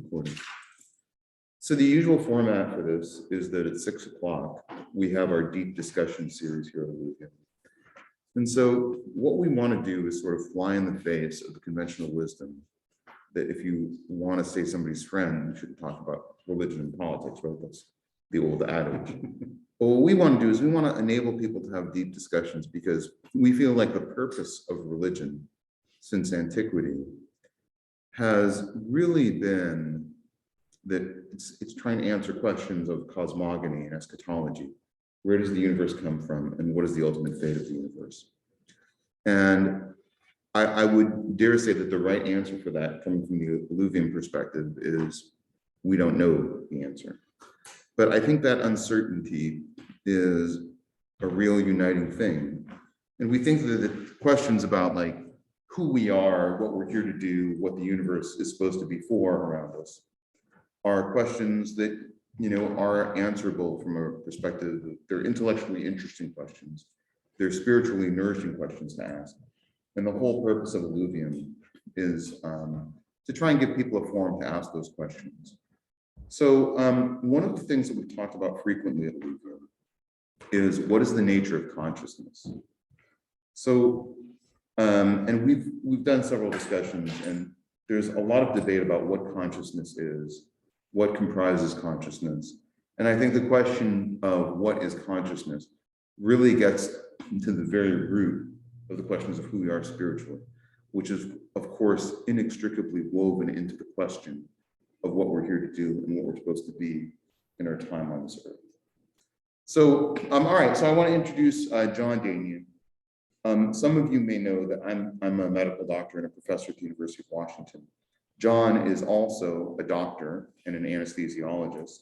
recording. So the usual format for this is that at 6 o'clock, we have our deep discussion series here at Alluvium. And so what we want to do is sort of fly in the face of the conventional wisdom that if you want to say somebody's friend, you shouldn't talk about religion and politics, right? That's the old adage. But what we want to do is we want to enable people to have deep discussions because we feel like the purpose of religion since antiquity has really been that it's trying to answer questions of cosmogony and eschatology. Where does the universe come from and what is the ultimate fate of the universe? And I would dare say that the right answer for that, coming from the Alluvium perspective, is we don't know the answer. But I think that uncertainty is a real uniting thing. And we think that the questions about like who we are, what we're here to do, what the universe is supposed to be for around us are questions that, you know, are answerable from a perspective. They're intellectually interesting questions. They're spiritually nourishing questions to ask. And the whole purpose of Alluvium is to try and give people a forum to ask those questions. So one of the things that we've talked about frequently at Alluvium is what is the nature of consciousness? So, and we've done several discussions, and there's a lot of debate about what consciousness is, what comprises consciousness. And I think the question of what is consciousness really gets to the very root of the questions of who we are spiritually, which is, of course, inextricably woven into the question of what we're here to do and what we're supposed to be in our time on this earth. So, all right, so I want to introduce John Danian. Some of you may know that I'm a medical doctor and a professor at the University of Washington. John is also a doctor and an anesthesiologist.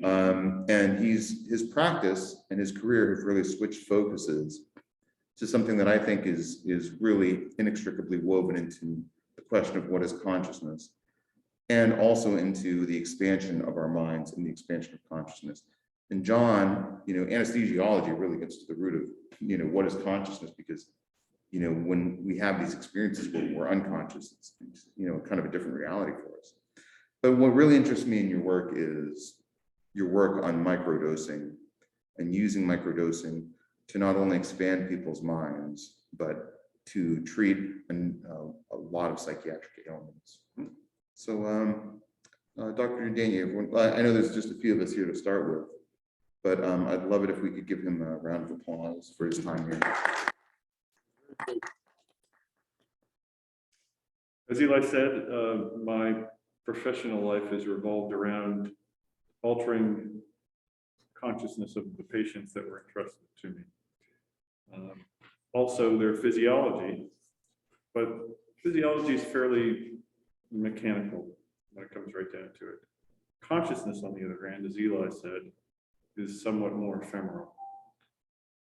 And his practice and his career have really switched focuses to something that I think is really inextricably woven into the question of what is consciousness, and also into the expansion of our minds and the expansion of consciousness. And John, you know, anesthesiology really gets to the root of, you know, what is consciousness, because, you know, when we have these experiences where we're unconscious, it's, you know, kind of a different reality for us. But what really interests me in your work is your work on microdosing and using microdosing to not only expand people's minds, but to treat a lot of psychiatric ailments. So, Dr. Daniel, I know there's just a few of us here to start with, but I'd love it if we could give him a round of applause for his time here. As Eli said, my professional life has revolved around altering consciousness of the patients that were entrusted to me. Also their physiology, but physiology is fairly mechanical when it comes right down to it. Consciousness, on the other hand, as Eli said, is somewhat more ephemeral.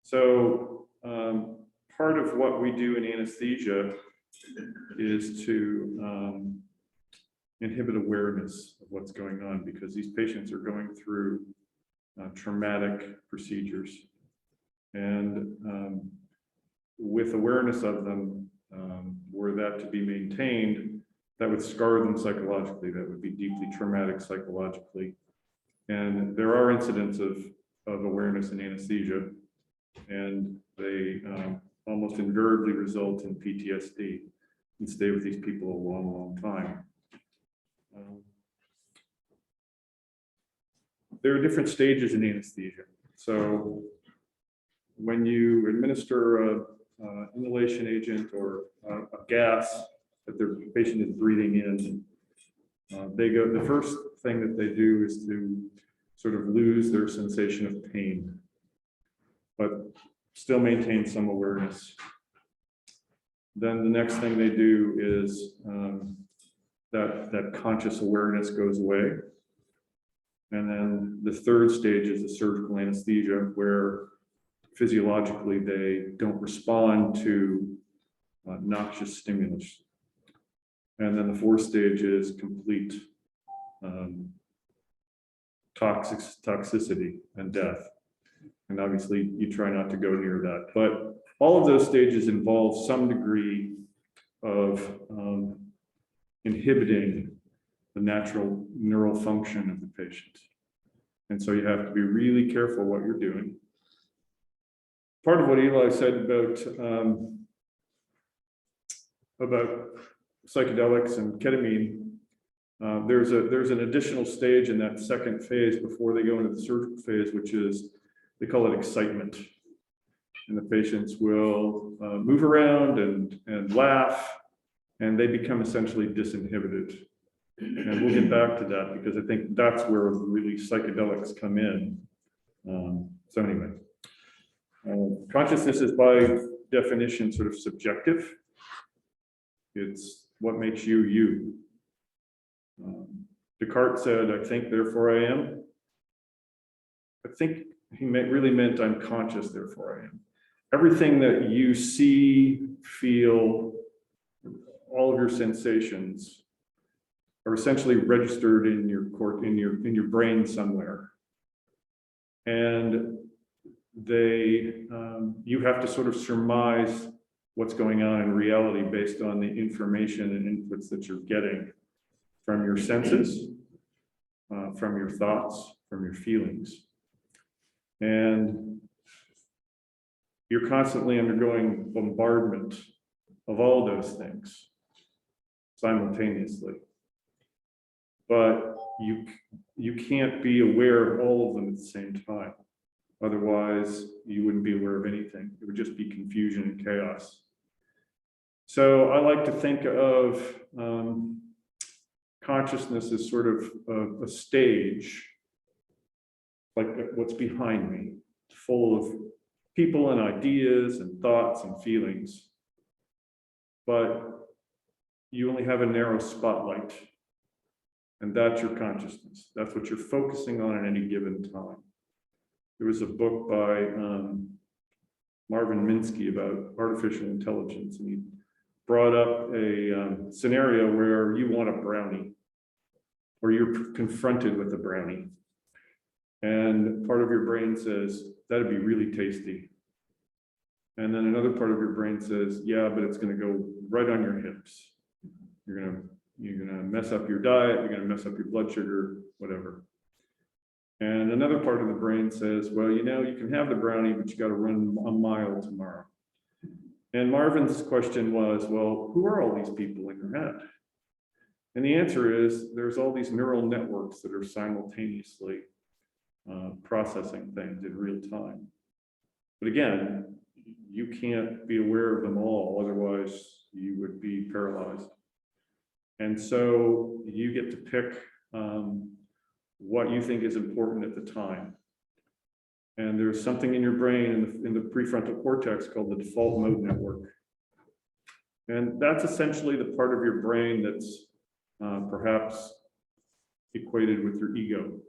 So part of what we do in anesthesia is to inhibit awareness of what's going on, because these patients are going through traumatic procedures. And with awareness of them, were that to be maintained, that would scar them psychologically. That would be deeply traumatic psychologically. And there are incidents of awareness in anesthesia, and they almost invariably result in PTSD and stay with these people a long, long time. There are different stages in anesthesia. So when you administer an inhalation agent or a gas that the patient is breathing in, the first thing that they do is to sort of lose their sensation of pain, but still maintain some awareness. Then the next thing they do is that conscious awareness goes away. And then the third stage is the surgical anesthesia, where physiologically they don't respond to noxious stimulus. And then the fourth stage is complete toxicity and death. And obviously you try not to go near that. But all of those stages involve some degree of inhibiting the natural neural function of the patient. And so you have to be really careful what you're doing. Part of what Eli said about psychedelics and ketamine, there's an additional stage in that second phase before they go into the surgical phase, which is, they call it excitement. And the patients will move around and laugh, and they become essentially disinhibited. And we'll get back to that because I think that's where really psychedelics come in. So anyway, consciousness is by definition sort of subjective. It's what makes you you. Descartes said, "I think, therefore I am." I think he really meant I'm conscious, therefore I am. Everything that you see, feel, all of your sensations are essentially registered in your brain somewhere, and you have to sort of surmise what's going on in reality based on the information and inputs that you're getting from your senses, from your thoughts, from your feelings. And you're constantly undergoing bombardment of all those things simultaneously. But you can't be aware of all of them at the same time. Otherwise, you wouldn't be aware of anything. It would just be confusion and chaos. So I like to think of consciousness as sort of a stage, like what's behind me, full of people and ideas and thoughts and feelings. But you only have a narrow spotlight, and that's your consciousness. That's what you're focusing on at any given time. There was a book by Marvin Minsky about artificial intelligence, and he brought up a scenario where you want a brownie, or you're confronted with a brownie. And part of your brain says, that'd be really tasty. And then another part of your brain says, yeah, but it's going to go right on your hips. You're gonna mess up your diet, you're gonna mess up your blood sugar, whatever. And another part of the brain says, well, you can have the brownie, but you got to run a mile tomorrow. And Marvin's question was, well, who are all these people in your head? And the answer is, there's all these neural networks that are simultaneously processing things in real time. But again, you can't be aware of them all, otherwise you would be paralyzed. And so you get to pick what you think is important at the time. And there's something in your brain in the prefrontal cortex called the default mode network. And that's essentially the part of your brain that's perhaps equated with your ego.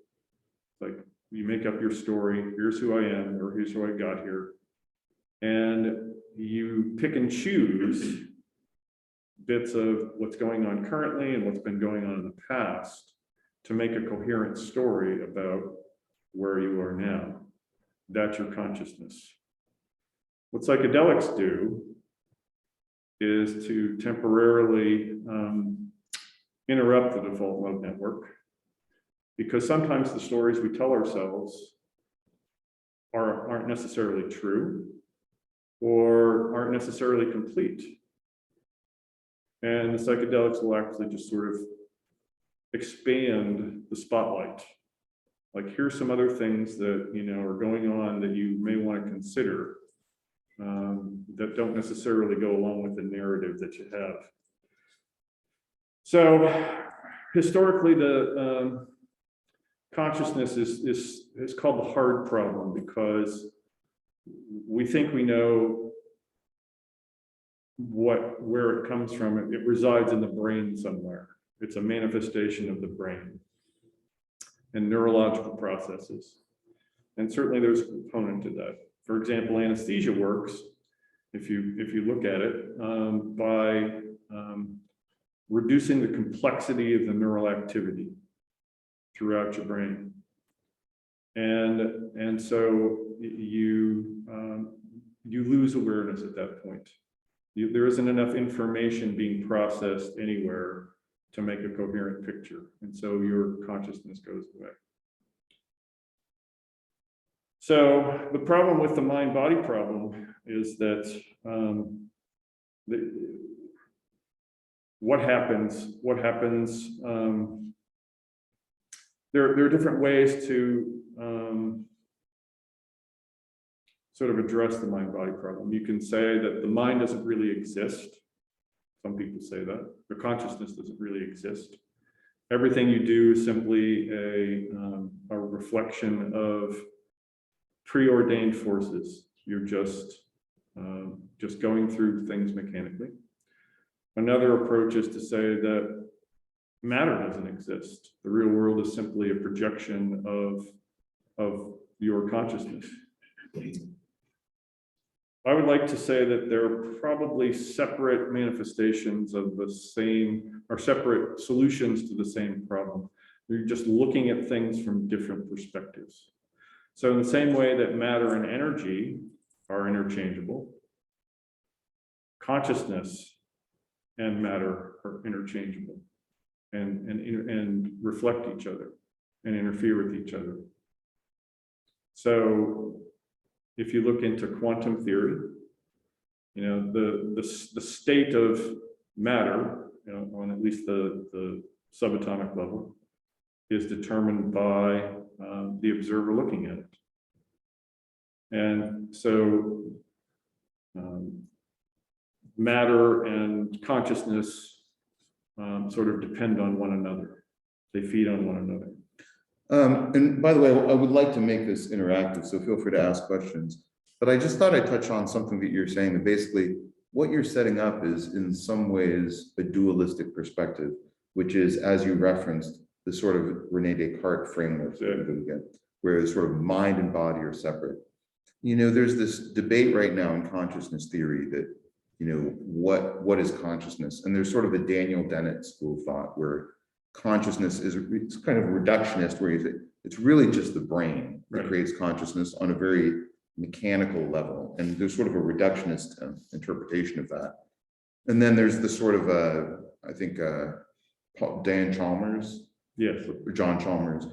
Like, you make up your story, here's who I am, or here's how I got here. And you pick and choose bits of what's going on currently and what's been going on in the past to make a coherent story about where you are now. That's your consciousness. What psychedelics do is to temporarily interrupt the default mode network, because sometimes the stories we tell ourselves aren't necessarily true or aren't necessarily complete. And the psychedelics will actually just sort of expand the spotlight. Like, here's some other things that are going on that you may want to consider that don't necessarily go along with the narrative that you have. So historically, the consciousness is called the hard problem, because we think we know where it comes from. It resides in the brain somewhere. It's a manifestation of the brain and neurological processes. And certainly there's a component to that. For example, anesthesia works, if you look at it, by reducing the complexity of the neural activity throughout your brain. And so you lose awareness at that point. There isn't enough information being processed anywhere to make a coherent picture. And so your consciousness goes away. So the problem with the mind-body problem is that what happens, there are different ways to sort of address the mind-body problem. You can say that the mind doesn't really exist. Some people say that. The consciousness doesn't really exist. Everything you do is simply a reflection of preordained forces. You're just going through things mechanically. Another approach is to say that matter doesn't exist. The real world is simply a projection of your consciousness. I would like to say that there are probably separate manifestations of the same, or separate solutions to the same problem. You're just looking at things from different perspectives. So in the same way that matter and energy are interchangeable, consciousness and matter are interchangeable and reflect each other and interfere with each other. So if you look into quantum theory, you know, the state of matter, you know, on at least the subatomic level, is determined by the observer looking at it. And so matter and consciousness sort of depend on one another. They feed on one another. And by the way, I would like to make this interactive, so feel free to ask questions. But I just thought I'd touch on something that you're saying, that basically what you're setting up is in some ways a dualistic perspective, which is, as you referenced, the sort of Rene Descartes framework that everybody gets, where sort of mind and body are separate. You know, there's this debate right now in consciousness theory that, you know, what is consciousness? And there's sort of a Daniel Dennett school of thought where consciousness is, it's kind of reductionist, where you say it's really just the brain that creates consciousness on a very mechanical level, and there's sort of a reductionist interpretation of that. And then there's the sort of I think Dan Chalmers, yes, or John Chalmers,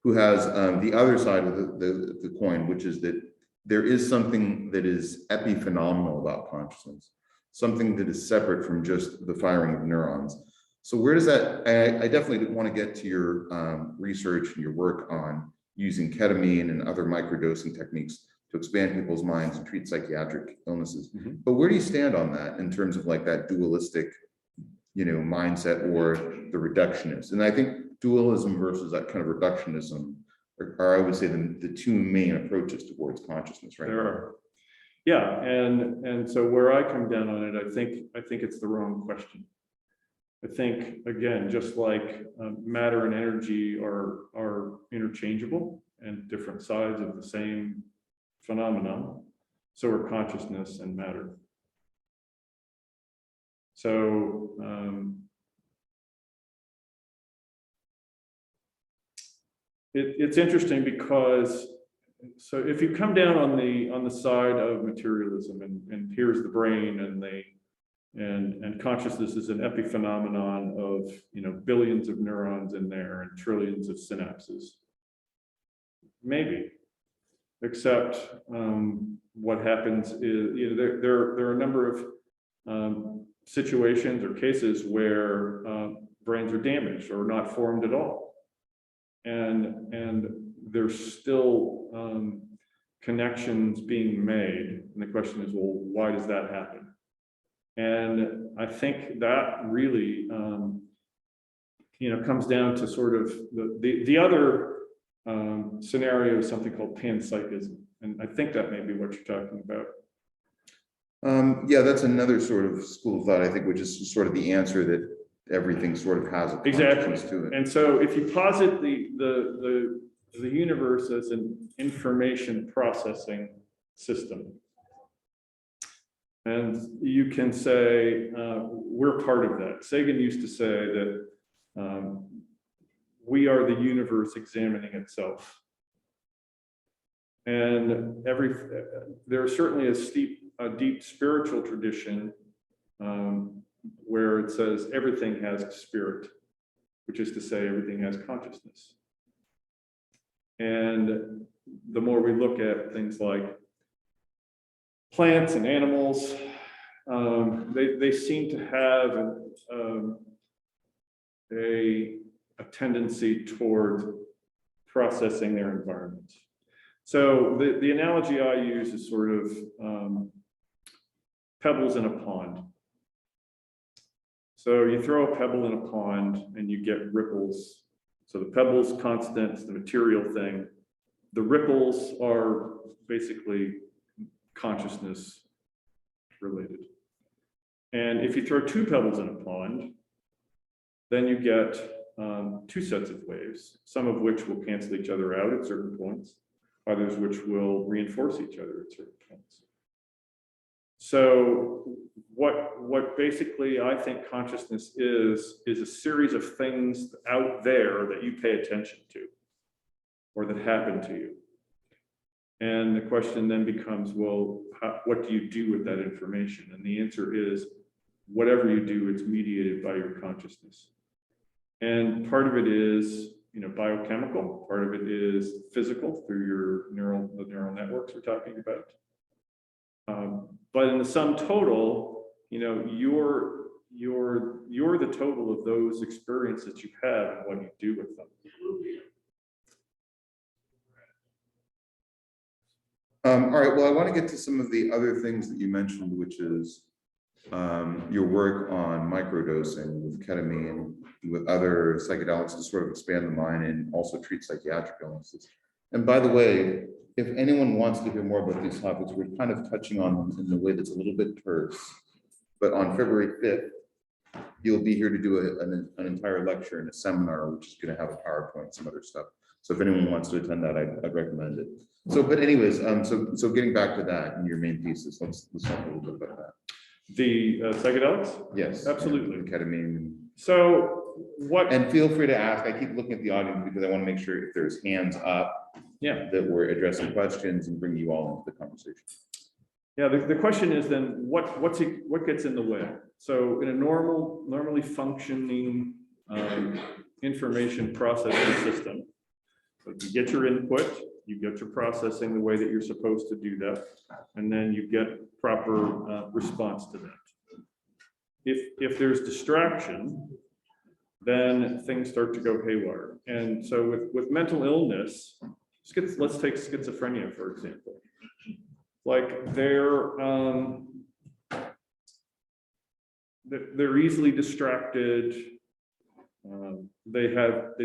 who has the other side of the coin, which is that there is something that is epiphenomenal about consciousness, something that is separate from just the firing of neurons. So where does that, I definitely want to get to your research and your work on using ketamine and other microdosing techniques to expand people's minds and treat psychiatric illnesses. Mm-hmm. But where do you stand on that in terms of like that dualistic, you know, mindset or the reductionist? And I think dualism versus that kind of reductionism are I would say the two main approaches towards consciousness, right? There are. Yeah, and so where I come down on it, I think it's the wrong question. I think, again, just like matter and energy are interchangeable and different sides of the same phenomenon, so are consciousness and matter. So it's interesting because, so if you come down on the side of materialism and here's the brain and consciousness is an epiphenomenon of, you know, billions of neurons in there and trillions of synapses, maybe. Except what happens is, you know, there are a number of situations or cases where brains are damaged or not formed at all, and there's still connections being made, and the question is, well, why does that happen? And I think that really, you know, comes down to sort of the other scenario is something called panpsychism, and I think that may be what you're talking about. Yeah, that's another sort of school of thought, I think, which is sort of the answer that everything sort of has a consciousness to it. And so if you posit the universe as an information processing system, and you can say we're part of that. Sagan used to say that we are the universe examining itself. And there's certainly a deep spiritual tradition where it says everything has spirit. which is to say everything has consciousness. And the more we look at things like plants and animals, they seem to have a tendency toward processing their environment. So the analogy I use is sort of pebbles in a pond. So you throw a pebble in a pond and you get ripples. So the pebble's constant, it's the material thing. The ripples are basically consciousness related. And if you throw two pebbles in a pond, then you get two sets of waves, some of which will cancel each other out at certain points, others which will reinforce each other at certain points. So what basically I think consciousness is a series of things out there that you pay attention to or that happen to you. And the question then becomes, well, what do you do with that information? And the answer is, whatever you do, it's mediated by your consciousness. And part of it is, biochemical, part of it is physical through the neural networks we're talking about. But in the sum total, you're the total of those experiences you have and what you do with them. All right, well, I want to get to some of the other things that you mentioned, which is your work on microdosing with ketamine, with other psychedelics to sort of expand the mind and also treat psychiatric illnesses. And by the way, if anyone wants to hear more about these topics, we're kind of touching on them in a way that's a little bit terse. But on February 5th, you'll be here to do an entire lecture and a seminar, which is going to have a PowerPoint and some other stuff. So if anyone wants to attend that, I'd recommend it. So, but anyways, so getting back to that and your main thesis, let's talk a little bit about that. The psychedelics? Yes, absolutely. Ketamine. So what? And feel free to ask. I keep looking at the audience because I want to make sure if there's hands up, that we're addressing questions and bring you all into the conversation. Yeah, the question is then what gets in the way? So in a normally functioning information processing system, so you get your input, you get your processing the way that you're supposed to do that, and then you get proper response to that. If there's distraction, then things start to go haywire. And so with mental illness, let's take schizophrenia, for example. Like they're easily distracted. They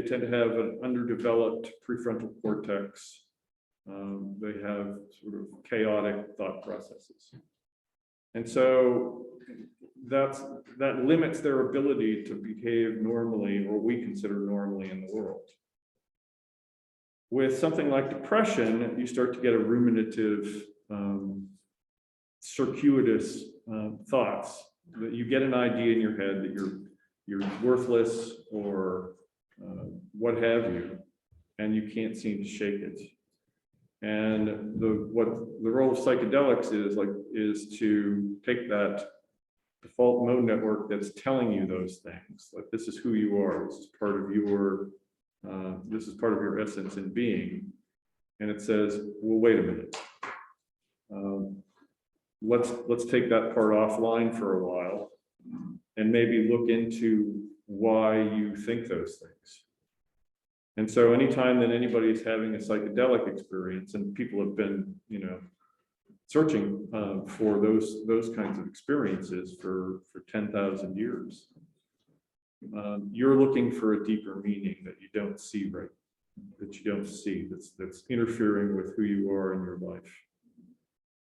tend to have an underdeveloped prefrontal cortex. They have sort of chaotic thought processes. And so that limits their ability to behave normally, or we consider normally in the world. With something like depression, you start to get a ruminative, circuitous thoughts, that you get an idea in your head that you're worthless or what have you, and you can't seem to shake it. And what the role of psychedelics is to take that default mode network that's telling you those things, like this is who you are, this is part of your essence and being, and it says, well, wait a minute. Let's take that part offline for a while and maybe look into why you think those things. And so anytime that anybody is having a psychedelic experience, and people have been, searching for those kinds of experiences for 10,000 years, you're looking for a deeper meaning that you don't see that's interfering with who you are in your life.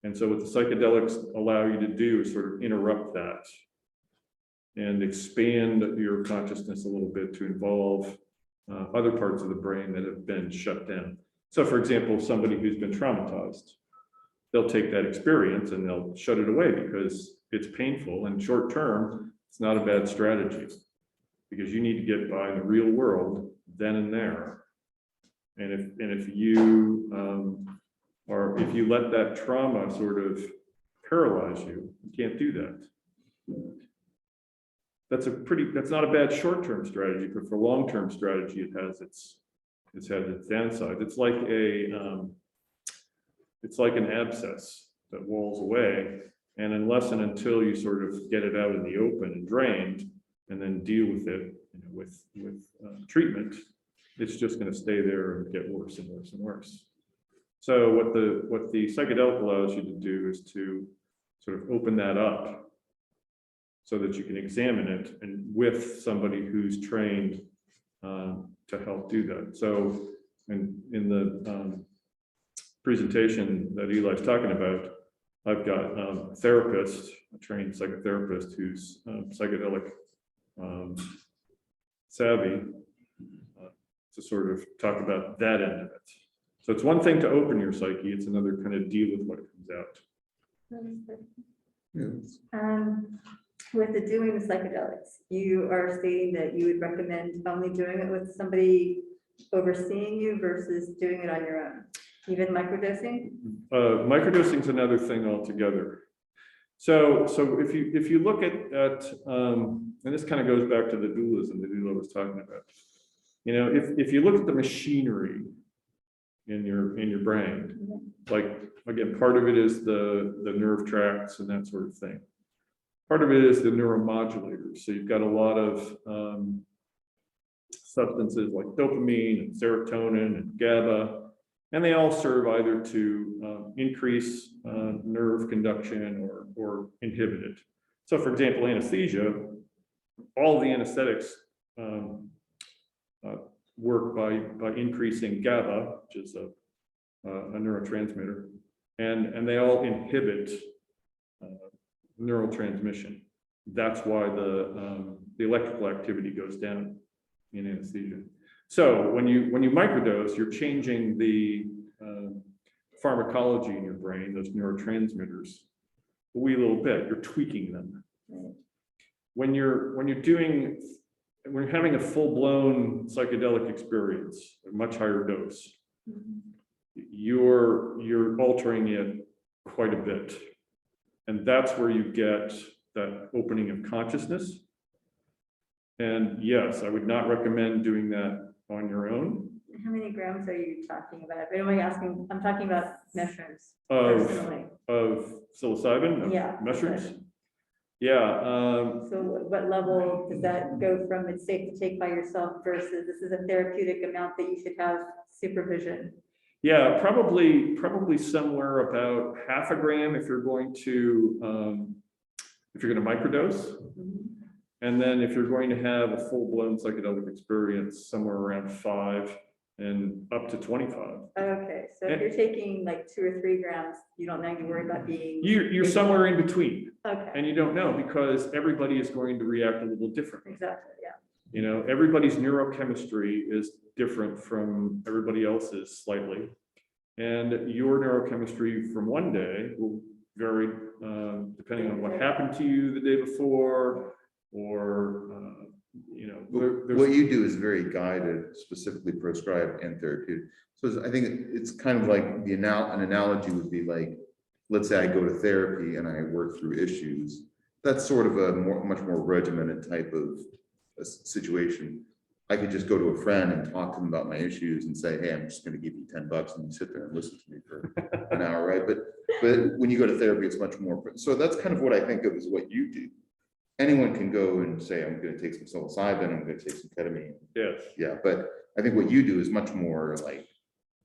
And so what the psychedelics allow you to do is sort of interrupt that and expand your consciousness a little bit to involve other parts of the brain that have been shut down. So for example, somebody who's been traumatized, they'll take that experience and they'll shut it away because it's painful, and short term, it's not a bad strategy because you need to get by in the real world then and there. And if you let that trauma sort of paralyze you, you can't do that. that's not a bad short-term strategy, but for long-term strategy, it's had its downsides. It's like an abscess that walls away. And unless and until you sort of get it out in the open and drained and then deal with it, with treatment, it's just going to stay there and get worse and worse and worse. So what the psychedelic allows you to do is to sort of open that up so that you can examine it and with somebody who's trained to help do that. So in the presentation that Eli's talking about, I've got a therapist, a trained psychotherapist who's psychedelic savvy to sort of talk about that end of it. So it's one thing to open your psyche, it's another kind of deal with what comes out. Yes. With the doing the psychedelics, you are stating that you would recommend only doing it with somebody overseeing you versus doing it on your own, even microdosing? Microdosing is another thing altogether. So if you look at and this kind of goes back to the dualism that Ela was talking about. If you look at the machinery in your brain, like again, part of it is the nerve tracts and that sort of thing. Part of it is the neuromodulators. So you've got a lot of substances like dopamine and serotonin and GABA, and they all serve either to increase nerve conduction or inhibit it. So for example, anesthesia, all the anesthetics work by increasing GABA, which is a neurotransmitter, and they all inhibit neural transmission. That's why the electrical activity goes down in anesthesia. So when you microdose, you're changing the pharmacology in your brain, those neurotransmitters, a wee little bit. You're tweaking them. Right. When you're having a full-blown psychedelic experience, a much higher dose, you're altering it quite a bit. And that's where you get that opening of consciousness. And yes, I would not recommend doing that on your own. How many grams are you talking about? I'm talking about mushrooms Of personally. Psilocybin, of Yeah, mushrooms. psilocybin. Yeah. So what level does that go from it's safe to take by yourself versus this is a therapeutic amount that you should have supervision? Yeah, probably somewhere about half a gram if you're going to microdose. And then if you're going to have a full-blown psychedelic experience, somewhere around 5 and up to 25. Okay, so if you're taking like 2 or 3 grams, you don't need to worry about being. You're somewhere in between. Okay. And you don't know because everybody is going to react a little differently. Exactly, yeah. Everybody's neurochemistry is different from everybody else's slightly. And your neurochemistry from one day will vary depending on what happened to you the day before, or What you do is very guided, specifically prescribed and therapeutic. So I think it's kind of like an analogy would be like, let's say I go to therapy and I work through issues. That's sort of a much more regimented type of a situation. I could just go to a friend and talk to them about my issues and say, hey, I'm just going to give you $10 and you sit there and listen to me for an hour, right? But when you go to therapy, it's much more. So that's kind of what I think of as what you do. Anyone can go and say, I'm going to take some psilocybin, I'm going to take some ketamine. yes. Yeah, but I think what you do is much more like,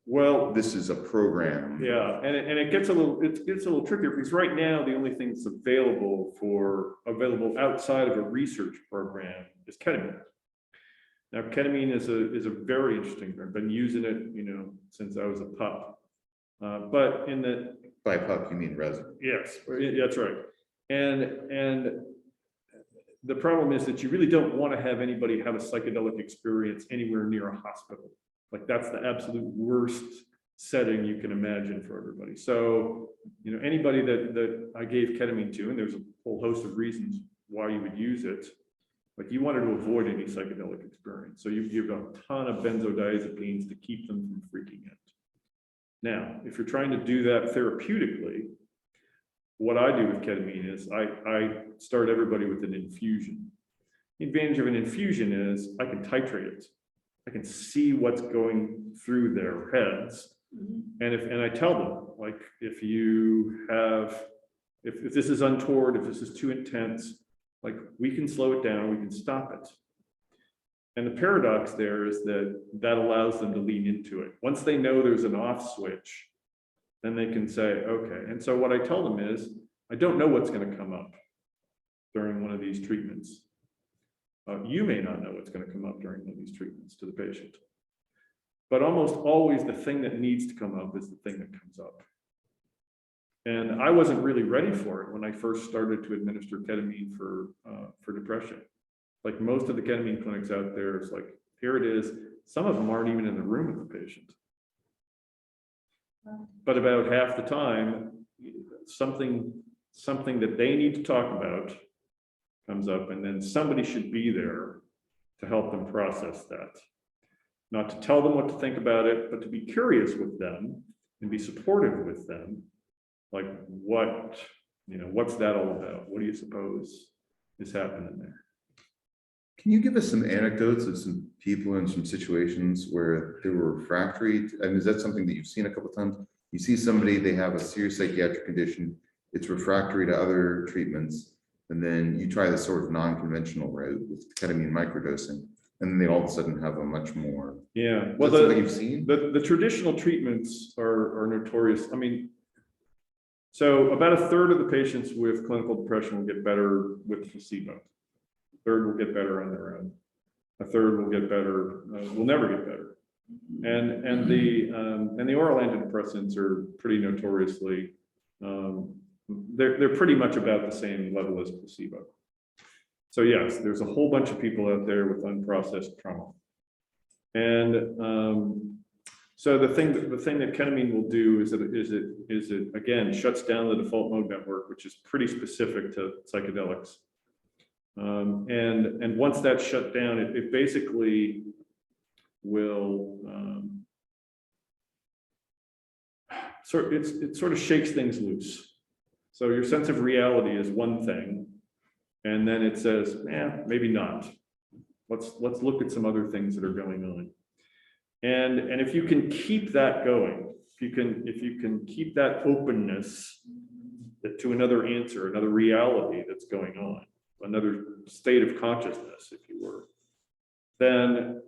Well, this is a program. yeah, and it gets a little trickier because right now the only thing that's available outside of a research program is ketamine. Now, ketamine is a very interesting drug. I've been using it, since I was a pup. But By pup, you mean resident. yes, that's right. And the problem is that you really don't want to have anybody have a psychedelic experience anywhere near a hospital. Like that's the absolute worst setting you can imagine for everybody. So, anybody that I gave ketamine to, and there's a whole host of reasons why you would use it, like you wanted to avoid any psychedelic experience. So you give a ton of benzodiazepines to keep them from freaking out. Now, if you're trying to do that therapeutically, what I do with ketamine is I start everybody with an infusion. The advantage of an infusion is I can titrate it. I can see what's going through their heads. And I tell them, like, if you have, if this is untoward, if this is too intense, like, we can slow it down, we can stop it. And the paradox there is that allows them to lean into it. Once they know there's an off switch, then they can say, okay. And so what I tell them is, I don't know what's going to come up during one of these treatments. You may not know what's going to come up during one of these treatments to the patient. But almost always the thing that needs to come up is the thing that comes up. And I wasn't really ready for it when I first started to administer ketamine for depression. Like most of the ketamine clinics out there, it's like, here it is. Some of them aren't even in the room with the patient. But about half the time, something that they need to talk about comes up, and then somebody should be there to help them process that. Not to tell them what to think about it, but to be curious with them and be supportive with them. Like, what's that all about? What do you suppose is happening there? Can you give us some anecdotes of some people in some situations where they were refractory? I mean, is that something that you've seen a couple of times? You see somebody, they have a serious psychiatric condition, it's refractory to other treatments, and then you try this sort of non-conventional route with ketamine microdosing, and then they all of a sudden have a much more. Yeah, Well, that's what you've seen. The traditional treatments are notorious. I mean, so about a third of the patients with clinical depression will get better with placebo. A third will get better on their own. A third will get better, will never get better. And the oral antidepressants are pretty notoriously, they're pretty much about the same level as placebo. So yes, there's a whole bunch of people out there with unprocessed trauma. And so the thing that ketamine will do is it again shuts down the default mode network, which is pretty specific to psychedelics. And once that's shut down, it basically will it sort of shakes things loose. So your sense of reality is one thing, and then it says, maybe not. Let's look at some other things that are going on. And if you can keep that going, if you can keep that openness to another answer, another reality that's going on, another state of consciousness, if you were, then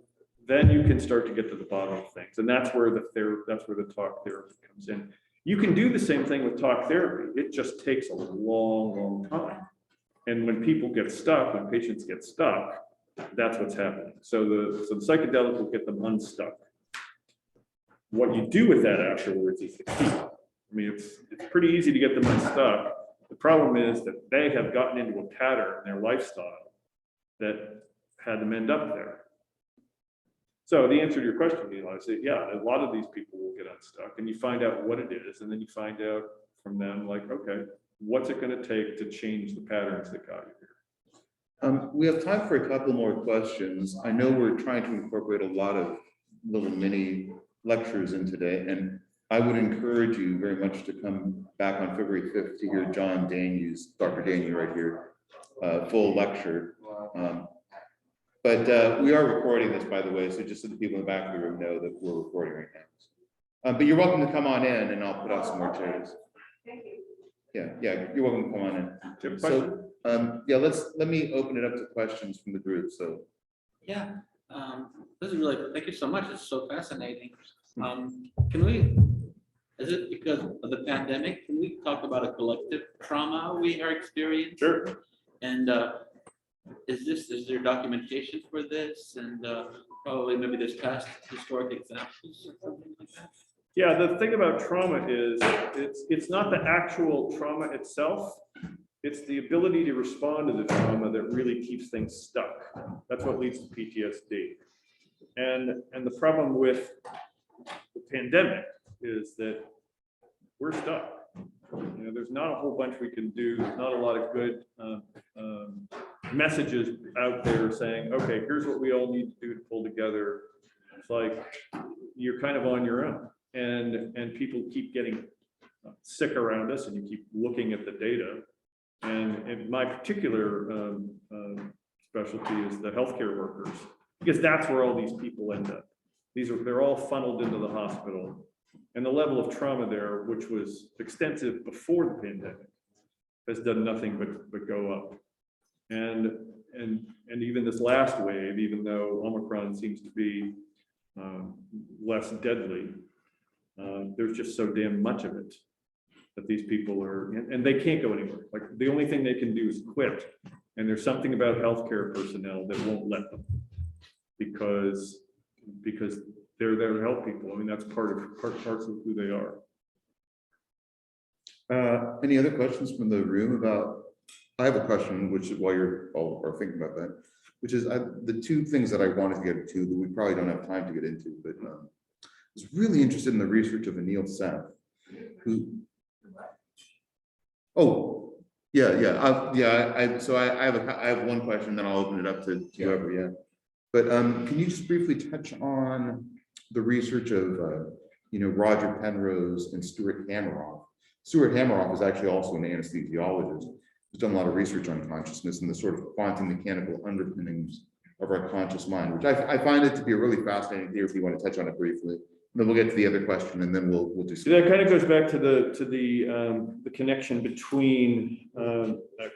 you can start to get to the bottom of things. And that's where the talk therapy comes in. You can do the same thing with talk therapy. It just takes a long, long time. And when people get stuck, when patients get stuck, that's what's happening. So the psychedelic will get them unstuck. What you do with that afterwards is the key. I mean, it's pretty easy to get them unstuck. The problem is that they have gotten into a pattern in their lifestyle that had them end up there. So the answer to your question, Eli, is that, yeah, a lot of these people will get unstuck, and you find out what it is, and then you find out from them, like, okay, what's it going to take to change the patterns that got you here? We have time for a couple more questions. I know we're trying to incorporate a lot of little mini lectures in today, and I would encourage you very much to come back on February 5th to hear John Daniels, Dr. Daniel right here, full lecture. But we are recording this, by the way, so just so the people in the back of the room know that we're recording right now. But you're welcome to come on in, and I'll put out some more chairs. Thank you. Yeah, you're welcome to come on in. Do you have a So, question? yeah, let me open it up to questions from the group. So, Yeah, this is really, thank you so much. It's so fascinating. Is it because of the pandemic? Can we talk about a collective trauma we are experiencing? Sure. And is there documentation for this? And probably maybe there's past historic examples or something like that? Yeah, the thing about trauma is it's not the actual trauma itself. It's the ability to respond to the trauma that really keeps things stuck. That's what leads to PTSD. And the problem with the pandemic is that we're stuck. You know, there's not a whole bunch we can do. There's not a lot of good messages out there saying, okay, here's what we all need to do to pull together. It's like you're kind of on your own, and people keep getting sick around us, and you keep looking at the data. And in my particular specialty is the healthcare workers, because that's where all these people end up. They're all funneled into the hospital. And the level of trauma there, which was extensive before the pandemic, has done nothing but go up. And even this last wave, even though Omicron seems to be less deadly, there's just so damn much of it that these people are, and they can't go anywhere. Like the only thing they can do is quit. And there's something about healthcare personnel that won't let them, because they're there to help people. I mean, that's parts of who they are. Any other questions from the room about, I have a question, which is while you're all are thinking about that, which is the two things that I wanted to get into that we probably don't have time to get into, but I was really interested in the research of Anil Seth, who, oh, yeah, so I have one question, then I'll open it up to whoever, yeah. But can you just briefly touch on the research of, Roger Penrose and Stuart Hameroff? Stuart Hameroff is actually also an anesthesiologist who's done a lot of research on consciousness and the sort of quantum mechanical underpinnings of our conscious mind, which I find it to be a really fascinating theory if you want to touch on it briefly. And then we'll get to the other question and then we'll do. That kind of goes back to the connection between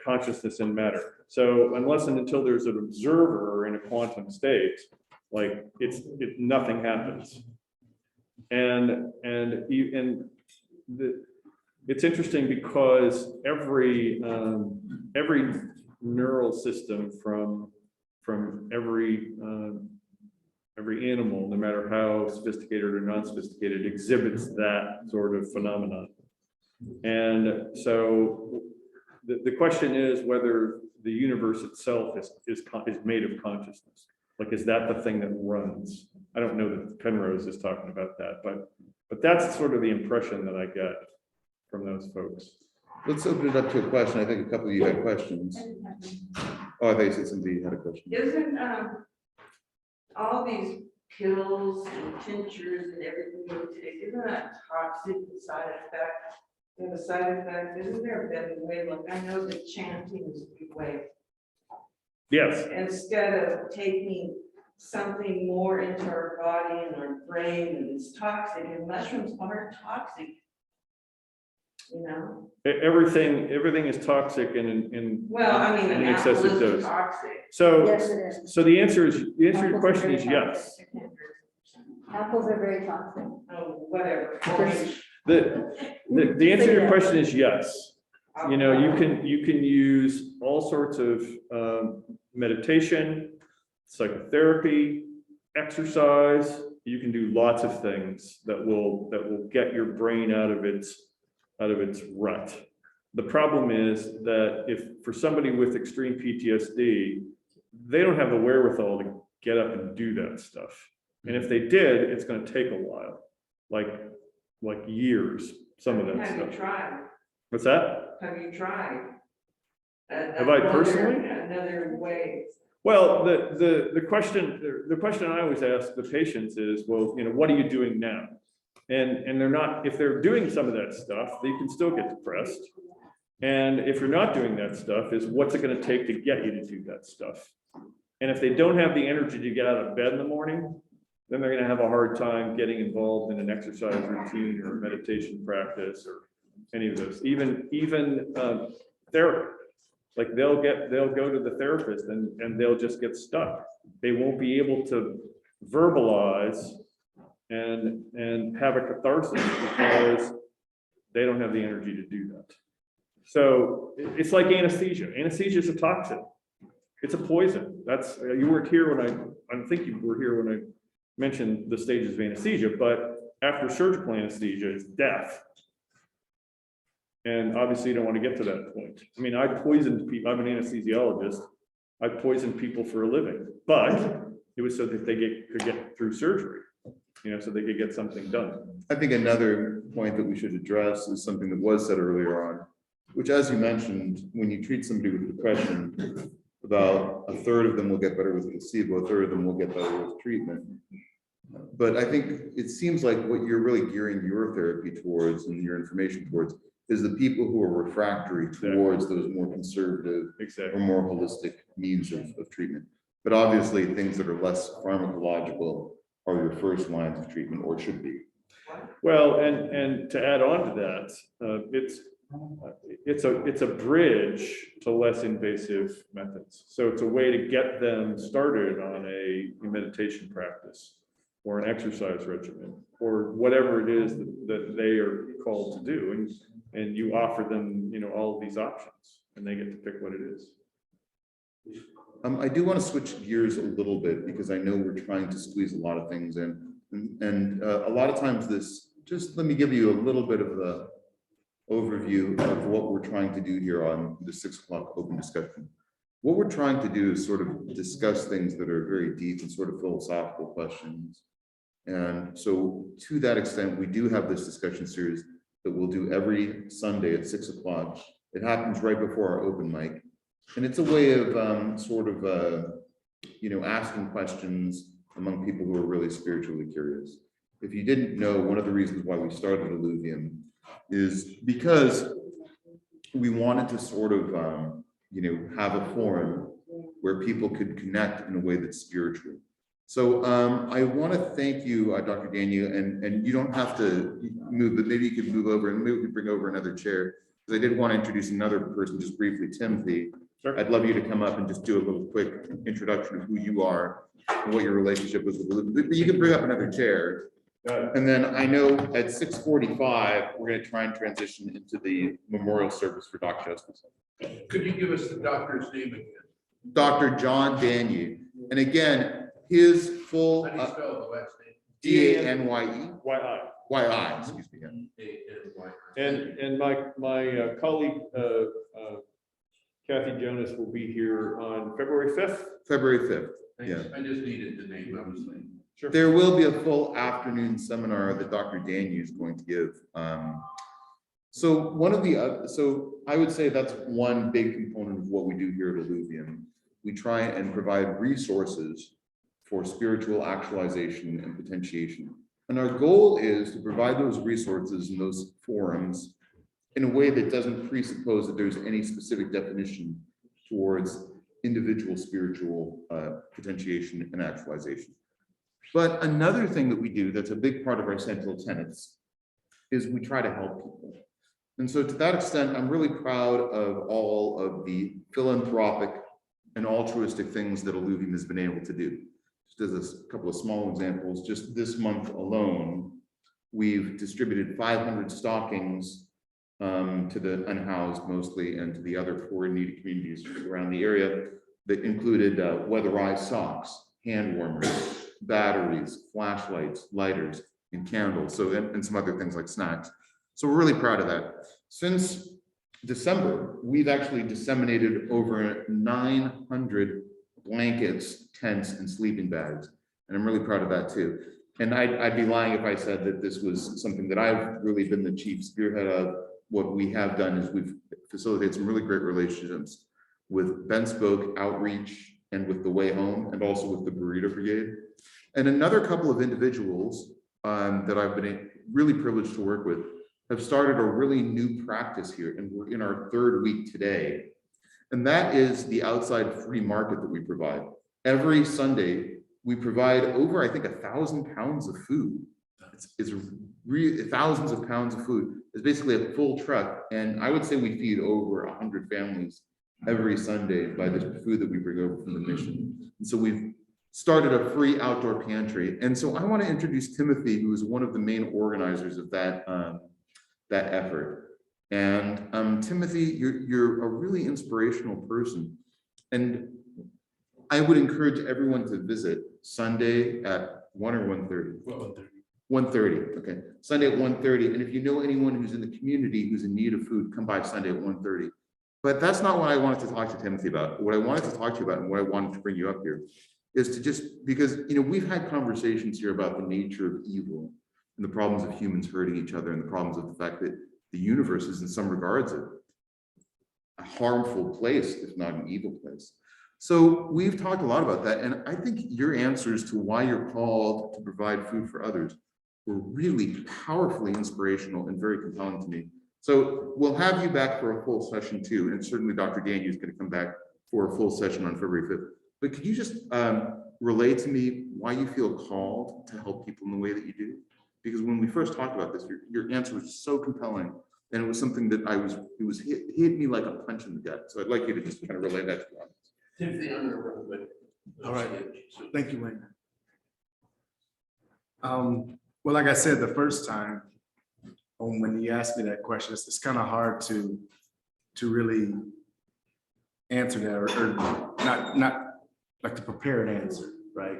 consciousness and matter. So unless and until there's an observer in a quantum state, like nothing happens. It's interesting because every neural system from every animal, no matter how sophisticated or non-sophisticated, exhibits that sort of phenomenon. And so the question is whether the universe itself is made of consciousness. Like, is that the thing that runs? I don't know that Penrose is talking about that, but that's sort of the impression that I get from those folks. Let's open it up to a question. I think a couple of you had questions. Oh, I thought you said somebody had a question. Isn't all these pills and tinctures and everything we take, isn't that toxic side effect? They have a side effect, isn't there a better way? Look, I know that chanting is a good way. Yes. Instead of taking something more into our body and our brain, and it's toxic, and mushrooms are toxic. Everything is toxic in well, I mean, an an apple excessive is dose. toxic. Yes, it is. So the answer to your Apples question are is very yes. Apples are very toxic. Oh, whatever. The answer to your question is yes. You know, you can use all sorts of meditation, psychotherapy, exercise. You can do lots of things that will get your brain out of its rut. The problem is that if for somebody with extreme PTSD, they don't have the wherewithal to get up and do that stuff. And if they did, it's going to take a while, like years, some of that Have stuff. you tried? What's that? Have you tried? Have I personally? Another way. Well, the question I always ask the patients is, well, what are you doing now? And they're not, if they're doing some of that stuff, they can still get depressed. And if you're not doing that stuff, is what's it going to take to get you to do that stuff? And if they don't have the energy to get out of bed in the morning, then they're going to have a hard time getting involved in an exercise routine or a meditation practice or any of those. Even therapy. Like they'll go to the therapist and they'll just get stuck. They won't be able to verbalize and have a catharsis because they don't have the energy to do that. So it's like anesthesia. Anesthesia is a toxin. It's a poison. You weren't here when I think you were here when I mentioned the stages of anesthesia, but after surgical anesthesia is death. And obviously you don't want to get to that point. I mean, I poisoned people. I'm an anesthesiologist. I poisoned people for a living, but it was so that they could get through surgery, so they could get something done. I think another point that we should address is something that was said earlier on, which, as you mentioned, when you treat somebody with depression, about a third of them will get better with placebo, a third of them will get better with treatment. But I think it seems like what you're really gearing your therapy towards and your information towards is the people who are refractory towards those more conservative or more holistic means of treatment. But obviously, things that are less pharmacological are your first lines of treatment, or should be. Well, and to add on to that, it's a bridge to less invasive methods. So it's a way to get them started on a meditation practice or an exercise regimen or whatever it is that they are called to do. And you offer them, all of these options and they get to pick what it is. I do want to switch gears a little bit because I know we're trying to squeeze a lot of things in. And a lot of times just let me give you a little bit of the overview of what we're trying to do here on the 6 o'clock open discussion. What we're trying to do is sort of discuss things that are very deep and sort of philosophical questions. And so to that extent, we do have this discussion series that we'll do every Sunday at 6 o'clock. It happens right before our open mic. And it's a way of asking questions among people who are really spiritually curious. If you didn't know, one of the reasons why we started Alluvium is because we wanted to sort of, have a forum where people could connect in a way that's spiritual. So I want to thank you, Dr. Daniel, and you don't have to move, but maybe you could move over and maybe we could bring over another chair. Because I did want to introduce another person just briefly, Timothy. Sure. I'd love you to come up and just do a little quick introduction of who you are and what your relationship was with Alluvium. But you can bring up another chair. And then I know at 6:45, we're going to try and transition into the memorial service for Doc Justice. Could you give us the doctor's name again? Dr. John Danye. And again, his full How do you spell the last name? D-A-N-Y-E, Y.I. Y-I, excuse me. A-N-Y. And my colleague, Kathy Jonas will be here on February 5th. February 5th. Thanks. I just needed the name, obviously. Sure. There will be a full afternoon seminar that Dr. Danye is going to give. So I would say that's one big component of what we do here at Alluvium. We try and provide resources for spiritual actualization and potentiation. And our goal is to provide those resources and those forums in a way that doesn't presuppose that there's any specific definition towards individual spiritual potentiation and actualization. But another thing that we do that's a big part of our central tenets is we try to help people. And so to that extent, I'm really proud of all of the philanthropic and altruistic things that Alluvium has been able to do. Just as a couple of small examples, just this month alone, we've distributed 500 stockings to the unhoused mostly and to the other poor and needy communities around the area that included weatherized socks, hand warmers, batteries, flashlights, lighters, and candles. So, and some other things like snacks. So we're really proud of that. Since December, we've actually disseminated over 900 blankets, tents, and sleeping bags. And I'm really proud of that too. And I'd be lying if I said that this was something that I've really been the chief spearhead of. What we have done is we've facilitated some really great relationships with Ben Spoke Outreach and with the Way Home, and also with the Burrito Brigade. And another couple of individuals that I've been really privileged to work with have started a really new practice here, and we're in our 3rd week today. And that is the outside free market that we provide. Every Sunday, we provide over, I think, 1,000 pounds of food. It's really thousands of pounds of food. It's basically a full truck. And I would say we feed over 100 families every Sunday by the food that we bring over from the mission. And so we've started a free outdoor pantry. And so I want to introduce Timothy, who is one of the main organizers of that effort. And Timothy, you're a really inspirational person. And I would encourage everyone to visit Sunday at 1 or 1:30. 1:30, okay. Sunday at 1:30. And if you know anyone who's in the community who's in need of food, come by Sunday at 1:30. But that's not what I wanted to talk to Timothy about. What I wanted to talk to you about and what I wanted to bring you up here is to just, because we've had conversations here about the nature of evil and the problems of humans hurting each other and the problems of the fact that the universe is in some regards a harmful place, if not an evil place. So we've talked a lot about that. And I think your answers to why you're called to provide food for others were really powerfully inspirational and very compelling to me. So we'll have you back for a full session too. And certainly Dr. Daniel is going to come back for a full session on February 5th. But could you just relay to me why you feel called to help people in the way that you do? Because when we first talked about this, your answer was so compelling, and it was something that hit me like a punch in the gut. So I'd like you to just kind of relay that to the audience. Timothy, I'm gonna run with. All right. Thank you, Wayne. Well, like I said, the first time, when you asked me that question, it's kind of hard to really answer that, or not like to prepare an answer, right?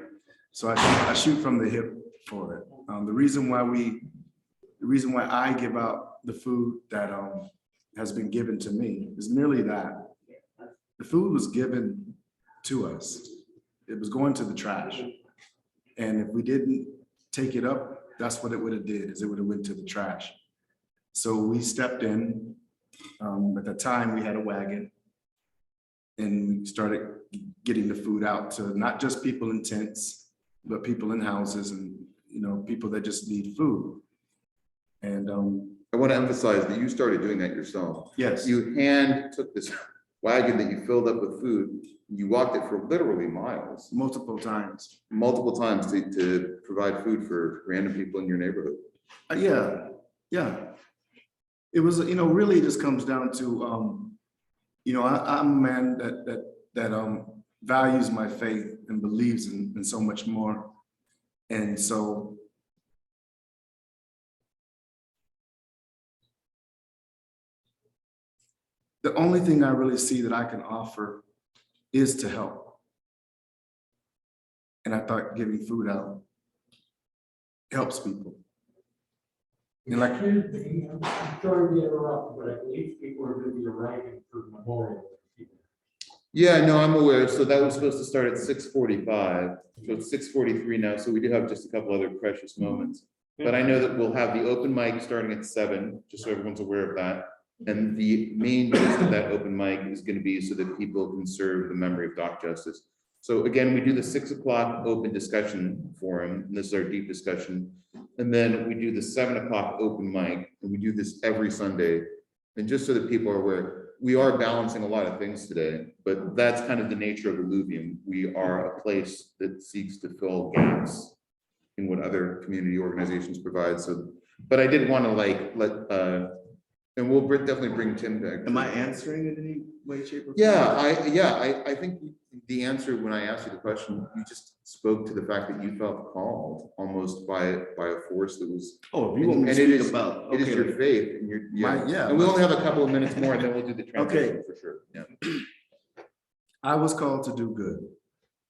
So I shoot from the hip for it. The reason why I give out the food that has been given to me is merely that the food was given to us. It was going to the trash. And if we didn't take it up, that's what it would have did, is it would have went to the trash. So we stepped in. At the time, we had a wagon, and we started getting the food out to not just people in tents, but people in houses, and people that just need food. And I want to emphasize that you started doing that yourself. yes, You hand took this wagon that you filled up with food. You walked it for literally miles, multiple times. to provide food for random people in your neighborhood. Yeah. It was, really just comes down to, I'm a man that values my faith and believes in so much more. And so the only thing I really see that I can offer is to help. And I thought giving food out helps people. And like, Excuse me, I'm sorry to interrupt, but I believe people are going to be arriving for Memorial. Yeah, no, I'm aware. So that was supposed to start at 6:45. So it's 6:43 now. So we do have just a couple other precious moments. But I know that we'll have the open mic starting at 7, just so everyone's aware of that. And the main gist of that open mic is going to be so that people can serve the memory of Doc Justice. So again, we do the 6 o'clock open discussion forum, and this is our deep discussion. And then we do the 7 o'clock open mic, and we do this every Sunday. And just so that people are aware, we are balancing a lot of things today, but that's kind of the nature of Alluvium. We are a place that seeks to fill gaps in what other community organizations provide. So, but I did want to and we'll definitely bring Tim back. am I answering in any way, shape, or form? Yeah, I think the answer when I asked you the question, you just spoke to the fact that you felt called almost by a force that was. Oh, if you want me And to it speak is, about, it is your okay, faith and your, and we only have a couple of minutes more and then we'll do the transition for sure, yeah. I was called to do good.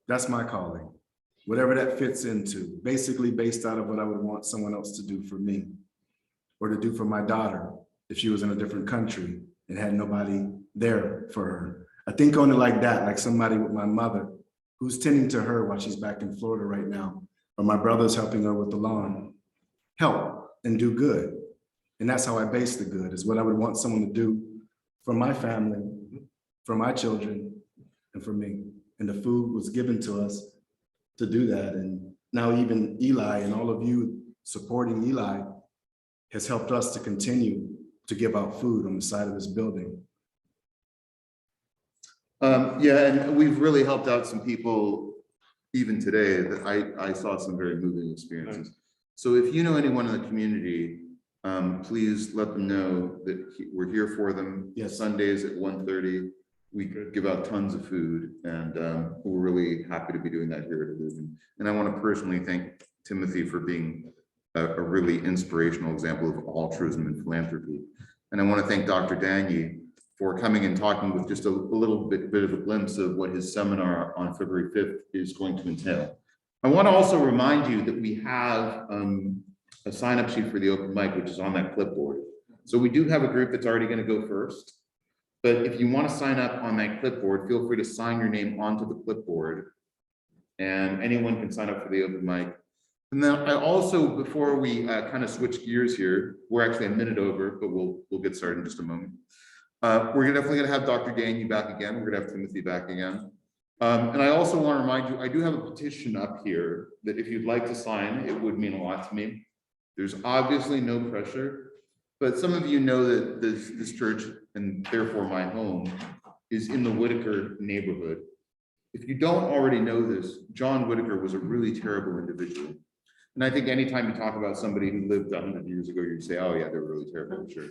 That's my calling. Whatever that fits into, basically based out of what I would want someone else to do for me, or to do for my daughter if she was in a different country and had nobody there for her. I think on it like that, like somebody with my mother who's tending to her while she's back in Florida right now, or my brother's helping her with the lawn. Help and do good. And that's how I base the good, is what I would want someone to do for my family, for my children, and for me. And the food was given to us to do that. And now even Eli and all of you supporting Eli has helped us to continue to give out food on the side of this building. Yeah, and we've really helped out some people even today that I saw some very moving experiences. So if you know anyone in the community, please let them know that we're here for them. Yes. Sundays at 1:30, we give out tons of food, and we're really happy to be doing that here at Alluvium. And I want to personally thank Timothy for being a really inspirational example of altruism and philanthropy. And I want to thank Dr. Danyi for coming and talking with just a little bit of a glimpse of what his seminar on February 5th is going to entail. I want to also remind you that we have a sign-up sheet for the open mic, which is on that clipboard. So we do have a group that's already going to go first. But if you want to sign up on that clipboard, feel free to sign your name onto the clipboard, and anyone can sign up for the open mic. And then I also, before we kind of switch gears here, we're actually a minute over, but we'll get started in just a moment. We're definitely gonna have Dr. Danyi back again. We're gonna have Timothy back again. And I also want to remind you, I do have a petition up here that if you'd like to sign, it would mean a lot to me. There's obviously no pressure, but some of you know that this church, and therefore my home, is in the Whitaker neighborhood. If you don't already know this, John Whitaker was a really terrible individual. And I think anytime you talk about somebody who lived 100 years ago, you say, oh yeah, they were really terrible, sure.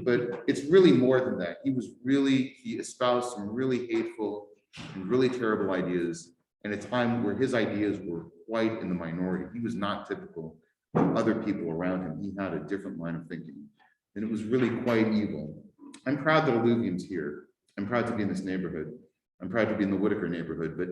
But it's really more than that. He espoused some really hateful and really terrible ideas in a time where his ideas were quite in the minority. He was not typical of other people around him. He had a different line of thinking, and it was really quite evil. I'm proud that Alluvium's here. I'm proud to be in this neighborhood. I'm proud to be in the Whitaker neighborhood, but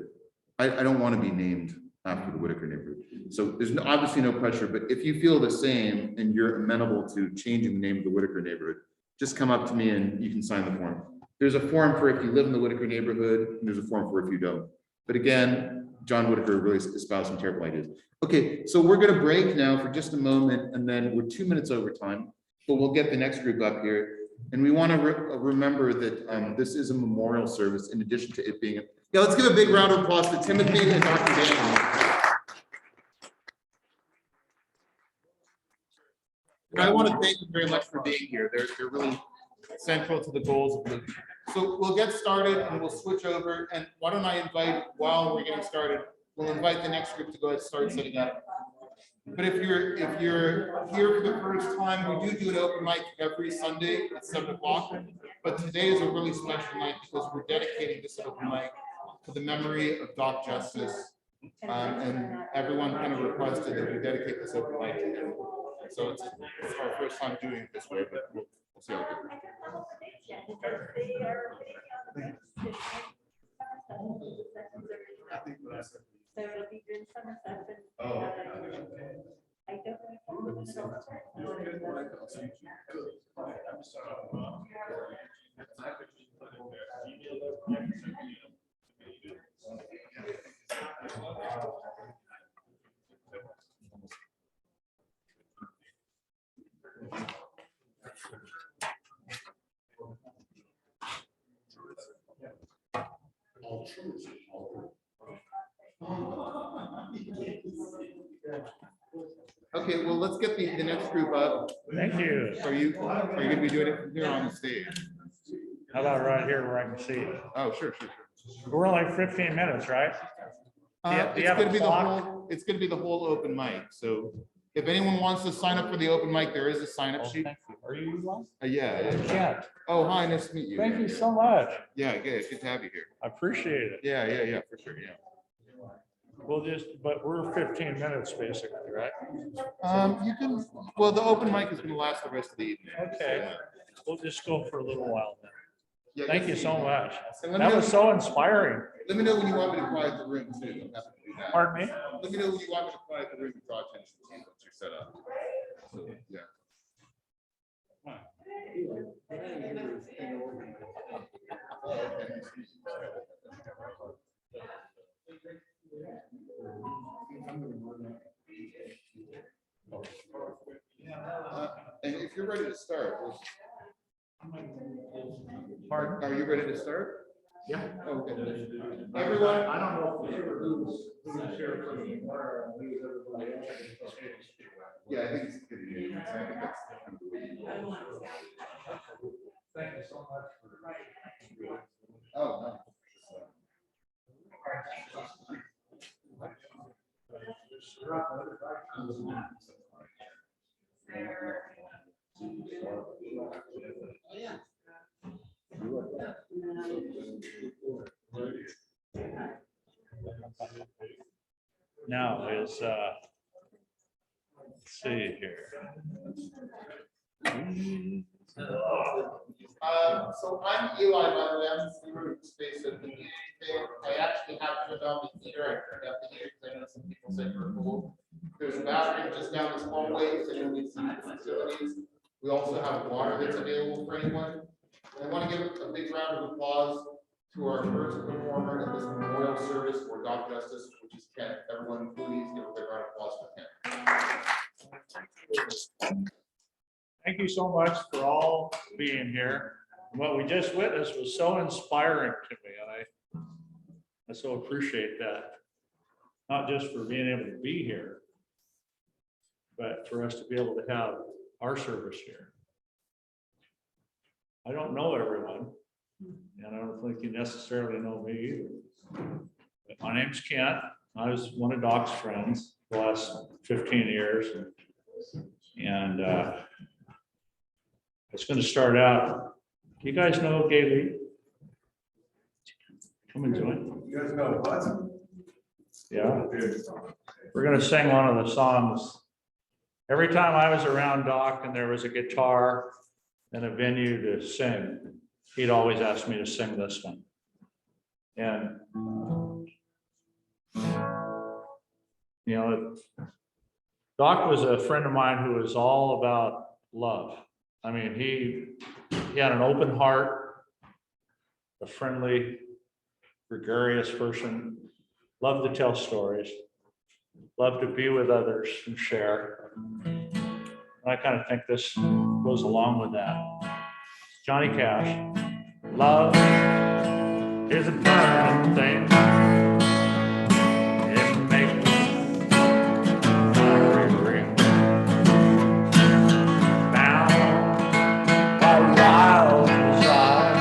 I don't want to be named after the Whitaker neighborhood. So there's obviously no pressure, but if you feel the same and you're amenable to changing the name of the Whitaker neighborhood, just come up to me and you can sign the form. There's a form for if you live in the Whitaker neighborhood, and there's a form for if you don't. But again, John Whitaker really espoused some terrible ideas. Okay, so we're going to break now for just a moment, and then we're 2 minutes over time, but we'll get the next group up here. And we want to remember that this is a memorial service in addition to it being. Yeah, let's give a big round of applause to Timothy and Dr. Daniel. I want to thank you very much for being here. They're really central to the goals of Alluvium. So we'll get started and we'll switch over. And why don't I invite, while we're getting started, we'll invite the next group to go ahead and start setting up. But if you're here for the first time, we do an open mic every Sunday at 7 o'clock. But today is a really special night because we're dedicating this open mic to the memory of Doc Justice. And everyone kind of requested that we dedicate this open mic to him. So it's our first time doing it this way, but we'll see how it goes. So it'll be good summer session. I don't Okay, well, let's get the next group up. Thank you. Are you going to be doing it from here on the stage? How about right here where I can see it? Oh, sure. We're only 15 minutes, right? Do you It's have a going to be clock? it's going to be the whole open mic. So if anyone wants to sign up for the open mic, there is a sign up Oh, sheet. thank you. Are you one? Yeah. Kent. Oh, hi, nice to meet you. Thank you so much. Yeah, good to have you here. I appreciate it. Yeah, for sure, yeah. But we're 15 minutes basically, right? You can, well, the open mic is going to last the rest of the evening. Okay. Yeah. We'll just go for a little while then. Yeah, Thank you see. so much. And let me That know- was so inspiring. Let me know when you want me to quiet the room too. I'm happy to do that. Pardon me? Let me know when you want me to quiet the room and draw attention to you once you're set up. So, yeah. And if you're ready to start, Pardon? are you ready to start? Yeah. Okay. Everyone, I don't know who's here for the, or who's everybody else. yeah, I think it's good. I think that's kind of the way you roll. Thank you so much for. Oh, no. Now is, let's see here. So I'm Eli, by the way, I'm the steward of the space at the community thing. I actually have to turn on the heater. I turned up the heater because I know some people said we're cold. There's a bathroom just down this hallway, so you need some facilities. We also have water that's available for anyone. I want to give a big round of applause to our first performer in this memorial service for Doc Justice, which is Kent. Everyone, please give a big round of applause for Kent. Thank you so much for all being here. What we just witnessed was so inspiring to me, and I so appreciate that. Not just for being able to be here, but for us to be able to have our service here. I don't know everyone, And I don't think you necessarily know me either. But my name's Kent. I was one of Doc's friends the last 15 years. And it's going to start out. Do you guys know Gay Lee? Come and join. You guys know what? Yeah. We're going to sing one of the songs. Every time I was around Doc and there was a guitar and a venue to sing, he'd always ask me to sing this one. And, you know, Doc was a friend of mine who was all about love. I mean, he had an open heart, a friendly, gregarious person, loved to tell stories, loved to be with others and share. And I kind of think this goes along with that. Johnny Cash, love is a burning thing. It makes me fiery ring. Bound by wild desire,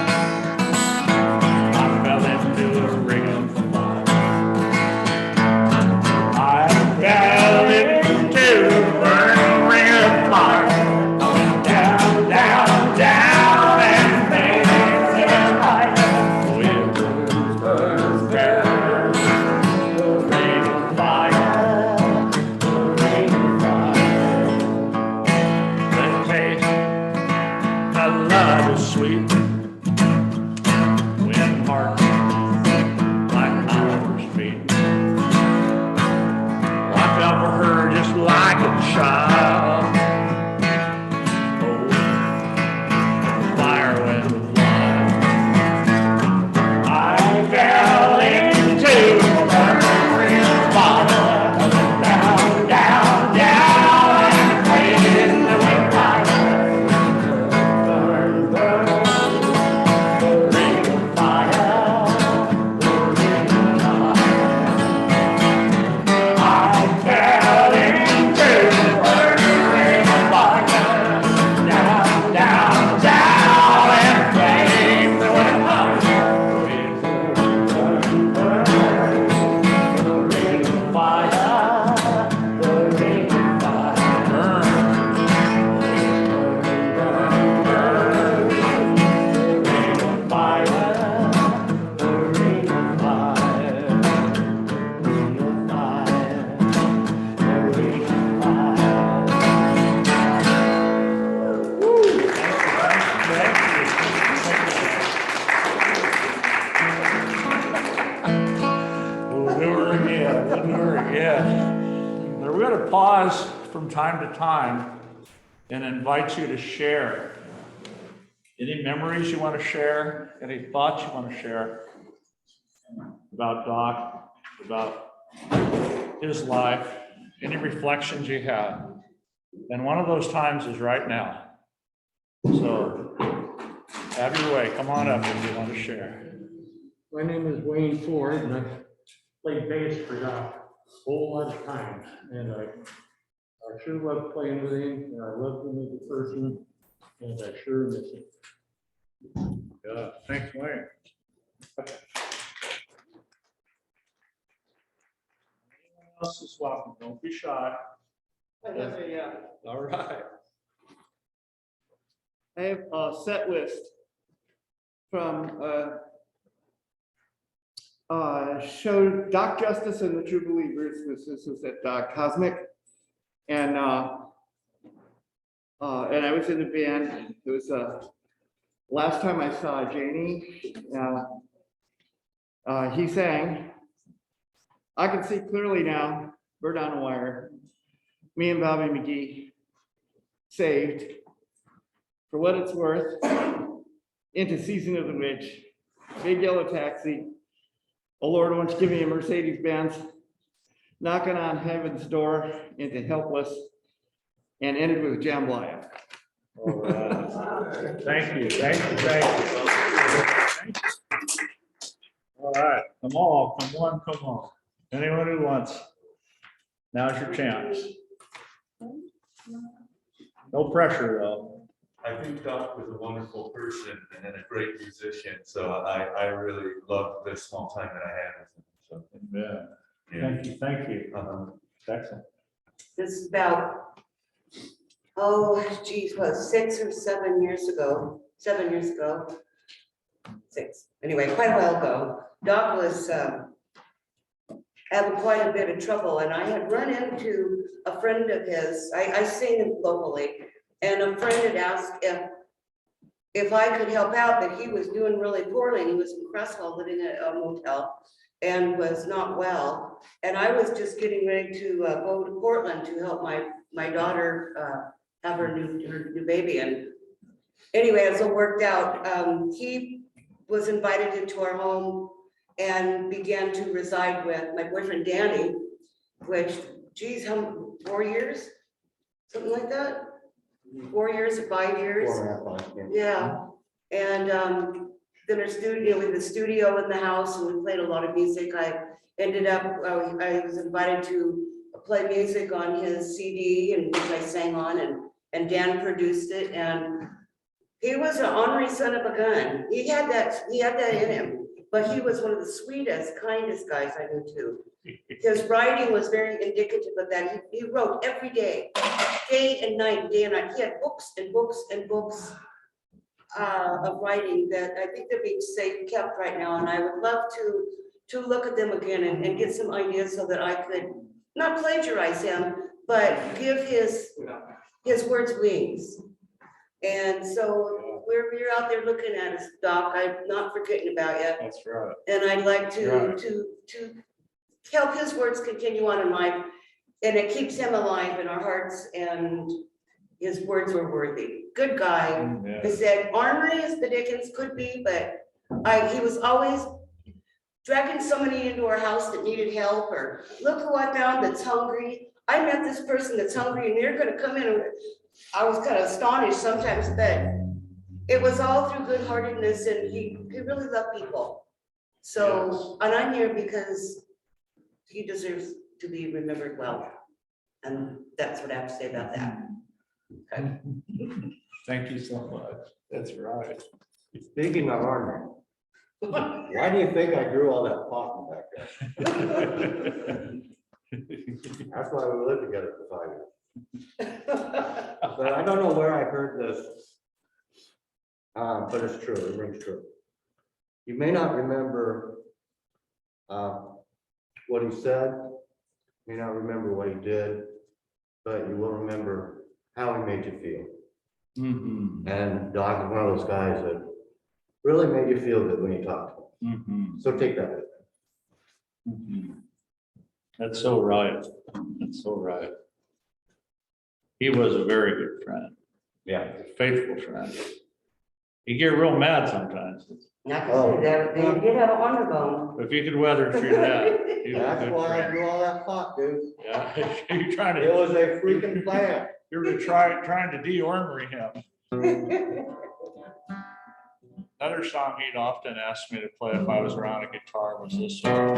I fell into a ring of fire. I fell into a burning ring of fire. I went down, down, down, and made it higher. With the burn, the ring of fire, the ring of fire. The taste of love is sweet when hearts like ours beat. I fell for her just like a child. Oh, the fire went fly. I fell into a burning ring of fire. Down, down, down, and faded away fire. Burn, burn, the ring of fire, the ring of fire. I fell into the burning ring of fire. Down, down, down, and flames that went higher. Burn, burn, the ring of fire, the ring of fire. Burn, burn, the ring of fire, the ring of fire. Ring of fire, the ring of fire. We'll do her again, we'll do her again. Now, we're gonna pause from time to time and invite you to share. Any memories you want to share, any thoughts you want to share about Doc, about his life, any reflections you have. And one of those times is right now. So have your way, come on up if you want to share. My name is Wayne Ford, and I played bass for Doc a whole lot of times, and I sure love playing with him, and I love him as a person, and I sure miss him. Yeah, thanks, Wayne. Anyone else is welcome, don't be shy. I have All right. a set list from show Doc Justice and the True Believers. This was at Cosmic, and I was in the band. It was last time I saw Janie. He sang, "I can see clearly now, bird on a wire, me and Bobby McGee saved, for what it's worth, into Season of the Witch, Big Yellow Taxi, oh Lord, won't you give me a Mercedes-Benz, knocking on heaven's door into Helpless," and ended with Jambalaya. All right. Thank you, thank you, thank you. Thank you. All right, come on. Anyone who wants, now's your chance. No pressure though. I think Doc was a wonderful person and a great musician, so I really loved the small time that I had with him, so. Yeah, Yeah. thank you. Uh-huh. Excellent. This is about, oh geez, what, 6 or 7 years ago, 7 years ago. 6, anyway, quite a while ago, Doc was having quite a bit of trouble, and I had run into a friend of his, I sing locally, and a friend had asked if I could help out, that he was doing really poorly, and he was in Crestwell living at a motel and was not well. And I was just getting ready to go to Portland to help my daughter have her new baby. And anyway, as it worked out, he was invited into our home and began to reside with my boyfriend Danny, which, geez, 4 years? Something like that? 4 years or 5 years? 4.5 months, Yeah, and then our studio, we had the studio in the house, and we played a lot of music. I ended up, I was invited to play music on his CD, and which I sang on, and Dan produced it, and he was an ornery son of a gun. He had that in him, but he was one of the sweetest, kindest guys I knew too. His writing was very indicative of that. He wrote every day, day and night, day and night. He had books and books and books of writing that I think they're being safe kept right now. And I would love to look at them again and get some ideas so that I could not plagiarize him, but give his words wings. And so we're out there looking at us, Doc. I'm not forgetting about you. That's right. And I'd like to Right. help his words continue on in life, and it keeps him alive in our hearts, and his words were worthy. Good guy. Yeah. He said, ornery as the Dickens could be, but he was always dragging somebody into our house that needed help, or look who I found that's hungry. I met this person that's hungry, and they're gonna come in. And I was kind of astonished sometimes, but it was all through good-heartedness, and he really loved people. So, and I'm here because he deserves to be remembered well. And that's what I have to say about that. Okay. Thank you so much. That's right. Speaking of armor, why do you think I grew all that cotton back there? That's why we lived together for 5 years. But I don't know where I heard this. But it's true, it rings true. You may not remember what he said, may not remember what he did, but you will remember how he made you feel. Mhm. And Doc is one of those guys that really made you feel good when you talked to him. Mhm. So take that with you. Mhm. That's so right. That's so right. He was a very good friend, Yeah. faithful friend. You get real mad sometimes. I can say that, they did have an honor bone. If you could weather through that. he was a That's good why I friend. grew all that pot, dude. Yeah, you're trying It to, was a freaking plan. you're trying to de-ornery him. Another song he'd often ask me to play if I was around a guitar was this one.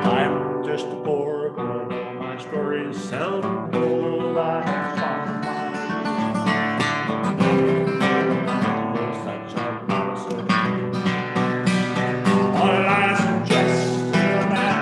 I'm just a poor girl, my story is seldom told. I have sung my such a promises. All I suggest to a man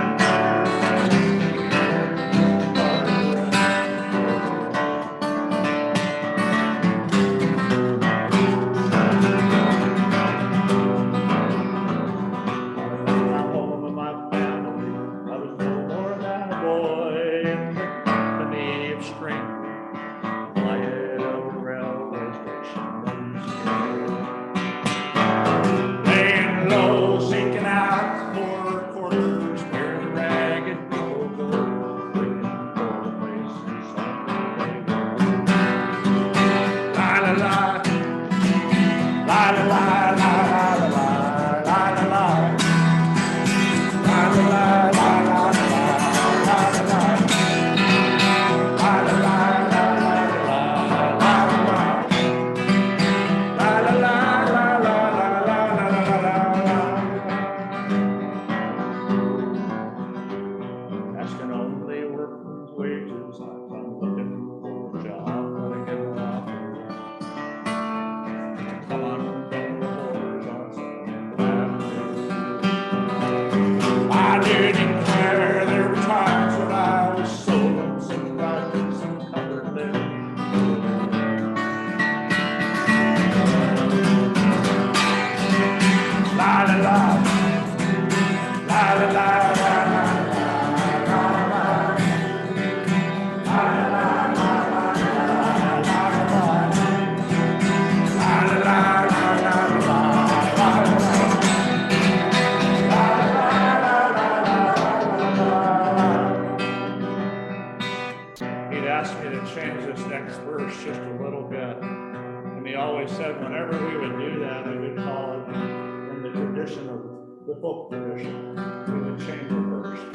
the folk tradition, with the chamber first.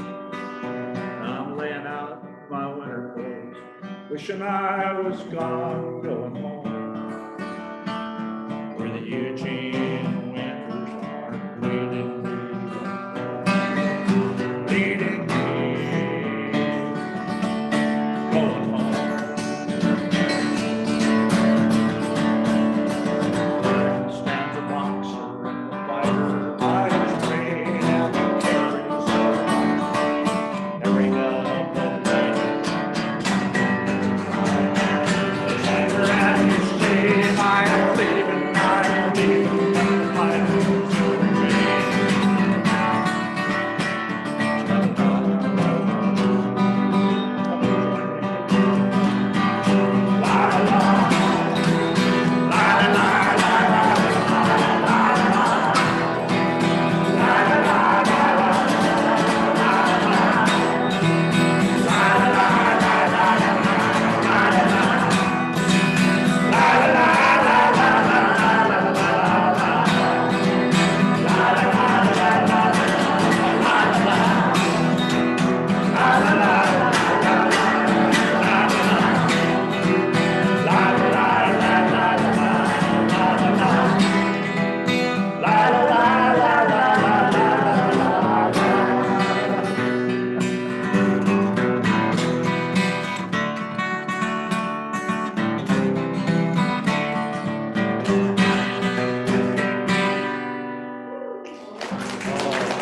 I'm laying out my winter clothes, wishing I was gone, going home, where the Eugene winters are bleeding me, leading me, going home. Stands a boxer and the fighter, by his train and the carries every gun that leads. His anger and his shame, I am leaving, I am leaving, my lose will remain. La la la la la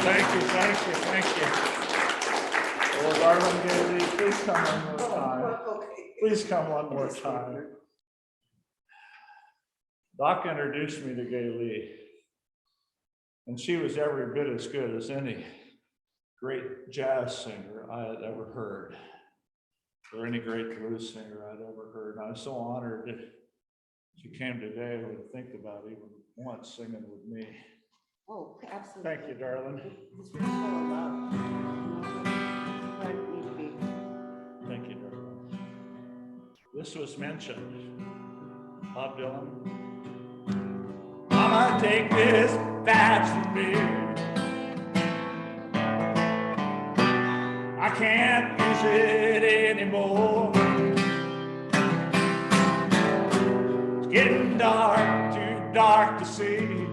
Thank you. Oh, Darwin Gailey, please come one more time. Please come one more time. Doc introduced me to Gailey, and she was every bit as good as any great jazz singer I had ever heard, or any great blues singer I'd ever heard. And I was so honored that she came today and would think about even once singing with me. Oh, absolutely. Thank you, darling. It's really full of love. Right, need to be. Thank you, darling. This was mentioned. Bob Dylan. Mama, take this badge from me. I can't use it anymore. It's getting dark, too dark to see.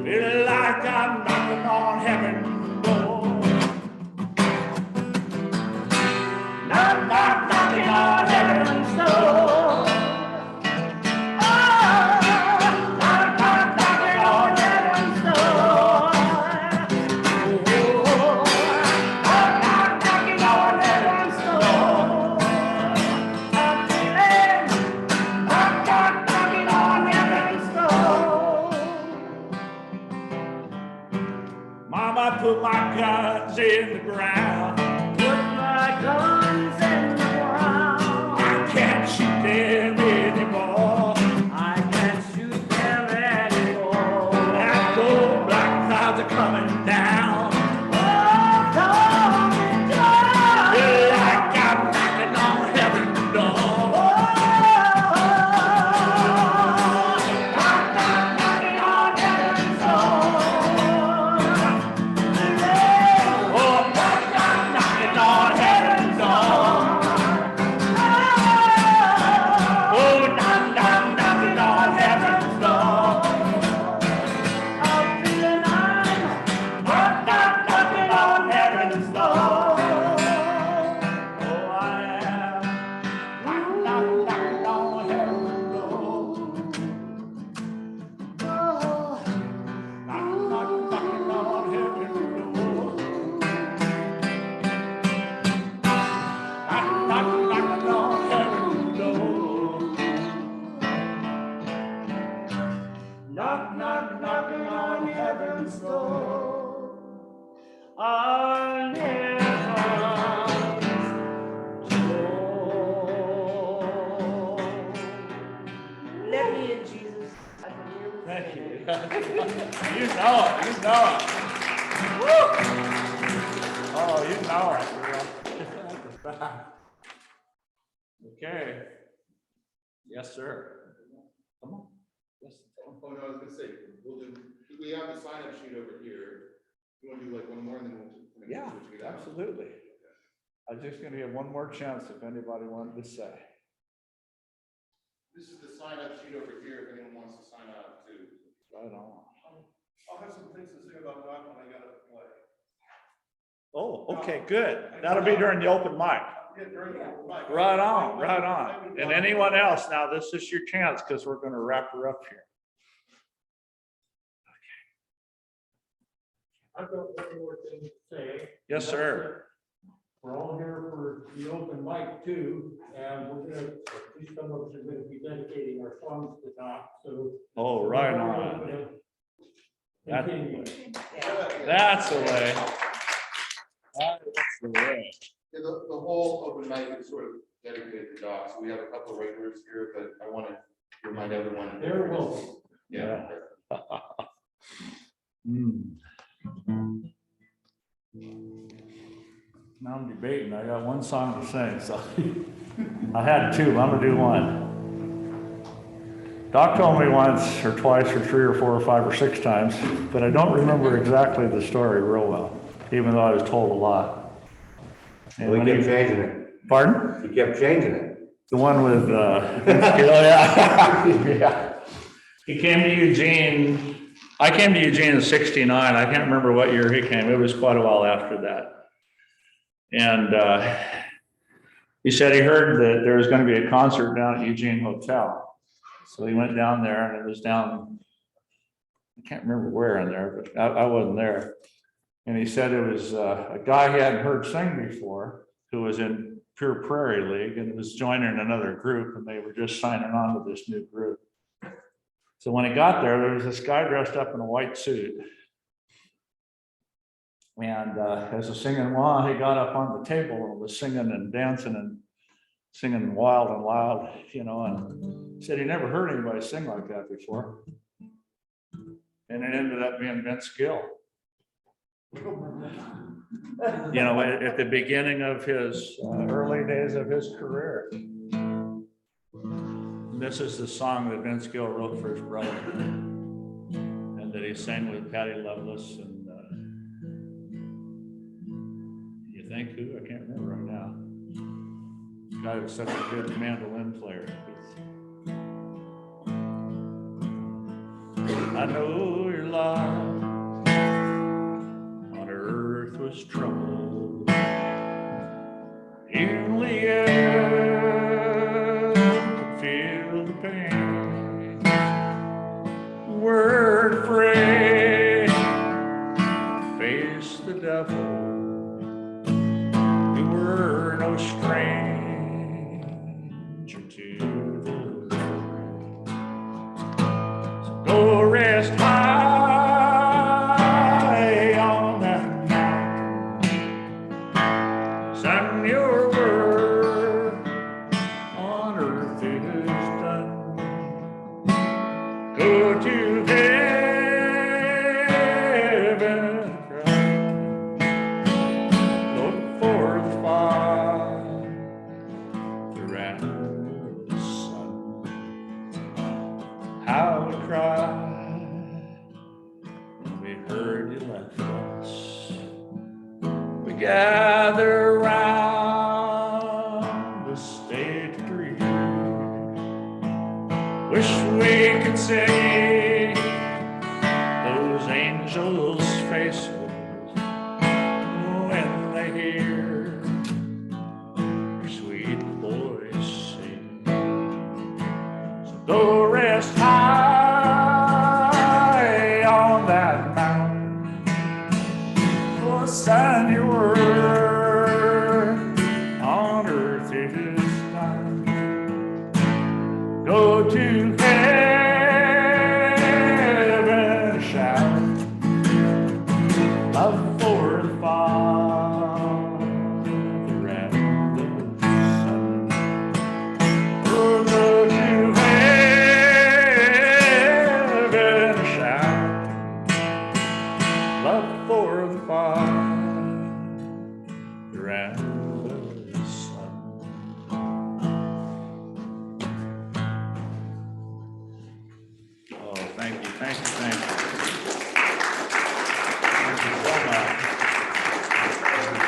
Feel like I'm knocking on heaven's door. Knocking on heaven's door. Oh, knocking on heaven's door. Oh, knocking on heaven's door. I'm feeling knocking on heaven's door. Mama, put my guns in the ground. Put my guns in the ground. I can't shoot them anymore. I can't shoot them anymore. And those black clouds are coming down. Oh, coming down. Like I'm knocking on heaven's door. Oh, knocking on heaven's door. Oh, knocking on heaven's door. Oh, knocking on heaven's door. I'm feeling I'm knocking on heaven's door. Oh, I am knocking on heaven's door. Oh, knocking on heaven's door. Knocking on heaven's door. Knocking on heaven's door. On heaven's door. Let me in, Jesus. I can hear the Thank you. singing. You know it, you know it. Woo! Oh, you know it, girl. Okay. Yes, sir. Come on. Yes, tell 'em. Oh, no, I was gonna say, we have the sign up sheet over here. You wanna do like one more and then we'll. Yeah, switch it out? absolutely. I was just gonna give one more chance if anybody wanted to say. This is the sign up sheet over here, if anyone wants to sign up too. Right on. I'll have some things to say about that when I got to play. Oh, okay, good. That'll be during the open mic. Yeah, during the mic. Right on, right on. And anyone else, now this is your chance because we're gonna wrap her up here. I've got one more thing to say. Yes, sir. We're all here for the open mic too, and we're gonna, these some of us are gonna be dedicating our songs to Doc, so. Oh, right on. That's the Continue. way. That's the way. That's the way. Yeah, the whole open mic is sort of dedicated to dogs. We have a couple of regulars here, but I want to remind everyone. They're welcome. Yeah. Now I'm debating. I got one song to sing, so I had two, but I'm gonna do one. Doc told me once or twice or three or four or five or six times, but I don't remember exactly the story real well, even though I was told a lot. And We when kept he- changing it. Pardon? You kept changing it. The one with, oh, yeah. Yeah. He came to Eugene, I came to Eugene in '69. I can't remember what year he came. It was quite a while after that. And he said he heard that there was going to be a concert down at Eugene Hotel. So he went down there and it was down, I can't remember where in there, but I wasn't there. And he said it was a guy he hadn't heard sing before who was in Pure Prairie League and was joining another group and they were just signing on to this new group. So when he got there, there was this guy dressed up in a white suit. And as the singing went on, he got up on the table and was singing and dancing and singing wild and loud, you know, and said he never heard anybody sing like that before. And it ended up being Vince Gill. You know, at the beginning of his early days of his career. And this is the song that Vince Gill wrote for his brother. And that he sang with Patty Loveless and you think who? I can't remember right now. The guy was such a good mandolin player. I know your life on earth was troubled. In the air could feel the pain. Weren't afraid, face the devil. You were no stranger to the Lord. So go rest high on that mountain. Son, your work on earth is done. Go to heaven, look for the Father and the Son. How we cried when we heard you left us. We gather round the state tree. Wish we could see those angels' faces when they hear your sweet voice sing. So go rest high on that mountain. Oh, son, your word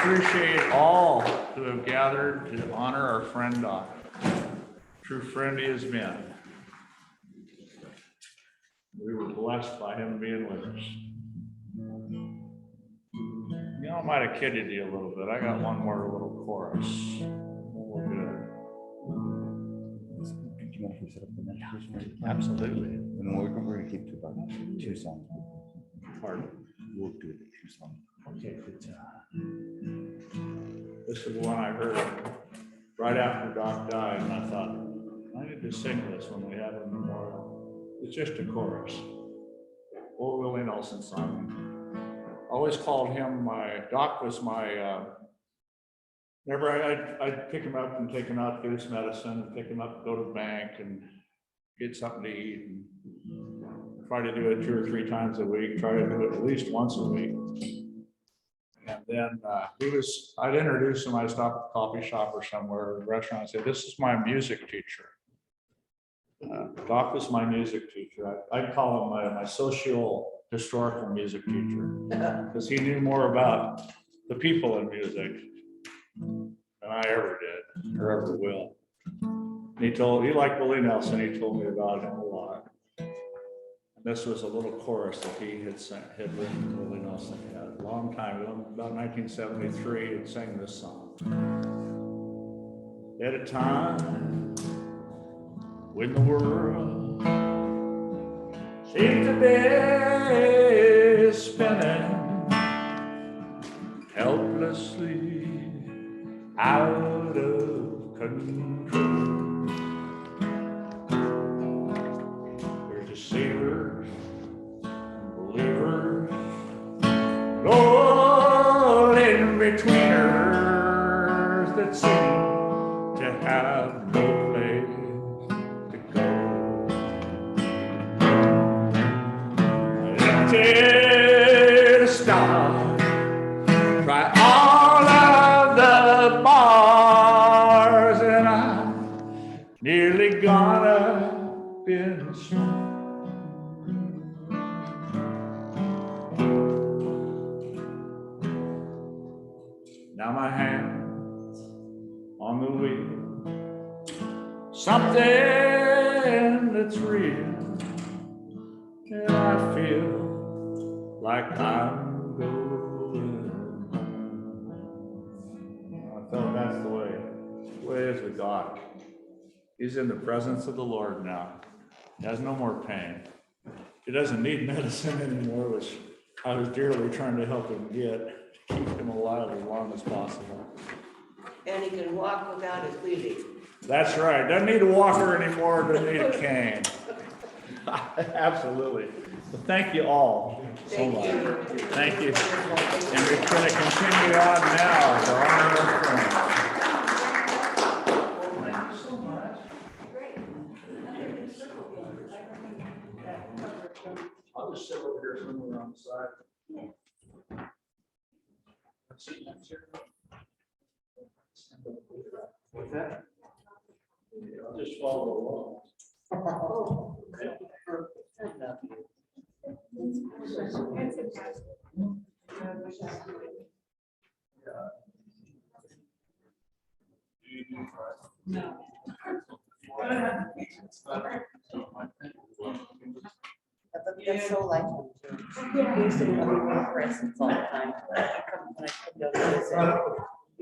appreciate all who have gathered to honor our friend Doc. True friend he has been. We were blessed by him being with us. You know, I might have kidded you a little bit. I got one more little chorus. We'll do it. Do you want to set up the next person? Absolutely. And then we're gonna keep to about 2 songs. Pardon? We'll do the 2 songs. Okay, good. This is one I heard right after Doc died, and I thought, I need to sing this when we have a memorial. It's just a chorus. Old Willie Nelson song. I always called him Doc was my, whenever I'd pick him up and take him out to get his medicine, pick him up, go to the bank and get something to eat. And try to do it 2 or 3 times a week, try to do it at least once a week. And then I'd introduce him, I'd stop at a coffee shop or somewhere, or a restaurant, and say, this is my music teacher. Doc was my music teacher. I'd call him my socio-historical music teacher, because he knew more about the people in music than I ever did, or ever will. He liked Willie Nelson, he told me about him a lot. This was a little chorus that he had written. Willie Nelson had a long time ago, about 1973, and sang this song. At a time when the world seemed to be spinning helplessly out of control. There's deceivers and believers, Lord, in betweeners that seem to have no place to go. Empty to stop, try all of the bars, and I'm nearly gone up in smoke. Now my hand's on the wheel, something that's real, and I feel like I'm going home. I felt that's the way it is with Doc. He's in the presence of the Lord now. He has no more pain. He doesn't need medicine anymore, which I was dearly trying to help him get, to keep him alive as long as possible. And he can walk without his bleeding. That's right. Doesn't need a walker anymore, doesn't need a cane. Absolutely. Well, thank you all so much. Thank you. And we're going to continue on now to honor our friends. Thank you so much. I'll just sit over here somewhere on the side. Let's see, that's here. What's that? Yeah, I'll just follow along. That's so like. We used to go to presents all the time. When I come down to visit,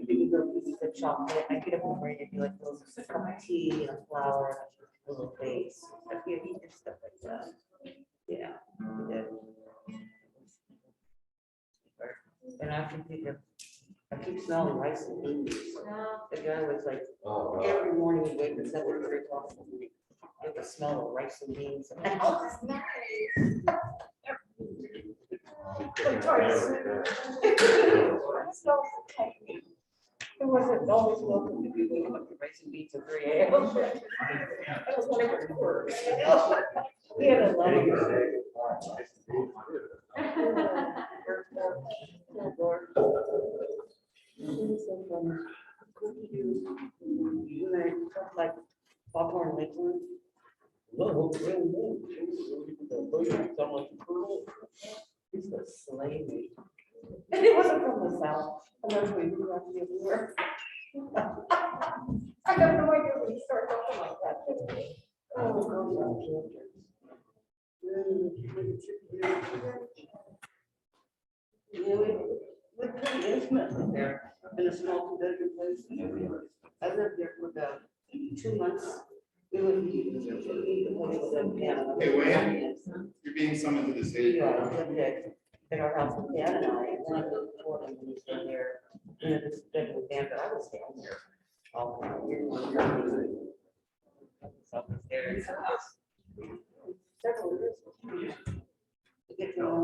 you go eat the chocolate. I get up in the morning and do like those cup of tea and a flower, a little vase. You eat your stuff like that. Yeah. We did. And I can think of, I keep smelling rice and beans. The guy was like, every morning he'd wake us up at 3 o'clock in the morning. Get the smell of rice and beans. Oh, this is nice. It wasn't always welcome to be waking up to rice and beans at 3 a.m. That was one of his quirks. He had a lot of it. Oh, Lord. It was so funny. When I talk like Foghorn Leghorn. No, he's the slave. And it wasn't from the South. And that's what we like you were. I have no idea when you start talking like that. Oh, yeah, we pretty intimate there in a small two-bedroom place. I lived there for about 2 months. We would be. Hey, Wayne, you're being summoned to the stage. Yeah, we lived at our house with Dad and I, and then I moved to Portland and we stayed there. You know, this bedroom band, but I was down there. All the years. Upstairs. Several years. To get to know.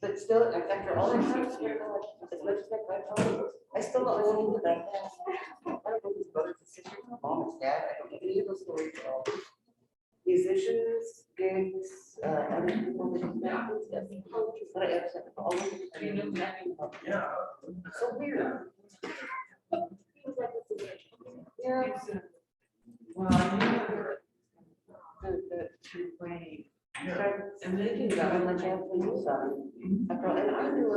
But still, after all these years, as much as I still don't know anything about that. I don't know his brothers and sisters, my mom, his dad, I don't know any of those stories at all. Musicians, gigs, other people that he's met, but I accept all of it. I know nothing about it. Yeah. So weird. Yeah. Well, I knew the playing. I'm thinking about how much I have to use on. After all, and I knew it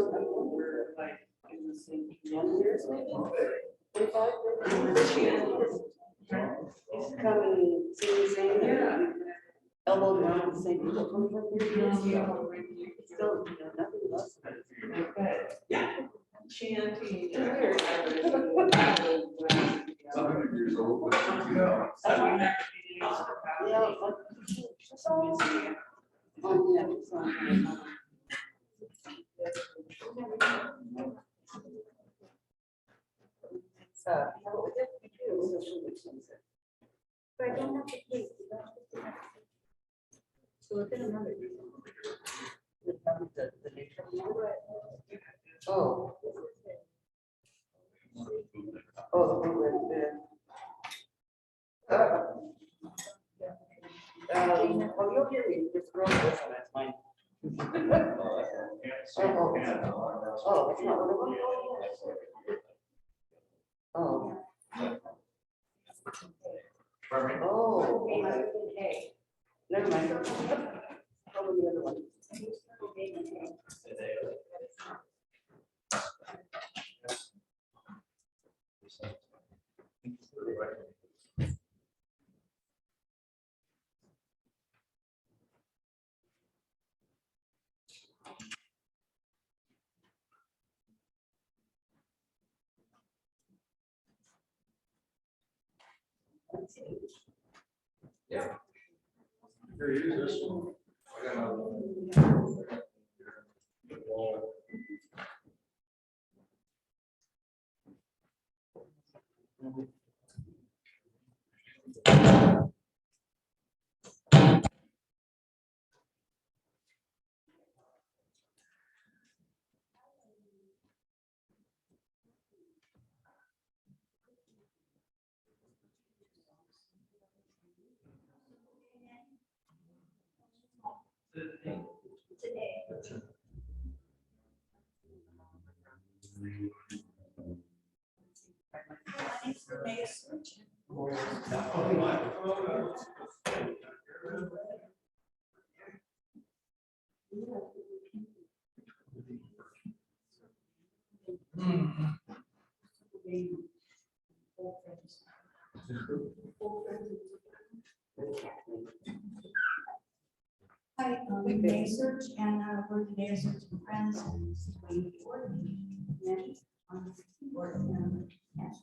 like in the same 10 years maybe. 25 years. He's coming, sing, yeah. Elbowed around with the same people from 20 years. Still, you know, nothing less. Yeah. Chanting. Years old. Yeah. Oh, yeah. But I don't have to pay. So look at another. Oh. Oh, the one right there. Oh, you'll hear me, this girl, that's mine. Oh, that's not what it was. Oh. Oh, okay. Never mind. Probably the other one. Here, use this one. Hi, with Day Search and we're the Day Search and Friends. Waiting for Nanny on the keyboard and yes.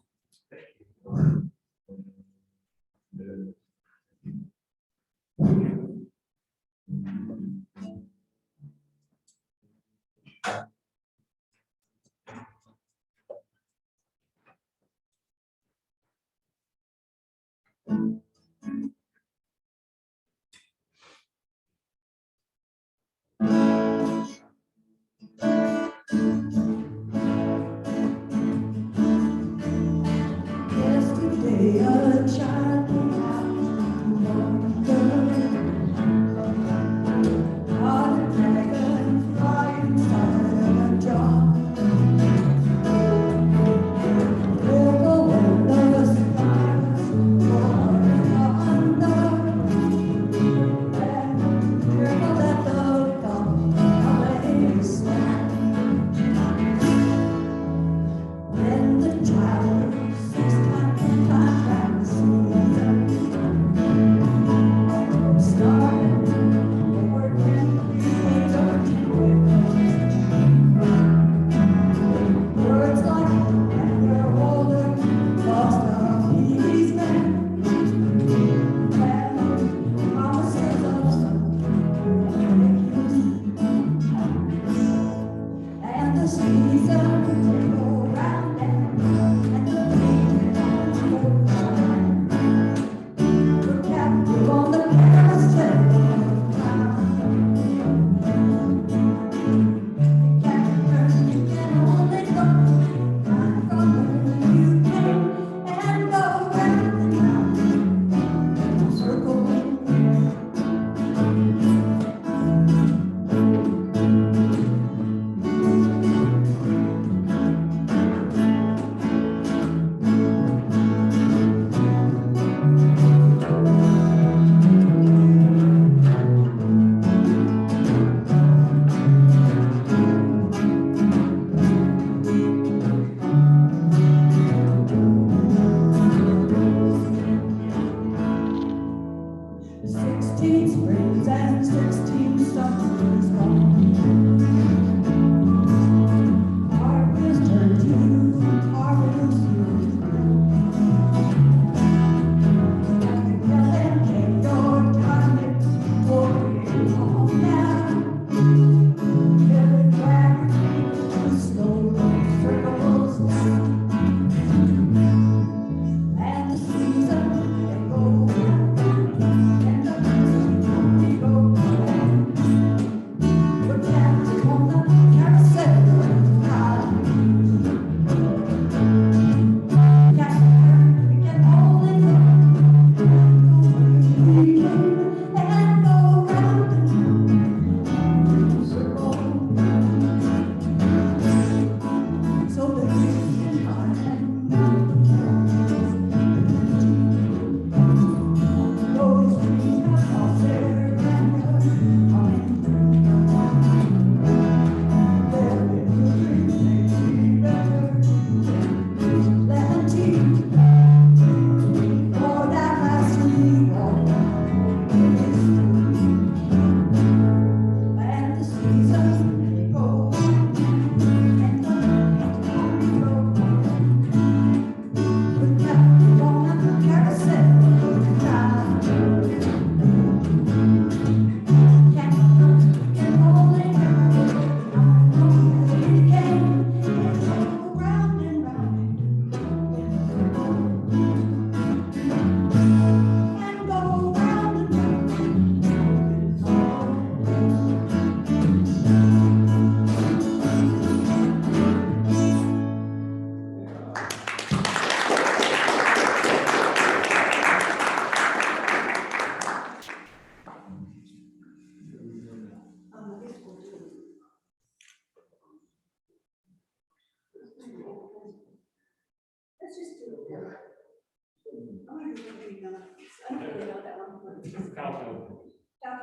Cowbell. Yeah,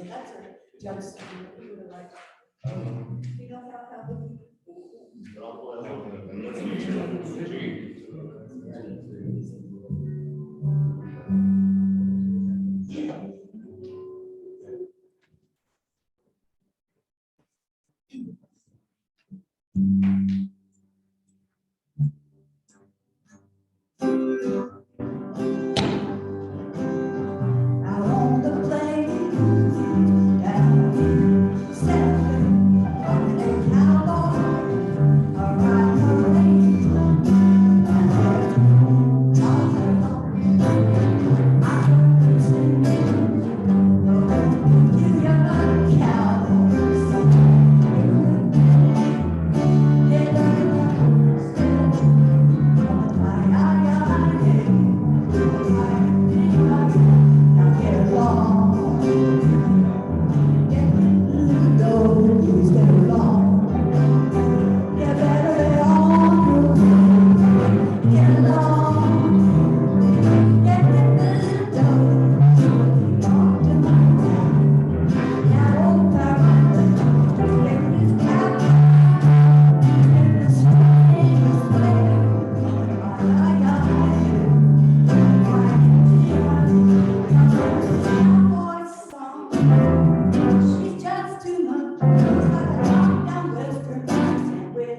that's a jumpsuit. You would like. You know how. Out on the plains, down in Southern, on a cowboy, a riding a range, and there's all along. I heard them singing, oh, you young cowboys, yeah, now get along. Get along. You better be on your way. Get along. Get the dough. On to my town. Now old Paradise. Get this cowboy. Get this strange way. She's just too much. Down Western accent with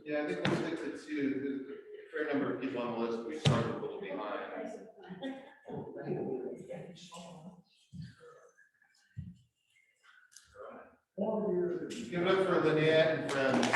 Yeah, I think we'll stick to two. There's a fair number of people on the list. We started a little behind. Give it up for Lynette and friends.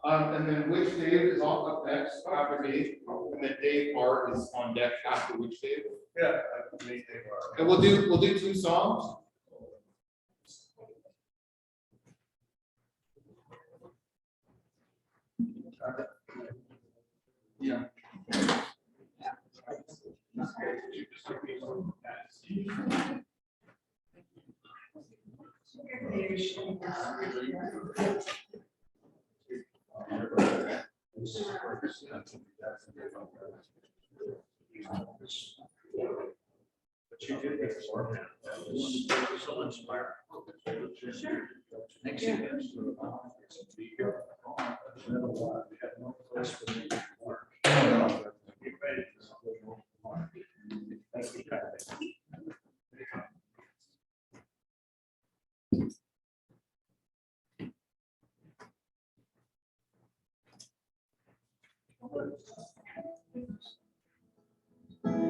And then which Dave is all up next after me, and then Dave Bart is on deck after which Dave. Yeah. And we'll do two songs. Yeah. But you did this beforehand. That was so inspiring. Sure. Thanks you guys. Be here. We had no place for me to work. Get ready. Thank you, guys. Thank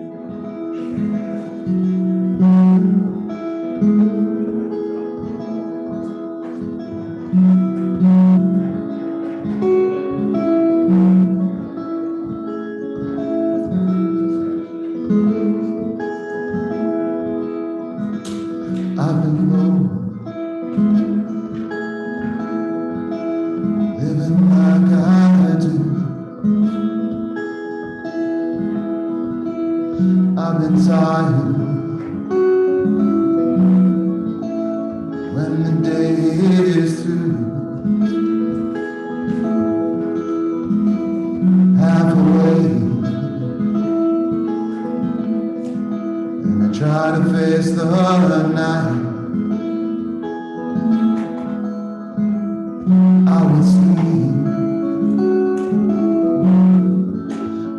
you. I've been broke, living like I do. I've been tired when the day is through. Half awake, and I try to face the night. I would sleep,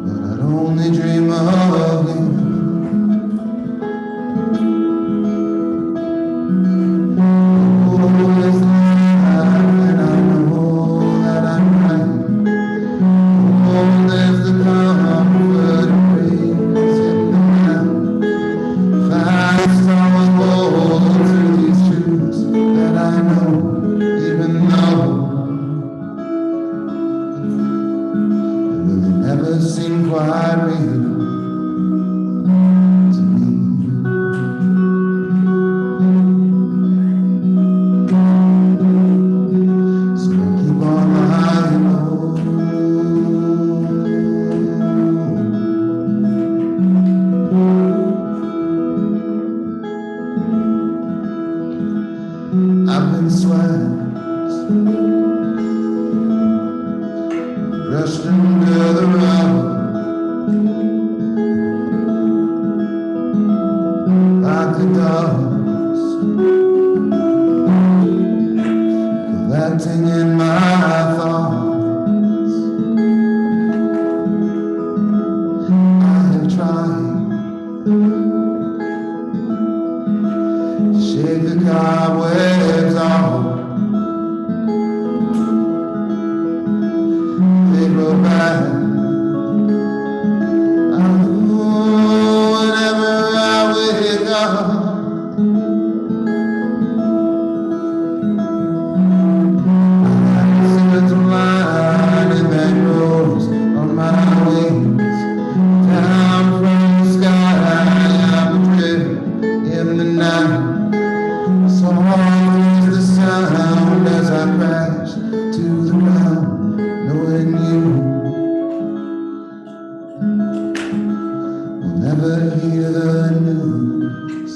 but I'd only dream of you. Oh, it's life, and I know that I'm right. Oh, there's the comfort and grace in the night. Fast I will hold to these truths that I know, even though they never seem quite real to me. So I keep on lying low. I've been sweating, brushed under the rug like the dogs collecting in my thoughts. I have tried to shake the cobwebs off. They grow back. Whenever I wake up, it's lining that grows on my wings. Down from the sky, I'm adrift in the night. Soft is the sound as I crash to the ground, knowing you will never hear the news,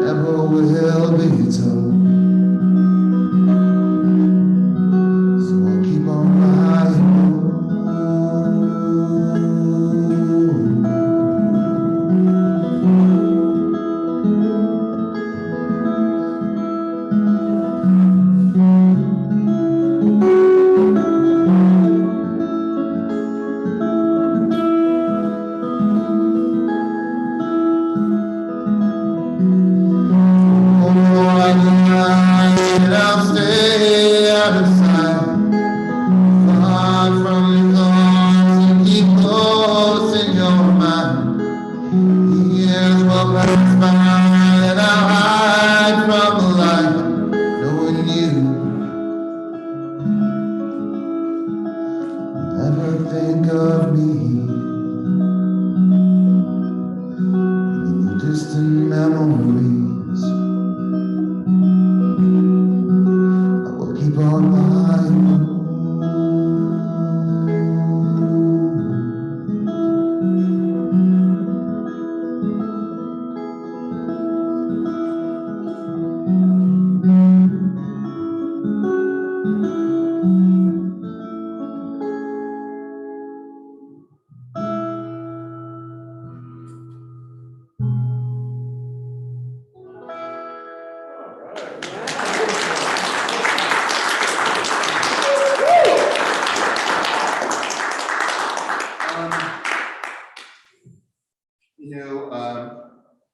never will be told. So I'll keep on lying I'll stay out of sight, far from the thoughts you keep close in your mind. Years will pass by and I'll hide from the light, knowing you never think of me in the distant memories. I will keep on lying.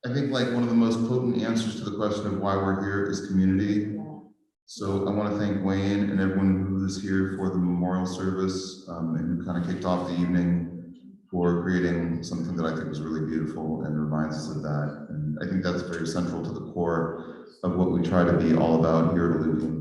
I think like one of the most potent answers to the question of why we're here is community. So I want to thank Wayne and everyone who was here for the memorial service and who kind of kicked off the evening for creating something that I think was really beautiful and reminds us of that. And I think that's very central to the core of what we try to be all about here at Alluvium.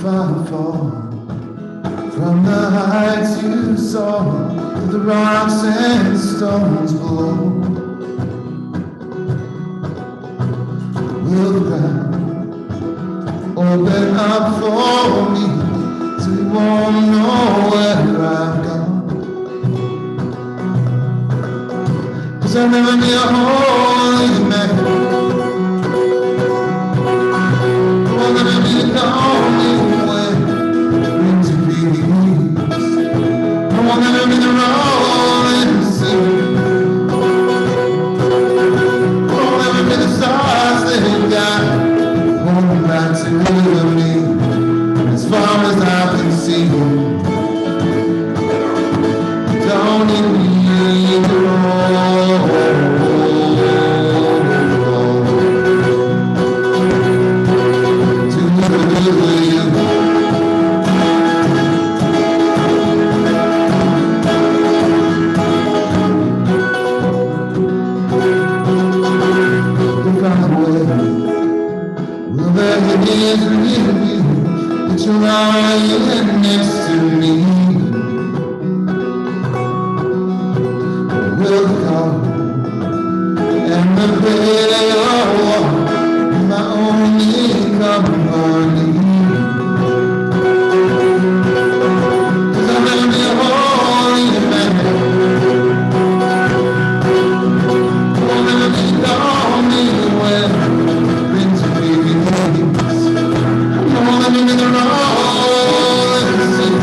I fall from the heights you saw to the rocks and stones below? Will the ground open up for me so you won't know where I've gone? 'Cause I'll never be a holy man. I'll never be lonely when brings you peace. I will never be the rolling sea. I will never be the stars that God holding back to me. As far as I can see, don't need me to roll. That you're lying next to me. Will the call and the veil be my only company? 'Cause I'll never be a holy man. I'll never be lonely when brings you peace. I'm living in the rolling sea.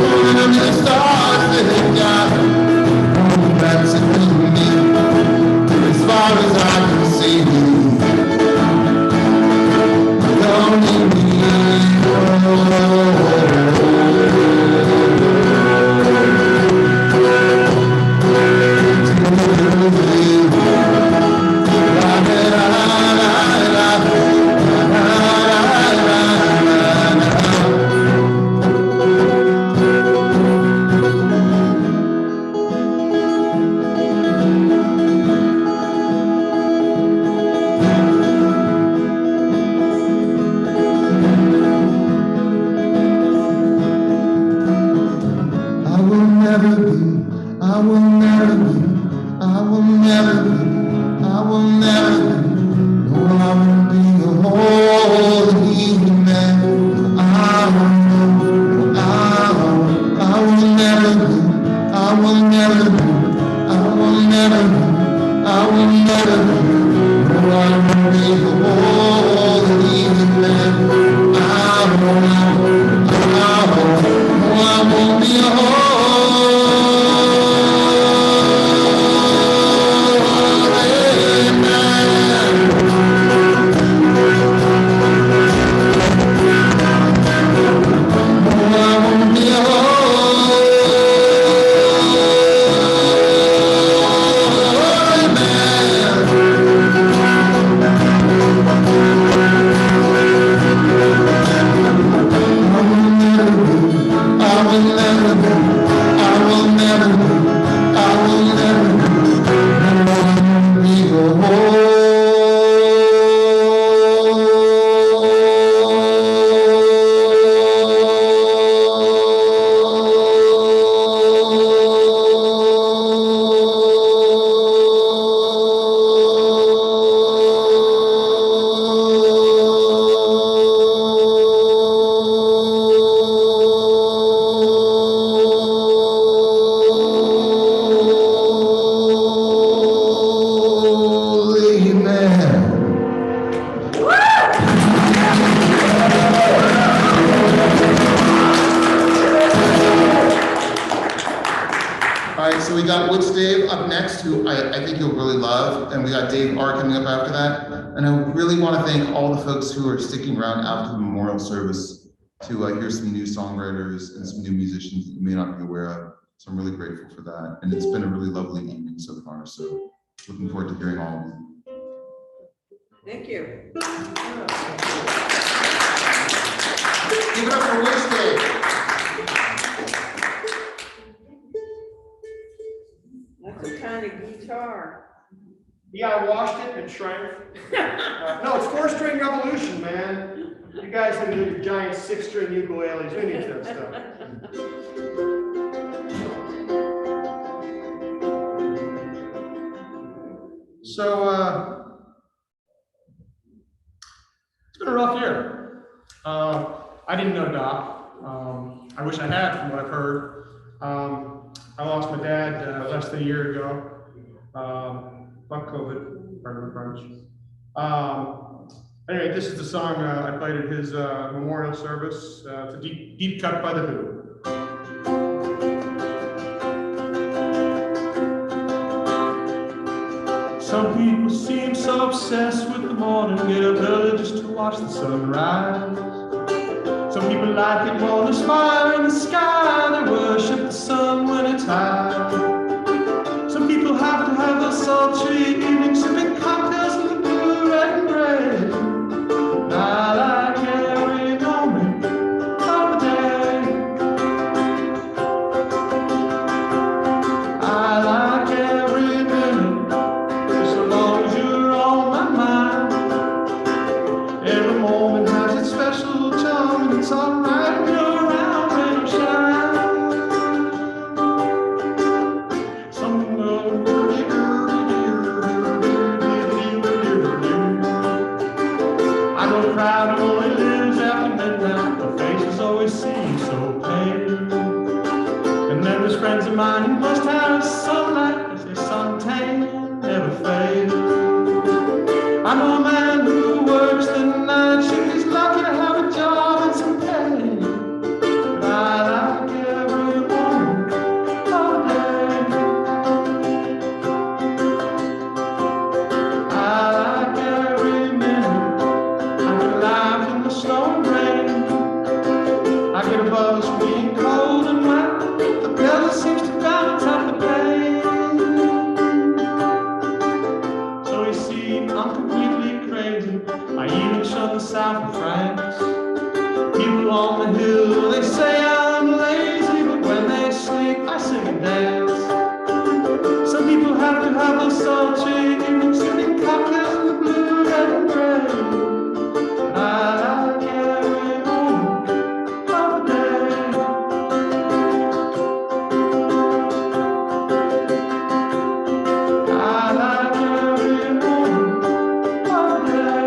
I'm living in the stars that God holding back to me. As far as I can see, don't need me. I think you'll really love, and we got Dave R coming up after that. And I really want to thank all the folks who are sticking around after the memorial service to hear some new songwriters and some new musicians that you may not be aware of. So I'm really grateful for that. And it's been a really lovely evening so far. So looking forward to hearing all of you. Thank you. Give it up for Witch Dave. That's a kind of guitar. Yeah, I washed it and shrank. No, it's 4-string revolution, man. You guys have your giant 6-string ukuleles, we need that stuff. So, it's been a rough year. I didn't know Doc. I wish I had, from what I've heard. I lost my dad less than a year ago. Fuck COVID, pardon the French. Anyway, this is the song I played at his memorial service. It's a deep cut by The Who. Some people seem so obsessed with the morning, get up early just to watch the sunrise. Some people like it more than smile in the sky, they worship the sun when it's high. Some people have to have those sultry evenings, sipping cocktails in the blue, red, and gray. I like every moment of the day. I like every minute, so long as you're on my mind. Every moment has its special charm, and it's alright when you're around, rain or shine. I know a crowd who only lives after midnight, the faces always seem so pale. And then there's friends of mine who must have sunlight, as their suntan never fades. I know a man who works the night shift, he's lucky to have a job and some pay. But I like every moment of the day. I like every minute, I get alive in the snow and rain. I get a buzz from being cold and wet, the weather seems to balance out the pain. So you see, I'm completely crazy, I even shut the south of France. People on the hill, they say I'm lazy, but when they sleep, I sing and dance. Some people have to have those sultry evenings, sipping cocktails in the blue, red, and gray. I like every moment of the day. I like every moment of the day.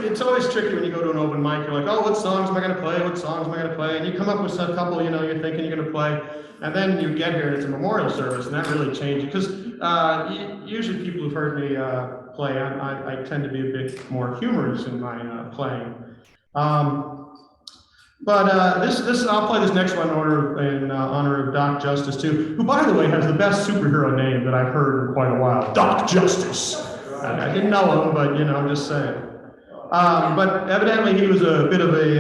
It's always tricky when you go to an open mic. You're like, oh, what songs am I going to play? What songs am I going to play? And you come up with a couple, you're thinking you're going to play. And then you get here and it's a memorial service, and that really changes. Because usually people who've heard me play, I tend to be a bit more humorous in my playing. But I'll play this next one in honor of Doc Justice too, who, by the way, has the best superhero name that I've heard in quite a while, Doc Justice. I didn't know him, but I'm just saying. But evidently he was a bit of a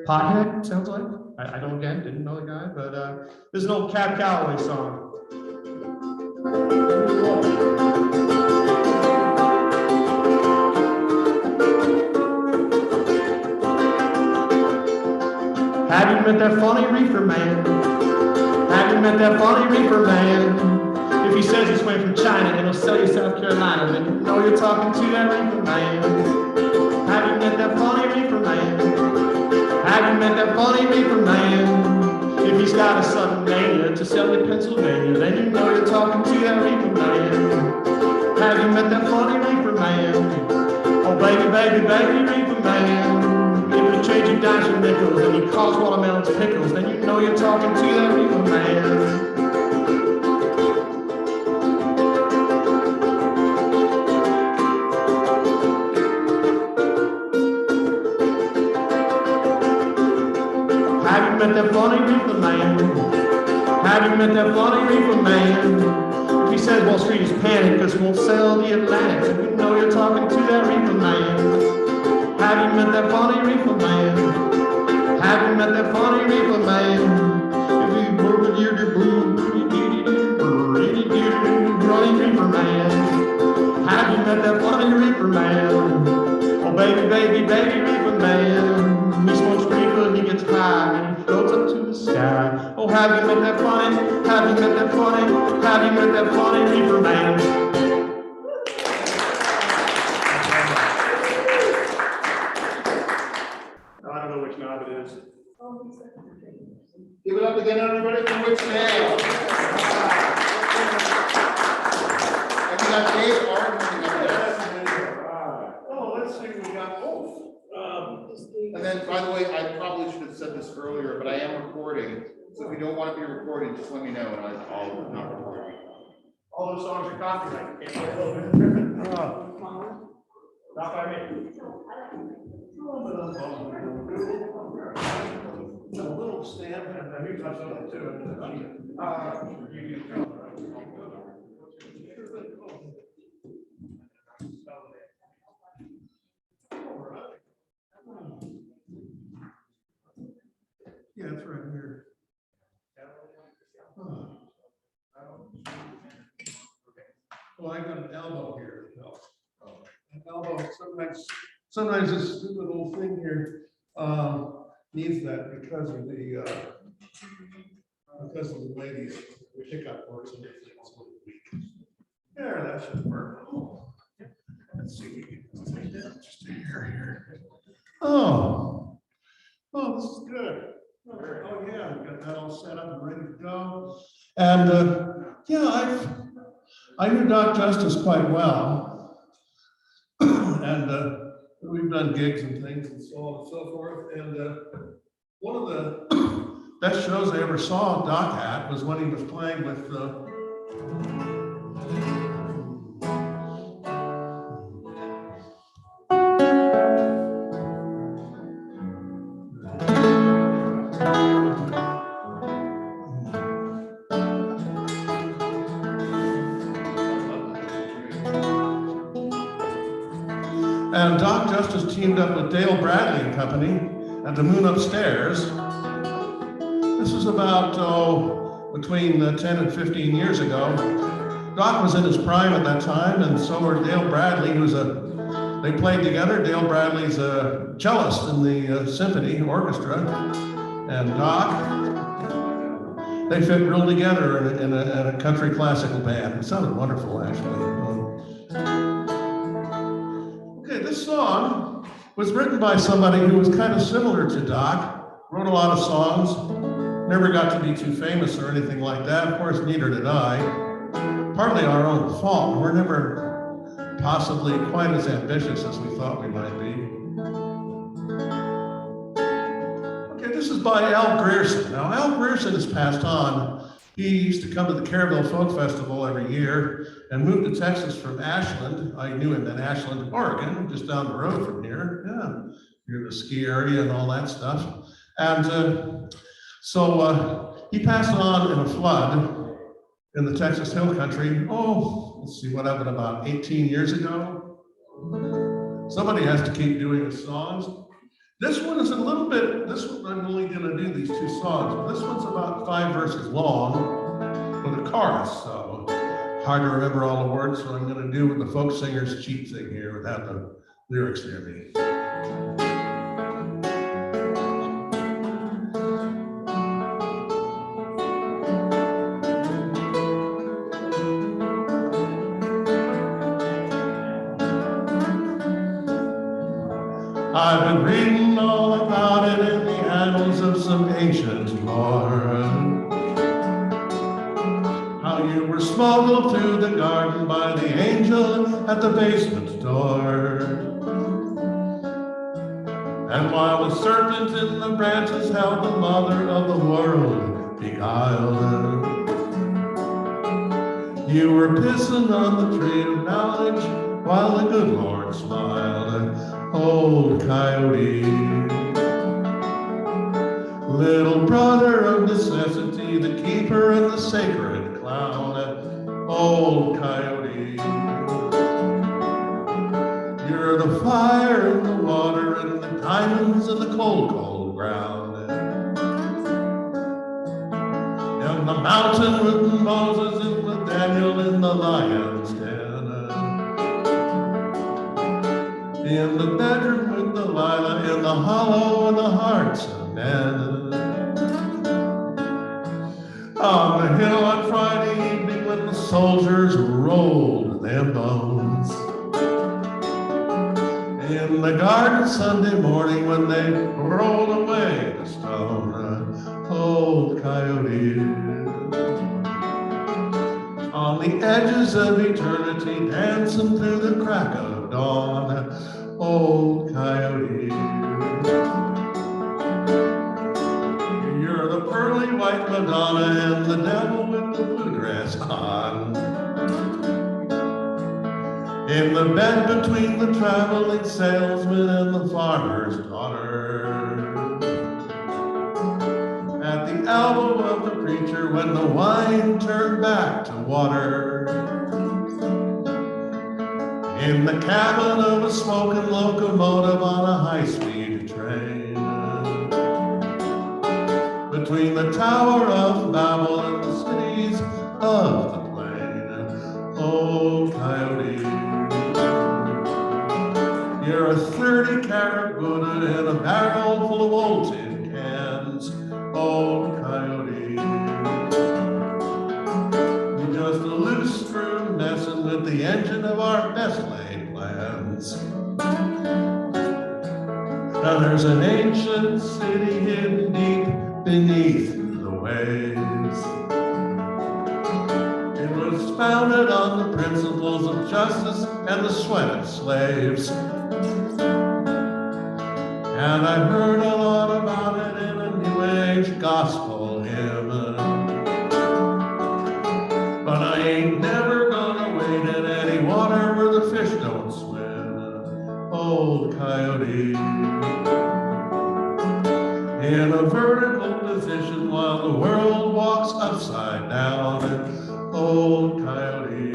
pothead, sounds like. I didn't know the guy, but this is an old Cab Calloway song. Have you met that funny reefer man? Have you met that funny reefer man? If he says he's way from China and he'll sell you South Carolina, then you know you're talking to that reefer man. Have you met that funny reefer man? Have you met that funny reefer man? If he's got a sudden mania to sell you Pennsylvania, then you know you're talking to that reefer man. Have you met that funny reefer man? Oh baby, baby, baby reefer man. If you trade your dimes for nickels and he calls watermelons pickles, then you know you're talking to that reefer man. Have you met that funny reefer man? Have you met that funny reefer man? If he says Wall Street is panicked because he won't sell the Atlantic, then you know you're talking to that reefer man. Have you met that funny reefer man? Have you met that funny reefer man? If you work with your funny reefer man. Have you met that funny reefer man? Oh baby, baby, baby reefer man. He smokes reefer, he gets high, and he floats up to the sky. Oh, Have you met that funny? Have you met that funny? Have you met that funny reefer man? I don't know which knob it is. Give it up again, everybody, for which man? And we got Dave Arden coming up next. Oh, let's see, we got both. And then, by the way, I probably should have said this earlier, but I am recording. So if you don't want to be recorded, just let me know and I'll not record you. All those songs are copyrighted. Can't play those. Not by me. A little stamp, and I think that's something too. Yeah, it's right here. Well, I got an elbow here. An elbow, sometimes this stupid little thing here needs that because of the way these pickup works and everything. It's a little weak. There, that should work. Oh, let's see, we can take that just a hair here. Oh, this is good. Oh yeah, we got that all set up and ready to go. And yeah, I knew Doc Justice quite well, and we've done gigs and things and so on and so forth. And one of the best shows I ever saw Doc at was when he was playing with and Doc Justice teamed up with Dale Bradley and Company at the Moon Upstairs. This was about, between 10 and 15 years ago. Doc was in his prime at that time, and so were Dale Bradley, they played together. Dale Bradley's a cellist in the symphony orchestra, and Doc, they fit real together in a country classical band. It sounded wonderful, actually. Okay, this song was written by somebody who was kind of similar to Doc, wrote a lot of songs, never got to be too famous or anything like that. Of course, neither did I. Partly our own fault. We're never possibly quite as ambitious as we thought we might be. Okay, this is by Al Grierson. Now, Al Grierson has passed on. He used to come to the Caraville Folk Festival every year and moved to Texas from Ashland. I knew him in Ashland, Oregon, just down the road from here. Yeah, near the ski area and all that stuff. And so he passed on in a flood in the Texas Hill Country. Oh, let's see, what happened about 18 years ago? Somebody has to keep doing the songs. This one is a little bit, this one, I'm only gonna do these two songs, but this one's about 5 verses long with a chorus, so hard to remember all the words, so I'm gonna do the folk singer's cheat thing here without the lyrics near me. I've been reading all about it in the annals of some ancient lore. How you were smuggled to the garden by the angel at the basement door. And while the serpent in the branches held the mother of the world beguiled, you were pissing on the tree of knowledge while the good Lord smiled. Old coyote, little brother of necessity, the keeper of the sacred cloud. Old coyote, you're the fire and the water and the diamonds in the cold, cold ground. And the mountain with Moses and with Daniel in the lion's den. In the bedroom with Delilah, in the hollow in the hearts of men. soldiers rolled them bones. In the garden Sunday morning when they rolled away the stone, old coyote. On the edges of eternity, dancing through the crack of dawn, old coyote. You're the pearly white Madonna and the devil with the blue dress on. In the bed between the traveling salesman and the farmer's daughter. At the elbow of the preacher when the wine turned back to water. In the cabin of a smoking locomotive on a high-speed train. Between the Tower of Babel and the cities of the plain, old coyote. You're a 30-carat Buddha in a barrel full of old tin cans, old coyote. You're just a loose screw messing with the engine of our best laid plans. Now there's an ancient city hidden deep beneath the waves. It was founded on the principles of justice and the sweat of slaves. And I heard a lot about it in a New Age gospel hymn. But I ain't never gonna wade in any water where the fish don't swim, old coyote. In a vertical position while the world walks upside down, old coyote.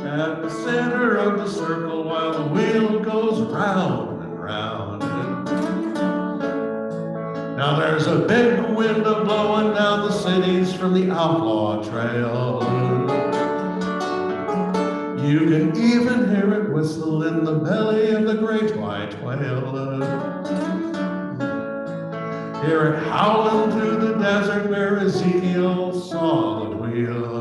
At the center of the circle while the wheel goes round and round. Now there's a big wind blowing down the cities from the outlaw trail. You can even hear it whistle in the belly of the great white whale. Hear it howling through the desert where Ezekiel saw the wheel.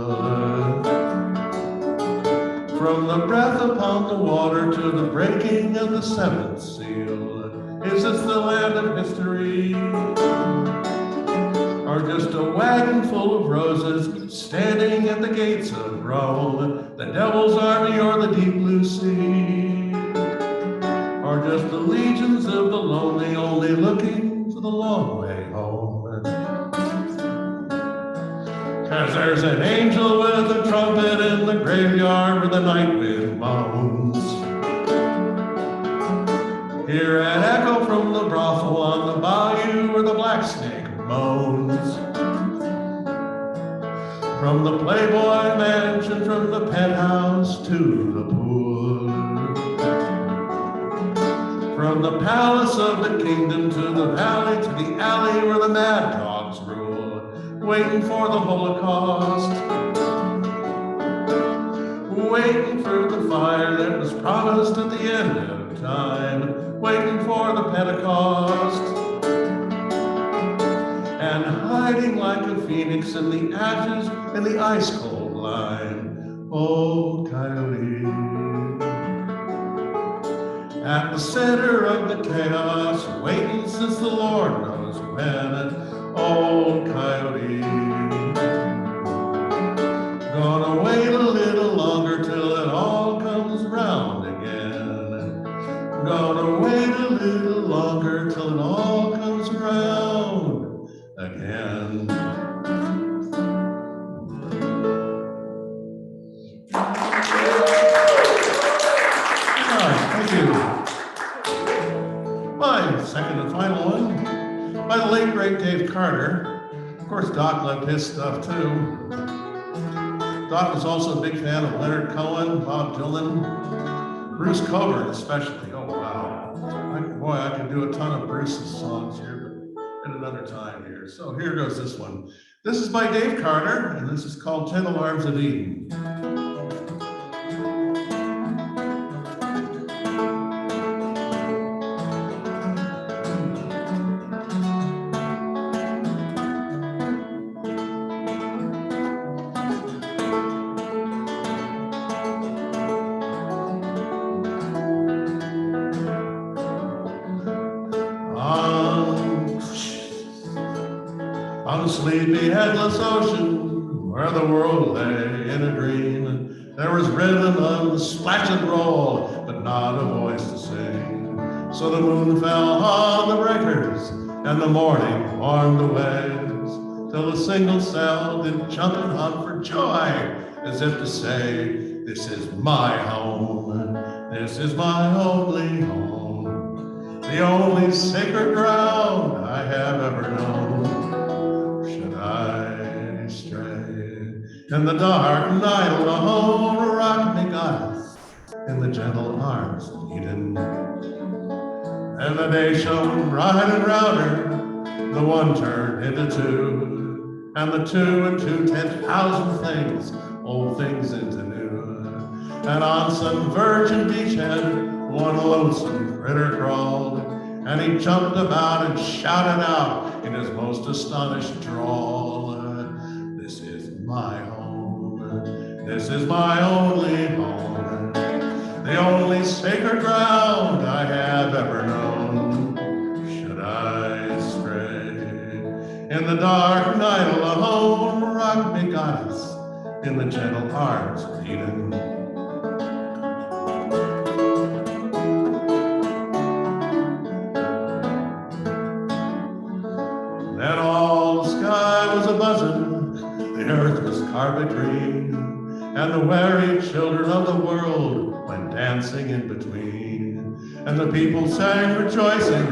From the breath upon the water to the breaking of the seventh seal. Is this the land of history? Or just a wagon full of roses standing at the gates of Rome? The devil's army or the deep blue sea? Or just the legions of the lonely only looking for the long way home? 'Cause there's an angel with a trumpet in the graveyard where the night wind moans. Hear an echo from the brothel on the bayou where the black snake moans. From the Playboy mansion, from the penthouse to the pool. From the palace of the kingdom to the valley to the alley where the mad dogs rule. Waiting for the Holocaust, waiting for the fire that was promised at the end of time, waiting for the Pentecost, and hiding like a phoenix in the ashes in the ice-cold line, old coyote. At the center of the chaos, waiting since the Lord knows when, old coyote. Gonna wait a little longer till it all comes round again. Gonna wait a little longer till it all comes round again. Thank you. My second and final one, by the late great Dave Carter. Of course, Doc loved his stuff too. Doc was also a big fan of Leonard Cohen, Bob Dylan, Bruce Coburn especially. Oh, wow. Boy, I could do a ton of Bruce's songs here, but at another time here. So here goes this one. This is by Dave Carter, and this is called 10 Alarms of Eden. On the sleepy, headless ocean, where the world lay in a dream, there was rhythm of the splash and roll, but not a voice to sing. So the moon fell on the breakers, and the morning warmed the waves, till the single sail did jump and hum for joy, as if to say, this is my home, this is my only home, the only sacred ground I have ever known. Should I stray in the dark night alone, rock me, goddess, in the gentle arms of Eden. And the day shone bright and rounder, the one turned into two, and the two into 10,000 things, old things into new. And on some virgin beachhead, one lonesome critter crawled, and he jumped about and shouted out in his most astonished drawl, this is my home, this is my only home, the only sacred ground I have ever known. Should I stray in the dark night alone, rock me, goddess, in the gentle arms of Eden. Then all the sky was a-buzzing, the earth was carpet green, and the weary children of the world went dancing in between. And the people sang rejoicing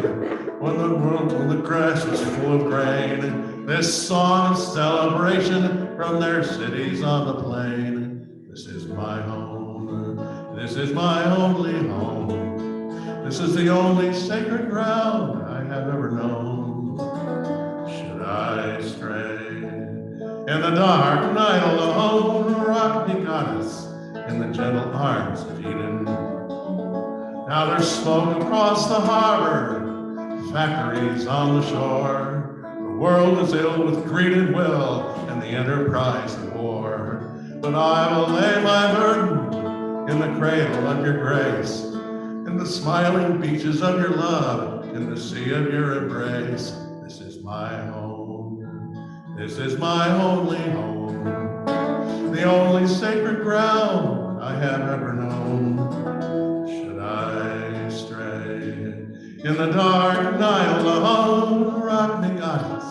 when the grass was full of grain, this song of celebration from their cities on the plain. This is my home, this is my only home, this is the only sacred ground I have ever known. Should I stray in the dark night alone, rock me, goddess, in the gentle arms of Eden. Now there's smoke across the harbor, factories on the shore. The world is ill with greed and will, and the enterprise of war. But I will lay my burden in the cradle of your grace, in the smiling beaches of your love, in the sea of your embrace. This is my home, this is my only home, the only sacred ground I have ever known. Should I stray in the dark night alone, rock me, goddess,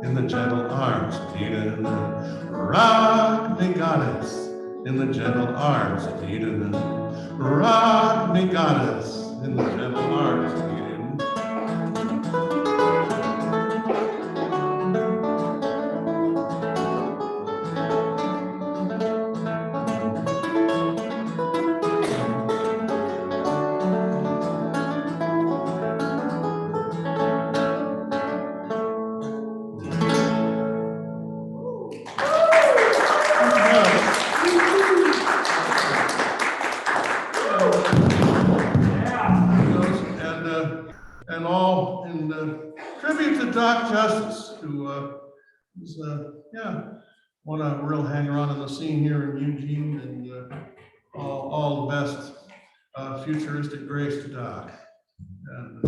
in the gentle arms of Eden. Rock me, goddess, in the gentle arms of Eden. Rock me, goddess, in the gentle arms of Eden. And all in tribute to Doc Justice, who is, one a real hanger-on in the scene here in Eugene, and all the best futuristic grace to Doc. And,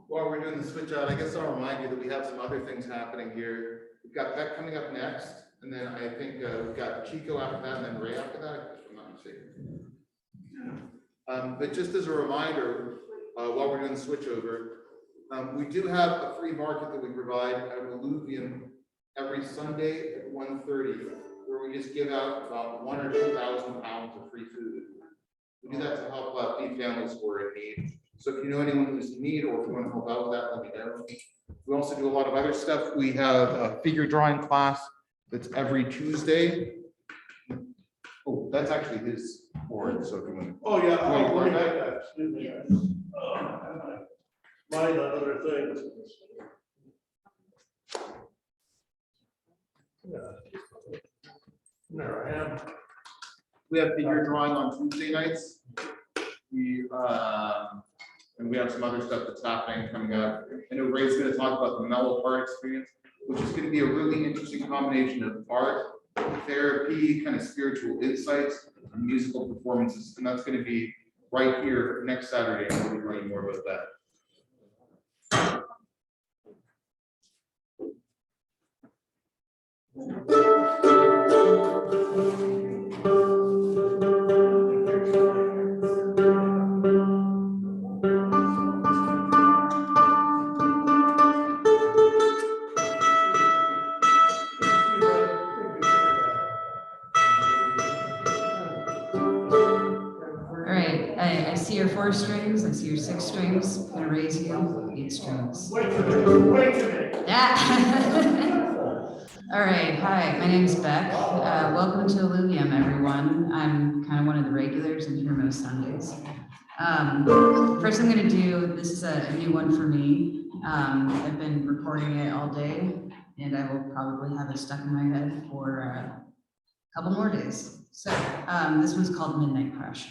while we're doing the switch out, I guess I'll remind you that we have some other things happening here. We've got Beck coming up next, and then I think we've got Chico after that, and then Ray after that, if I'm not mistaken. But just as a reminder, while we're doing the switch over, we do have a free market that we provide at Alluvium every Sunday at 1:30, where we just give out about 1,000 or 2,000 pounds of free food. We do that to help feed families who are in need. So if you know anyone who's in need, or if you want to help out with that, let me know. We also do a lot of other stuff. We have a figure drawing class that's every Tuesday. Oh, that's actually his board, so if you want. oh yeah, Wait, I'll wait. back that, excuse me. Mind on other things. Yeah. There I am. We have figure drawing on Tuesday nights. And we have some other stuff that's happening coming up. I know Ray's going to talk about the mellow art experience, which is going to be a really interesting combination of art, therapy, kind of spiritual insights, and musical performances. And that's going to be right here next Saturday. And we'll be learning more about that. All right, I see your 4 strings, I see your 6 strings, I'm gonna raise you 8 strings. Wait a minute. Yeah. All right, hi, my name is Beck. Welcome to Alluvium, everyone. I'm kind of one of the regulars in here most Sundays. First I'm gonna do, this is a new one for me. I've been recording it all day, and I will probably have it stuck in my head for a couple more days. So this one's called Midnight Crush.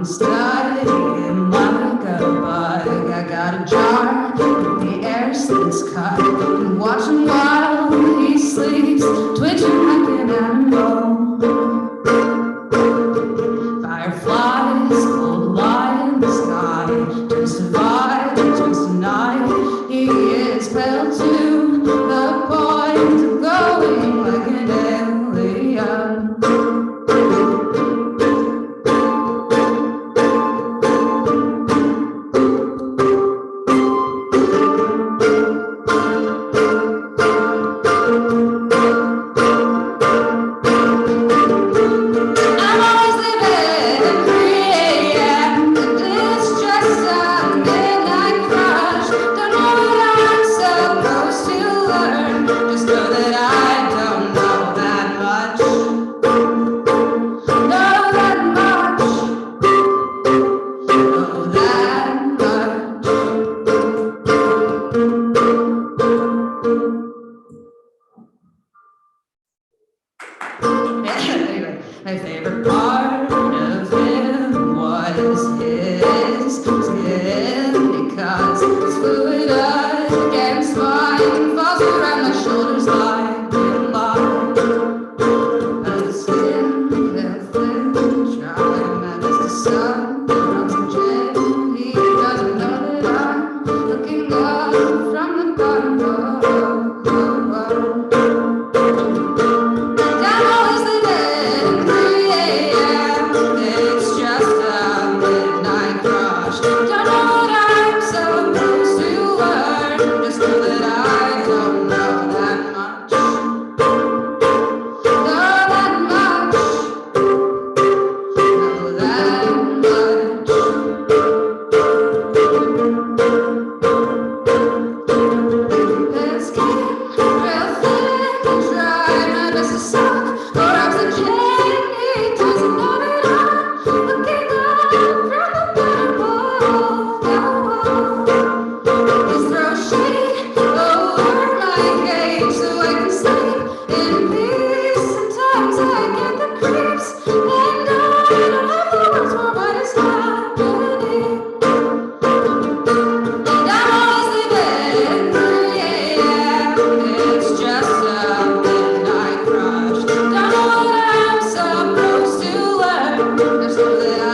Studying like a bug, I got a jar with the air since cut, and watching while he sleeps, twitching like an animal. Fireflies, cold light in the sky, to survive, just tonight. He is pale to the point of going like an alien. Anyway, my favorite part of him was his skin, because his fluid against mine falls around my shoulders like a line. My skin, pale, thin, trying my best to sun, oxygen. He doesn't know that I'm looking up from the bottom. It's just a midnight crush. Don't know what I'm supposed to learn. Just know that I don't know that much. Know that much. Know that much. Let's get real thin and dry. My best to suck or oxygen. He doesn't know that I'm looking up from the bottom. His throw shade over my cage so I can sleep in peace. Sometimes I get the creeps and I don't have the words for what is happening. And I'm always leaving 3 a.m. It's just a midnight crush. Don't know what I'm supposed to learn. Just know that I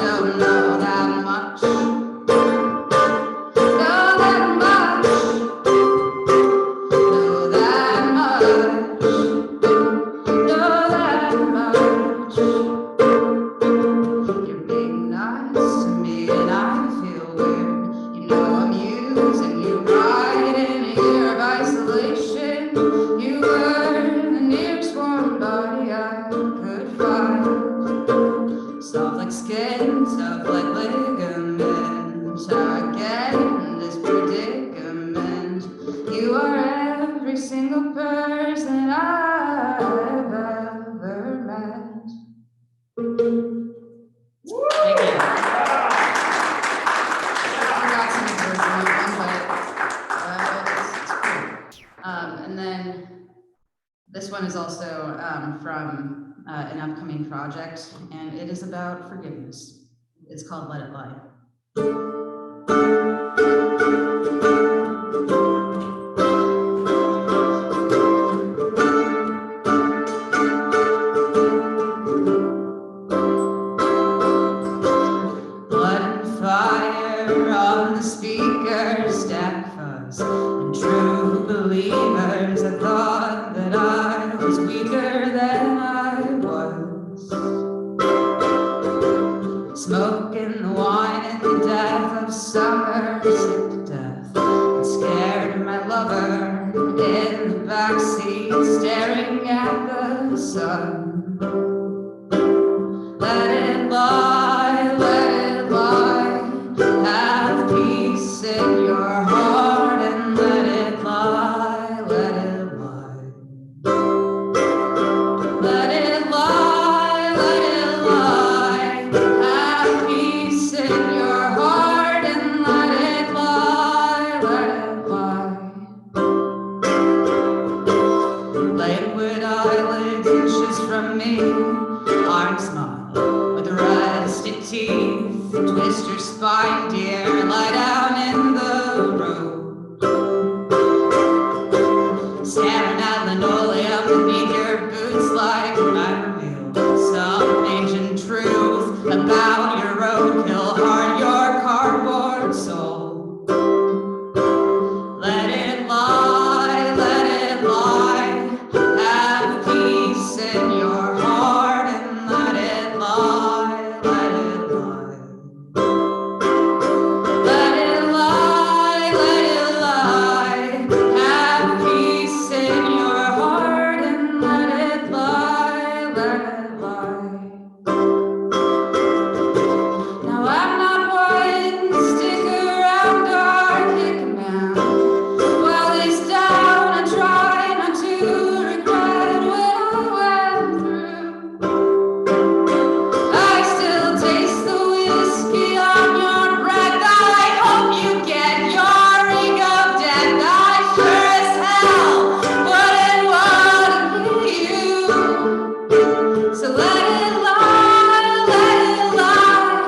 don't know that much. Know that much. Know that much. Know that much. You're being nice to me and I feel weird. You know I'm using you right in a year of isolation. You were the nearest warm body I could find. Soft like skin, tough like ligaments. I get in this predicament. You are every single person I've ever met. Thank you. I forgot some of the words in that one, but it's cool. And then this one is also from an upcoming project, and it is about forgiveness. It's called Let It Lie. sun. Let it lie, let it lie. Have peace in your heart and let it lie, let it lie. Let it lie, let it lie. Have peace in your heart and let it lie, let it lie. Languid eyelids inches from me, arm smile with rusted teeth. Twist your spine, dear, lie down in the road. Staring at linoleum beneath your boots like I reveal some ancient truth about your roadkill heart, your cardboard soul. Let it lie, let it lie. Have peace in your heart and let it lie, let it lie. Let it lie, let it lie. Have peace in your heart and let it lie, let it lie. Now I'm not one to stick around or kick a man while he's down and try not to regret what I went through. I still taste the whiskey on your breath. I hope you get your ring of death. I sure as hell wouldn't want to be you. So let it lie, let it lie.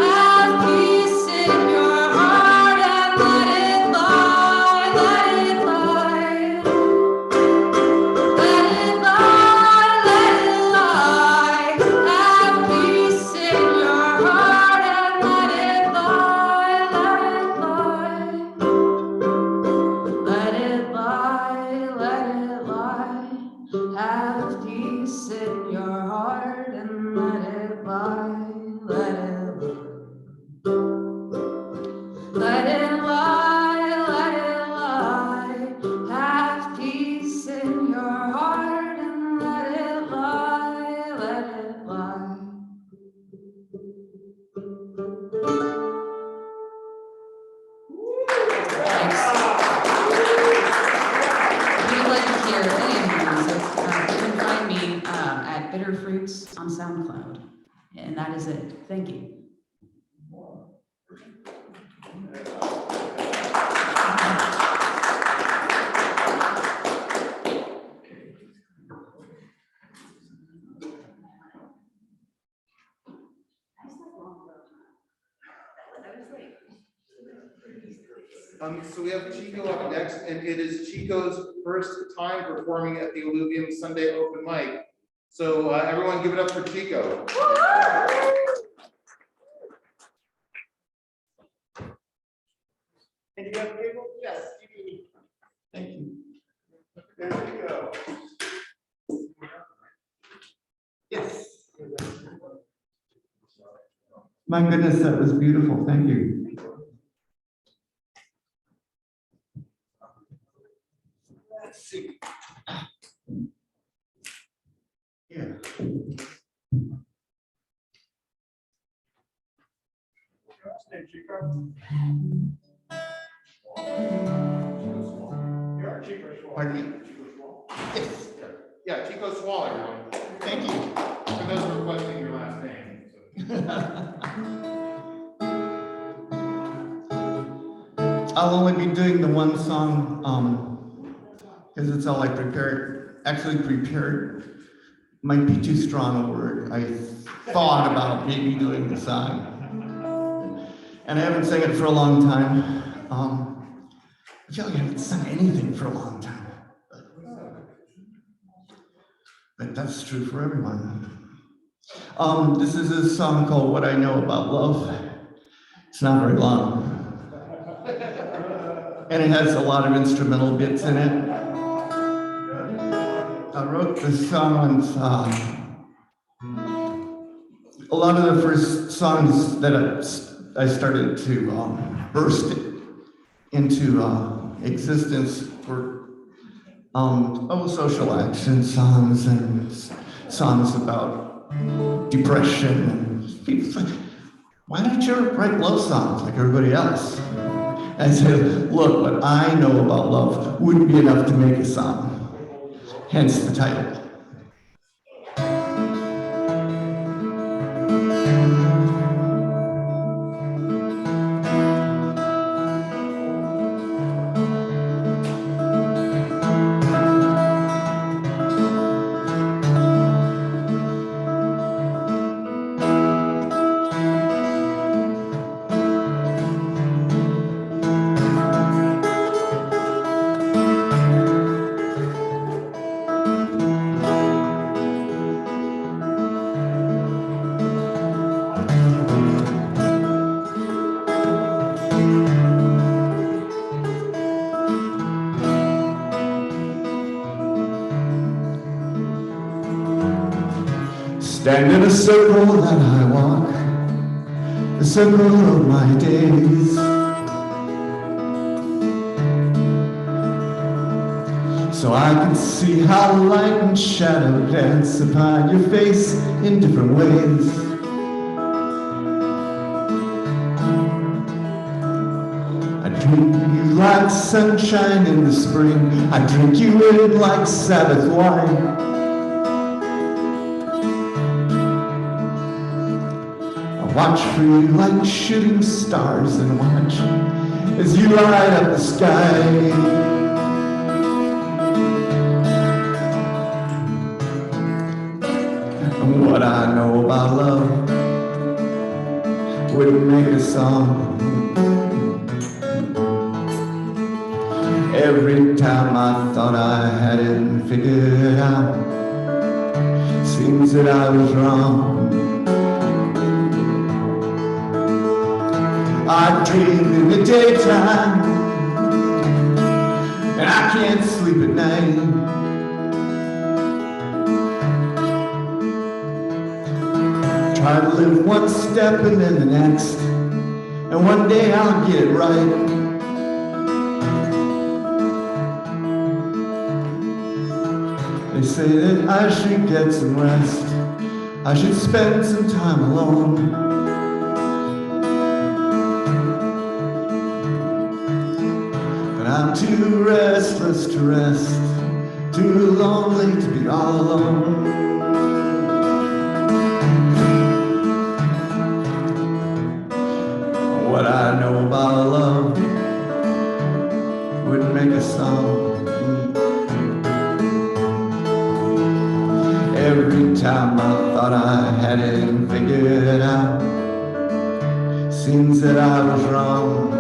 Have peace in your heart and let it lie, let it lie. Let it lie, let it lie. Have peace in your heart and let it lie, let it lie. Let it lie, let it lie. Have peace in your heart and let it lie, let it lie. Let it lie, let it lie. Have peace in your heart and let it lie, let it lie. Thanks. If you'd like to hear any of my music, you can find me at Bitter Fruits on SoundCloud. And that is it. Thank you. So we have Chico up next, and it is Chico's first time performing at the Alluvium Sunday open mic. So everyone give it up for Chico. And you have cable? Yes. Thank you. There you go. Yes. My goodness, that was beautiful. Thank you. Let's see. Yeah. Pardon me? Yes. Yeah, Chico Swall, everyone. Thank you for those requesting your last name. I'll only be doing the one song, because it's all I prepared. Actually prepared might be too strong a word. I thought about maybe doing the song. And I haven't sang it for a long time. I feel like I haven't sung anything for a long time. But that's true for everyone. This is a song called What I Know About Love. It's not very long. And it has a lot of instrumental bits in it. I wrote this song a lot of the first songs that I started to burst into existence were social action songs and songs about depression and people say, why don't you write love songs like everybody else? And I said, look, what I know about love wouldn't be enough to make a song, hence the title. Stand in a circle that I walk, the circle of my days. So I can see how light and shadow dance upon your face in different ways. I drink you like sunshine in the spring. I drink you in like Sabbath wine. Watch for you like shooting stars and watch as you light up the sky. And what I know about love wouldn't make a song. Every time I thought I had it figured out, seems that I was wrong. I dream in the daytime, and I can't sleep at night. Try to live one step and then the next, and one day I'll get it right. They say that I should get some rest, I should spend some time alone. I'm too restless to rest, too lonely to be all alone. What I know about love wouldn't make a song. Every time I thought I had it figured out, seems that I was wrong.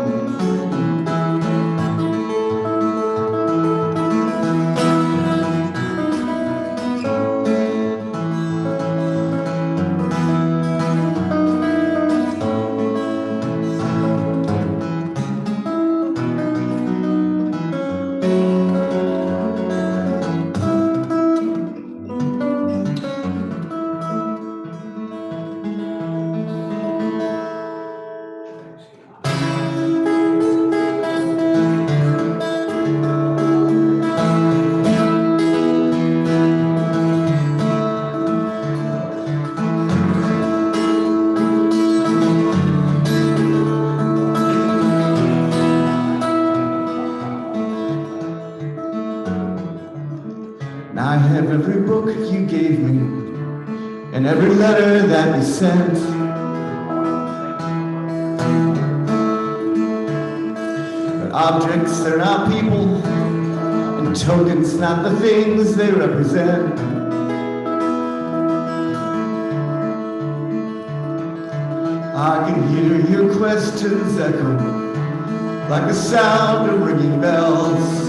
I have every book you gave me, and every letter that you sent. But objects, they're not people, and tokens, not the things they represent. I can hear your questions echo like the sound of ringing bells.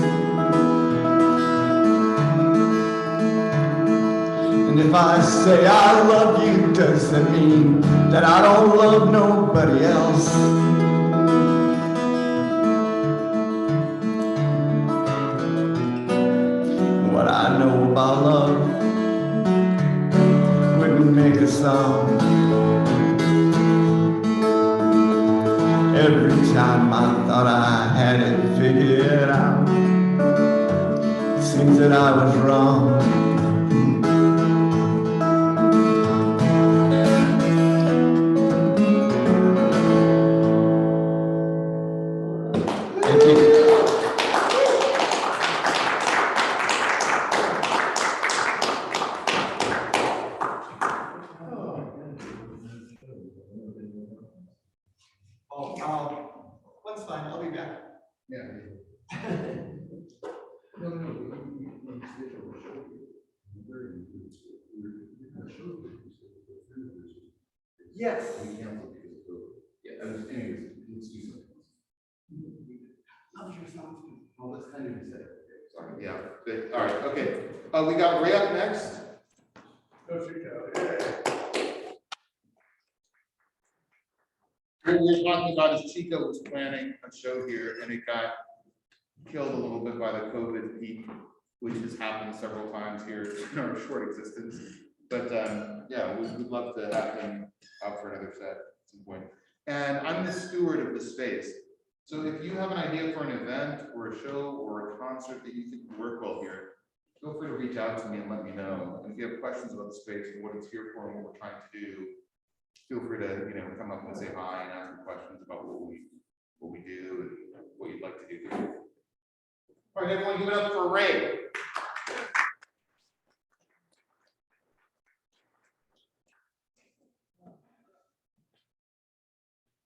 And if I say I love you, does that mean that I don't love nobody else? What I know about love wouldn't make a song. Every time I thought I had it figured out, means that I was wrong. Thank you. That's fine, I'll be back. Yeah. Yes. Yeah, anyways, let's do something. Well, that's kind of said. Sorry, yeah, good, all right, okay. We got Ray up next. What we're talking about is Chico was planning a show here and it got killed a little bit by the COVID peak, which has happened several times here in our short existence. But yeah, we'd love to have him out for another set at some point. And I'm the steward of the space. So if you have an idea for an event or a show or a concert that you think would work well here, feel free to reach out to me and let me know. And if you have questions about the space and what it's here for and what we're trying to do, feel free to, you know, come up and say hi and ask me questions about what we do and what you'd like to do. All right, everyone, give it up for Ray.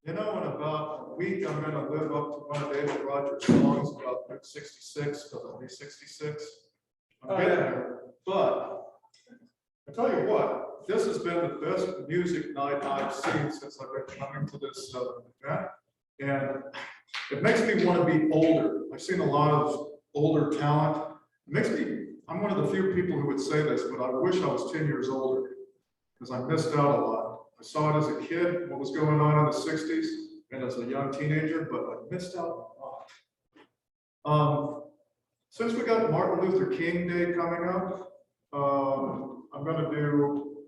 You know, in about a week, I'm gonna live up to one of David Rogers' songs about 66, because I'll be 66. I'm getting there, but I tell you what, this has been the best music night I've seen since I've been coming to this event. And it makes me want to be older. I've seen a lot of older talent. It makes me, I'm one of the few people who would say this, but I wish I was 10 years older because I missed out a lot. I saw it as a kid, what was going on in the 60s, and as a young teenager, but I missed out a lot. Since we got Martin Luther King Day coming up, I'm going to do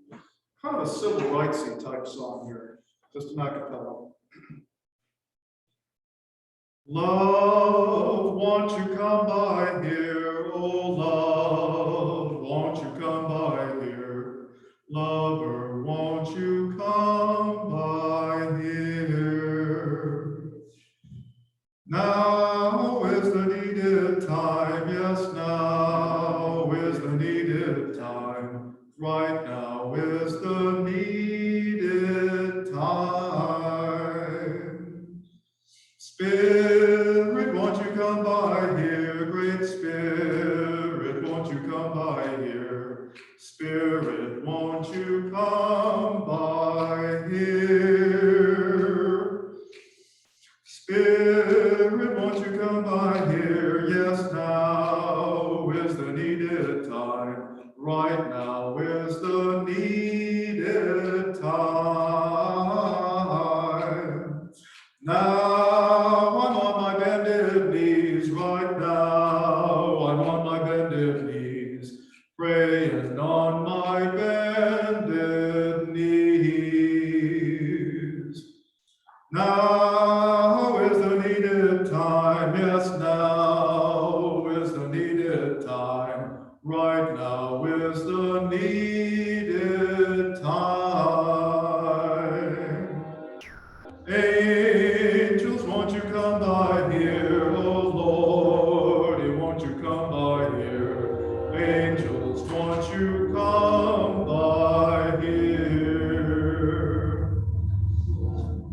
kind of a civil rightsy type song here, just an acapella. Love, won't you come by here? Oh, love, won't you come by here? Lover, won't you come by here? Now is the needed time, yes, now is the needed time. Right now is the needed time. Spirit, won't you come by here? Great Spirit, won't you come by here? Spirit, won't you come by here? Spirit, won't you come by here? Yes, now is the needed time. Right now is the needed time. Now I'm on my bended knees. Right now I'm on my bended knees, praying on my bended knees. Now is the needed time, yes, now is the needed time. Right now is the needed time. Angels, won't you come by here? Oh Lord, won't you come by here? Angels, won't you come by here?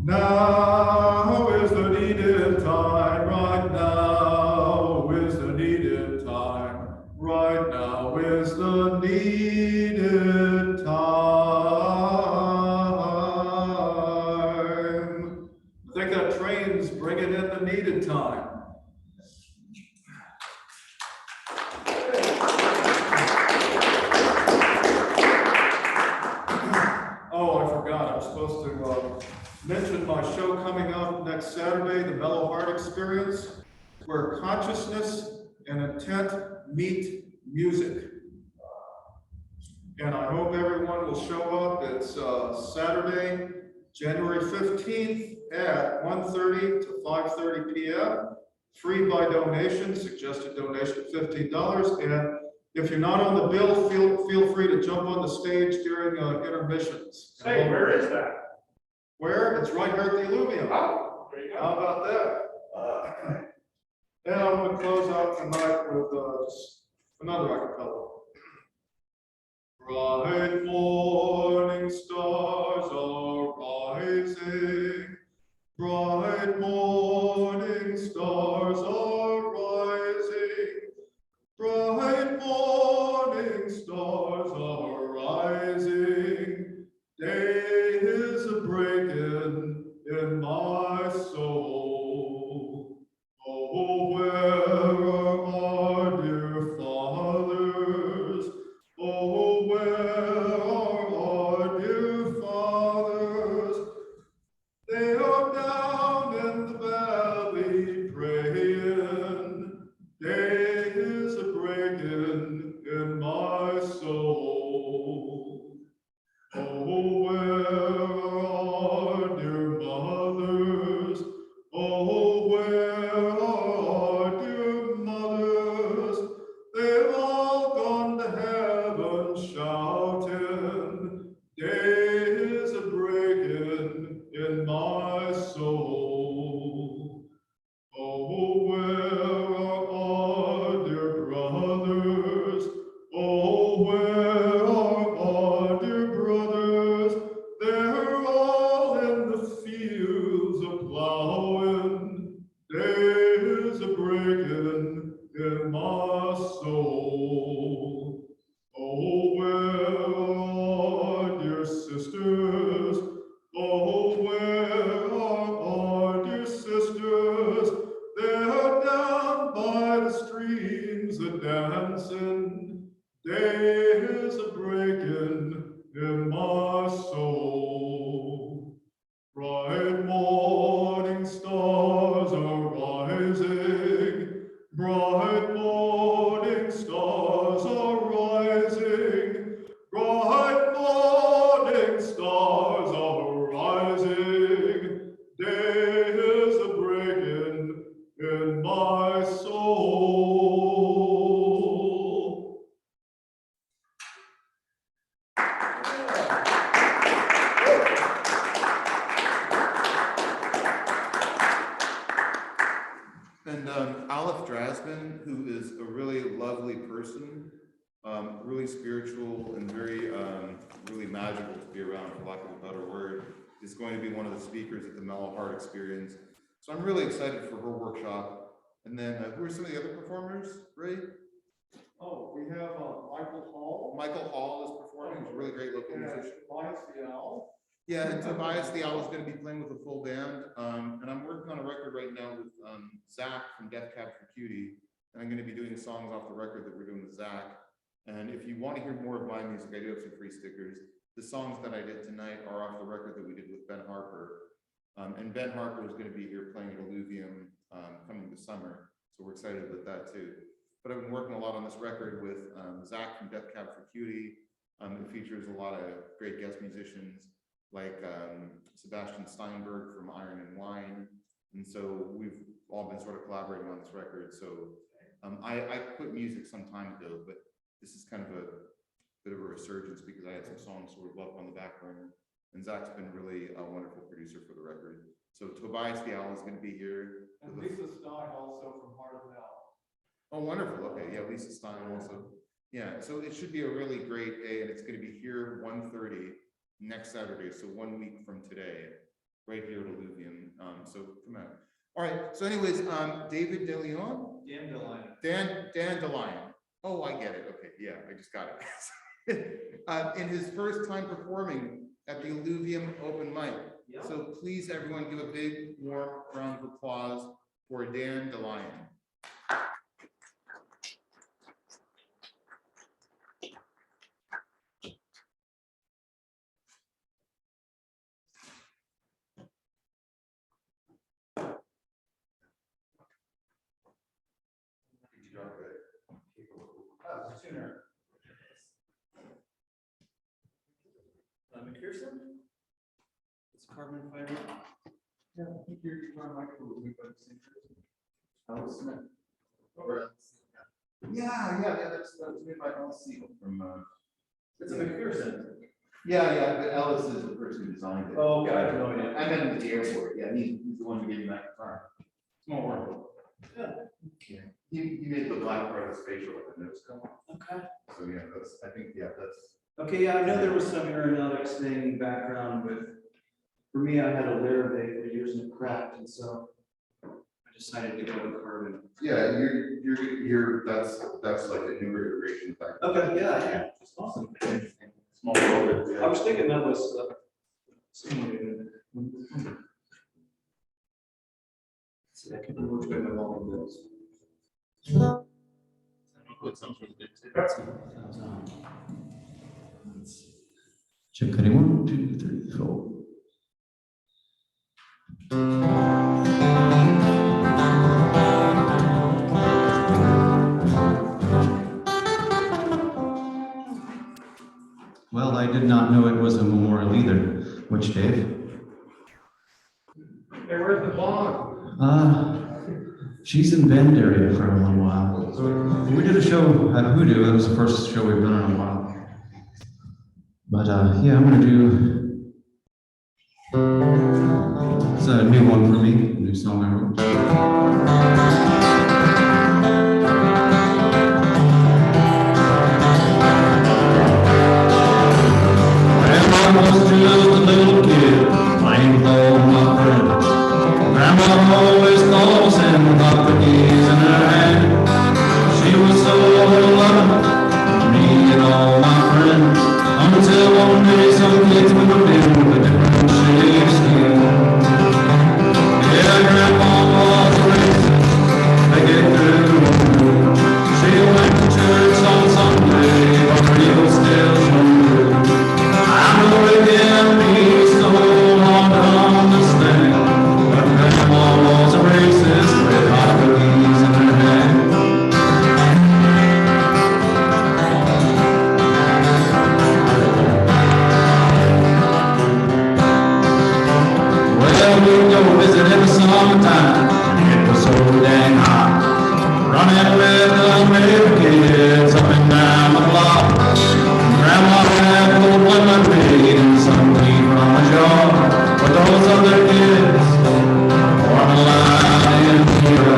Now is the needed time, right now is the needed time, right now is the needed time. I think that train's bringing in the needed time. Oh, I forgot, I'm supposed to mention my show coming up next Saturday, the Mellow Heart Experience, where consciousness and intent meet music. And I hope everyone will show up. It's Saturday, January 15th at 1:30 to 5:30 p.m. free by donation, suggested donation $15. And if you're not on the bill, feel free to jump on the stage during intermissions. Hey, where is that? Where? It's right here at the Alluvium. Oh, there you go. How about that? And I'm going to close out tonight with just another acapella. Bright morning stars are rising. Bright morning stars are rising. Bright morning stars are rising. Day is a breaking in my soul. Oh, where are our dear fathers? Oh, where are our dear fathers? They are down in the valley praying. Day is a breaking in my soul. Oh, where are our dear mothers? Oh, where are our dear mothers? They've all gone to heaven shouting. Day is a breaking in my soul. Oh, where are our dear brothers? Oh, where are our dear brothers? They're all in the fields a plowing. Day is a breaking in my soul. Oh, where are our dear sisters? Oh, where are our dear sisters? They're down by the streams a dancing. Day is a breaking in my soul. Bright morning stars are rising. Bright morning stars are rising. Bright morning stars are rising. Day is a breaking in my soul. And Aleph Drasman, who is a really lovely person, really spiritual and very, really magical to be around, for lack of a better word, is going to be one of the speakers at the Mellow Heart Experience. So I'm really excited for her workshop. And then who are some of the other performers, Ray? Oh, we have Michael Hall. Michael Hall is performing. He's a really great local musician. Tobias the Owl. Yeah, and Tobias the Owl is going to be playing with a full band. And I'm working on a record right now with Zach from Death Cab for Cutie. And I'm going to be doing songs off the record that we're doing with Zach. And if you want to hear more of my music, I do have some free stickers. The songs that I did tonight are off the record that we did with Ben Harper. And Ben Harper is going to be here playing at Alluvium coming this summer. So we're excited about that too. But I've been working a lot on this record with Zach from Death Cab for Cutie. It features a lot of great guest musicians like Sebastian Steinberg from Iron and Wine. And so we've all been sort of collaborating on this record. So I quit music some time ago, but this is kind of a bit of a resurgence because I had some songs sort of left on the back burner. And Zach's been really a wonderful producer for the record. So Tobias the Owl is going to be here. And Lisa Stein also from Heart of Hell. Oh, wonderful. Okay, yeah, Lisa Stein also. Yeah, so it should be a really great day, and it's going to be here 1:30 next Saturday, so 1 week from today, right here at Alluvium. So come out. All right. So, anyways, David DeLeon. Dan DeLion. Dan DeLion. Oh, I get it. Okay, yeah, I just got it. In his first time performing at the Alluvium open mic. Yep. So please, everyone, give a big warm round of applause for Dan DeLion. Sooner. McPherson? Is Carmen fighting? Yeah, I think you're trying to microphone. Yeah, that's made by Ellis Siegel from, It's a McPherson. yeah, but Ellis is the person who designed it. Oh, okay, I don't know yet. I met him at the airport, yeah, he's the one who gave me that car. Small world. Yeah. He made the black part of the spatial with the nose cone. Okay. So, yeah, I think that's. Okay, yeah, I know there was some aeronautics thing background with, for me, I had a Laravel for years and it cracked, and so I decided to go to carbon. Yeah, that's like a newer iteration of that. Okay, yeah, it's awesome. Small world. I was thinking that was, simulated. See, I can remember which way my volume goes. Check, any 1, 2, 3, 4. Well, I did not know it was a memorial either. Which, Dave? Hey, where's the bond? She's in Bend area for a little while. We did a show at Hoodoo. That was the first show we've done in a while. But yeah, I'm gonna do. It's a new one for me, a new song I wrote. I was just a little kid, playing with all my friends. Grandma always calls and got the keys in her hand. She was so loving, me and all my friends. Until one day some kids moved in with a different shade of skin. Yeah, Grandma was a racist, they get through. She went to church on Sunday, but her evil still shone through. I know it can be so hard to understand, but Grandma was a racist with hot cookies in her hand. Well, we'd go visit in the summertime, it was so dang hot. Running with the neighbor kids up and down the block. Grandma had old lemonade and some tea from a jar, but those other kids weren't allowed in here.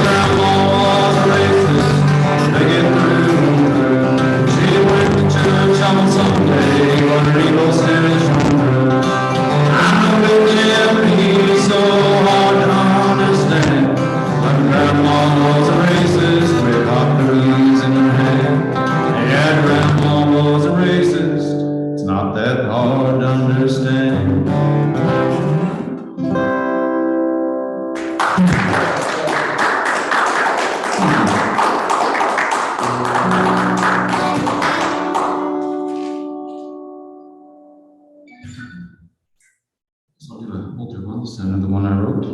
Grandma was a racist, they get through. She went to church on Sunday, but her evil still shone through. I know it can be so hard to understand, but Grandma was a racist with hot cookies in her hand. Yeah, Grandma was a racist. It's not that hard to understand. So I'll do an older one, this is another one I wrote.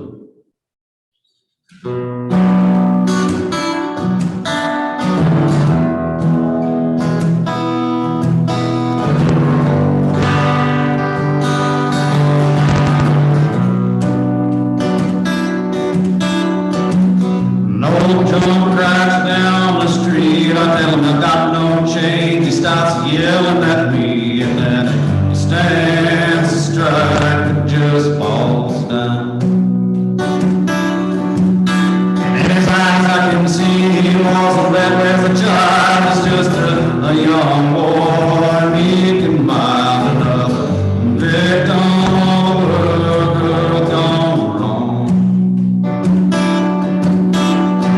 No John crashed down the street. I tell him I got no change. He starts yelling at me, and then he stands a strike and just falls down. In his eyes I can see he wasn't that as a child. He's just a young boy, meek and mild enough. Victim of a girl gone wrong.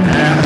And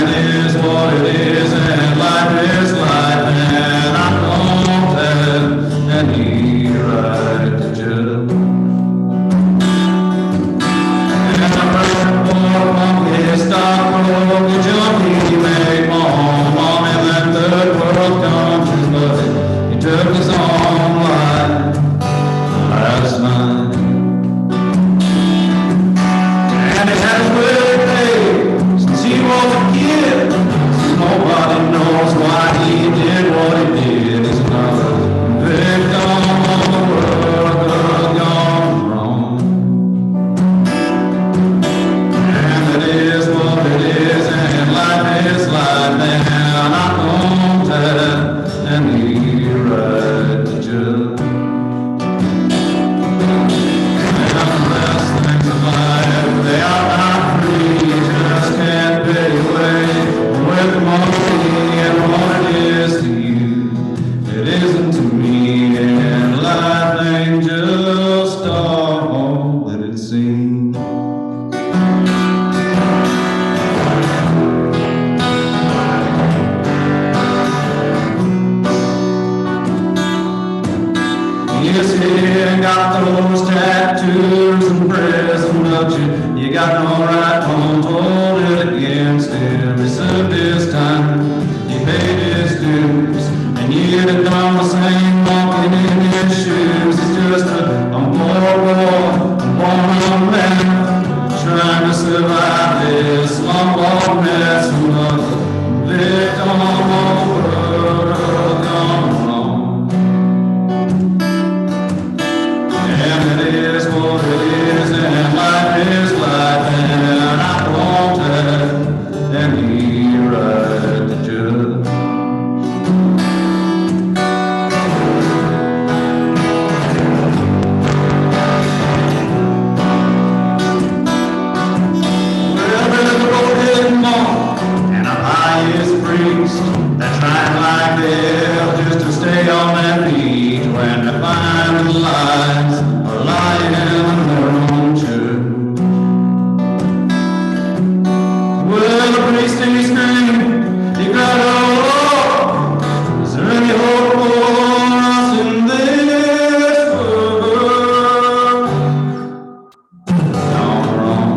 You see, you got those tattoos and prison, but you got no right, don't hold it against him. He served his time, he paid his dues, and you'd have done the same walking in his shoes. He's just a poor boy, born man, trying to survive this slumlord mess. Another victim over gone wrong. And it is what it is, and life is life, and I won't have any right to judge. Well, there's a road-headed monk and a pious priest that tried like hell just to stay on their feet when they find the lies are lying in their own church. Well, the priest he screamed, he cried, "Oh Lord, is there any hope for us in this world?" Gone wrong.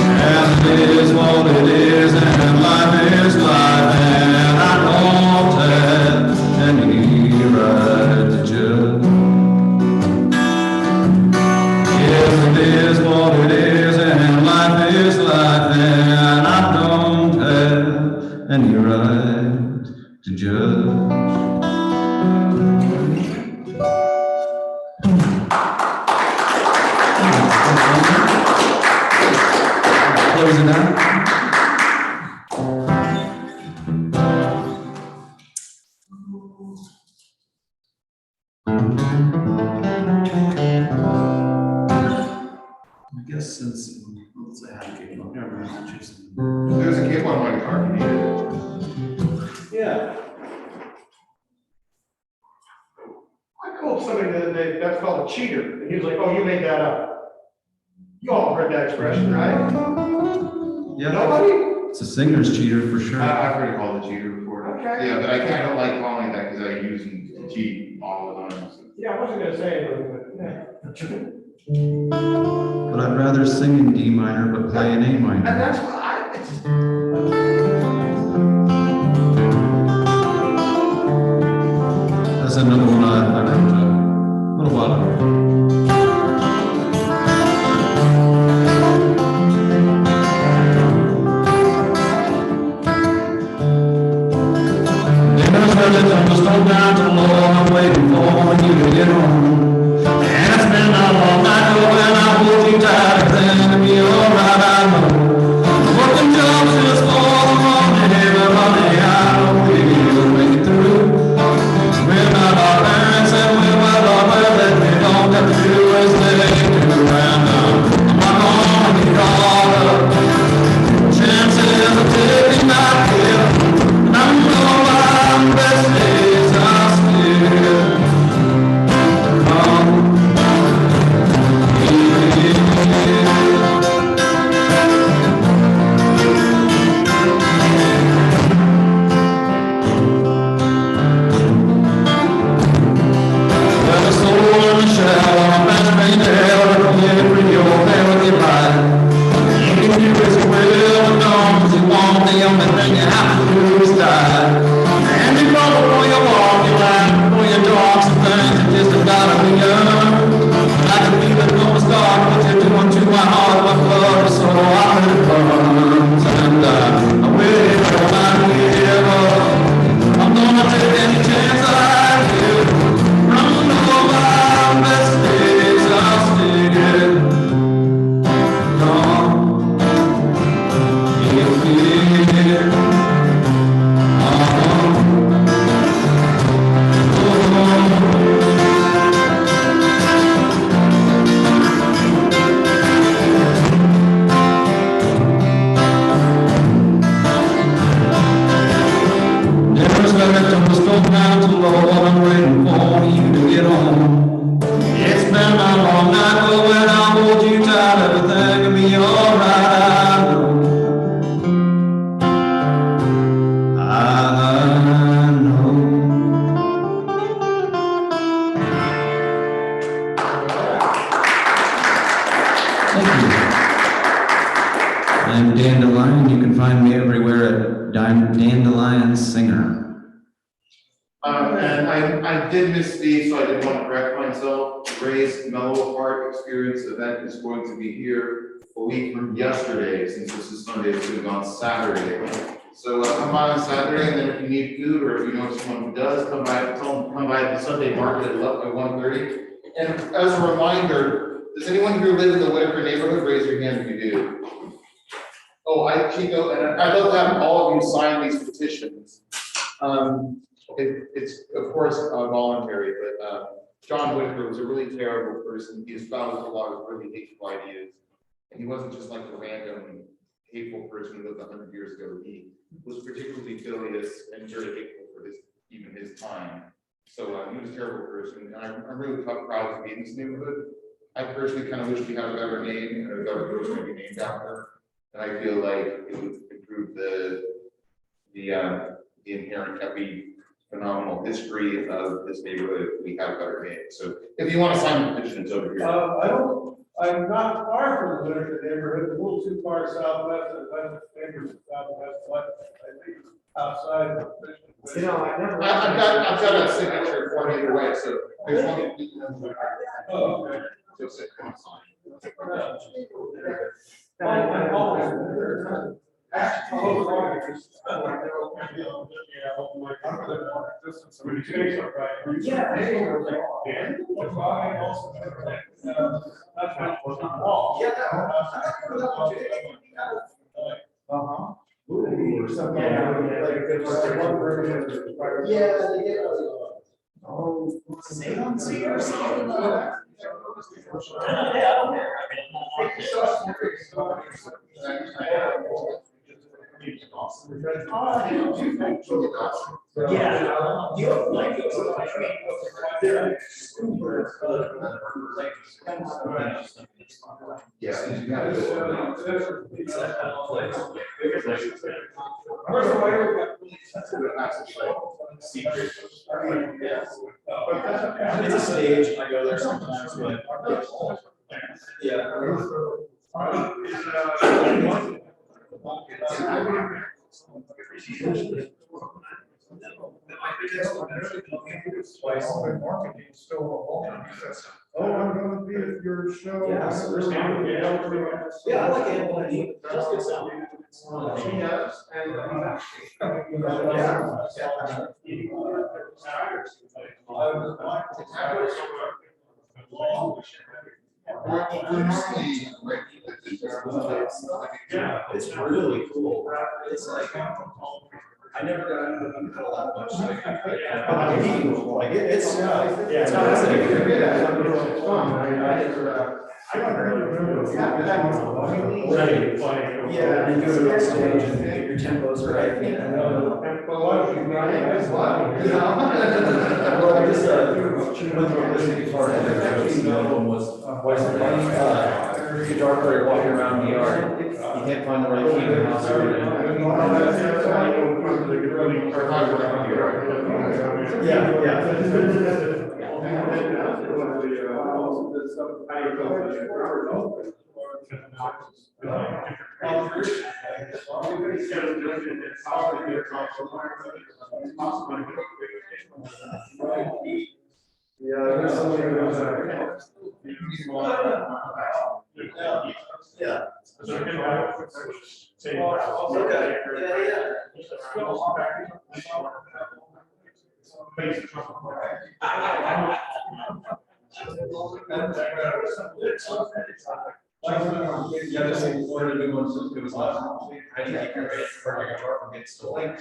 And it is what it is, and life is life, and I don't have any right to judge. Yes, it is what it is, and life is life, and I don't have any right to judge. Closing out. I guess since, let's say I have a game, never mind, I'll choose something. There's a cable on my car, if you need it. Yeah. I called somebody the other day, that's called a cheater, and he was like, "Oh, you made that up." You all heard that expression, right? Yeah, Nobody? it's a singer's cheater for sure. I've heard it called a cheater before. Okay. Yeah, but I don't like calling it that because I use them to cheat all the time. So. Yeah, I wasn't gonna say anything, but yeah. But I'd rather sing in D minor but play in A And minor. that's what That's another one I wrote a little while ago. Dinner's ready, time to slow down to low, I'm waiting for you to get home. And it's been a long night, but when I hold you tight, everything will be alright, I know. Working jobs just for the money, but honey, I know we'll make it through. We're not our parents and we're well aware that we don't have to do as they do. And I'm not gonna be caught up. Chances of taking my kill, and I know my best days are still to come. There's a soul in the shell, I'm best made to hell, but yeah, bring your family life. You can do as you will, and don't as you want, the only thing you have to do is die. And you know before you walk, you laugh, before you talk, some things that just gotta be done. I can feel it from the start, what you're doing to my heart, my blood, so I hope it burns. And I will, I will, I'm gonna take any chance I get. From all my best days, I'll still come. If you Dinner's ready, turn the stove down to low, I'm waiting for you to get home. It's been a long night, but when I hold you tight, everything will be alright, I know. I know. And I did misspeak, so I did want to correct myself. Ray's Mellow Heart Experience event is going to be here a week from yesterday, since this is Sunday, it's going to be on Saturday. So come by on Saturday, and then if you need food, or if you know someone who does, come by the Sunday market at 1:30. And as a reminder, does anyone here live in the Whitaker neighborhood? Raise your hand if you do. Oh, Chico, and I'd love to have all of you sign these petitions. It's of course voluntary, but John Whitaker was a really terrible person. He espoused a lot of really hateful ideas, and he wasn't just like a random hateful person who lived 100 years ago. He was particularly bilious and very hateful for even his time. So he was a terrible person, and I'm really proud to be in this neighborhood. I personally kind of wish we had a better name and a better person to be named after. And I feel like it would improve the inherent happy, phenomenal history of this neighborhood if we have a better name. So if you want to sign the petition, it's over here. I'm not far from the Whitaker neighborhood, a little too far southwest of the neighborhood, southwest, I think outside. You know, I've got a signature for me either way, so I just want to. Oh, okay. Just sit down and sign. It's a stage, I go there sometimes, but yeah. Oh, I'm gonna be at your show. Yeah, I like Anthony. That's good sound. Yes, and, Yeah, it's really cool. It's like, I never got a lot much. Like it's I don't really remember. yeah, and do it on stage and get your tempos right. Well, I just went through a listening guitar and the album was guitar player walking around the yard. You can't find the right key in the house. Yeah. Yeah, just like one of the new ones that was last. I think you can rate for your guitar from getting stolen.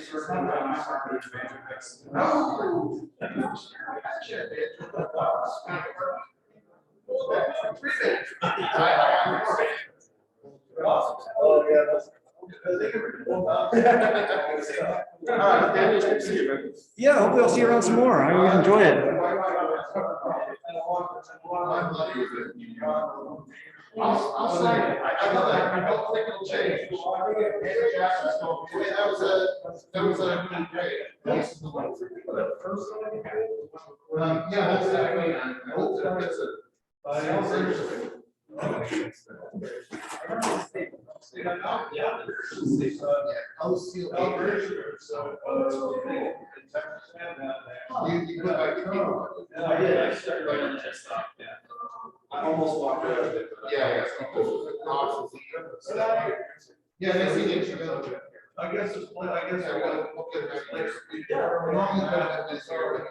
Oh, yeah, that's. Yeah, hopefully I'll see you around some more. I always enjoy it. I'll sign it. I don't think it'll change. That was a great. Yeah, that's exactly. I hope that gets it. You put like. Yeah, I started right on the desktop, yeah. I almost walked out of it. Yeah. Yeah, that's the issue. I guess it's, I guess. We'll get back. Normally, that is here.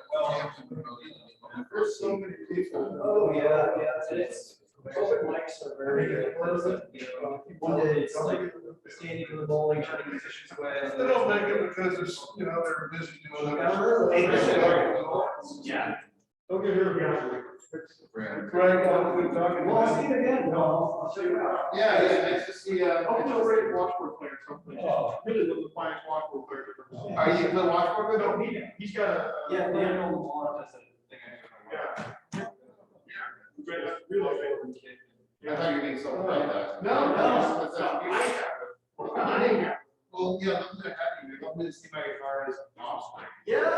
There's so many people. Oh, yeah, it's, open mics are very pleasant, you know, one day it's like standing in the bowling, trying to get issues away. They don't make it because it's, you know, they're busy doing Yeah, it. Yeah. Okay, here we go. Greg, I'll be talking. Well, I'll see you again, no, I'll show you around. Yeah, nice to see you. I'm a great washboard player, something. Really the finest washboard player. Are you the washboard? No, he's got a. Yeah, Daniel Lamont has a thing. Yeah. Really. I thought you were being so proud of that. No. That's well, yeah, looking at having you, I'm to see my guitar as an offspring. Yeah.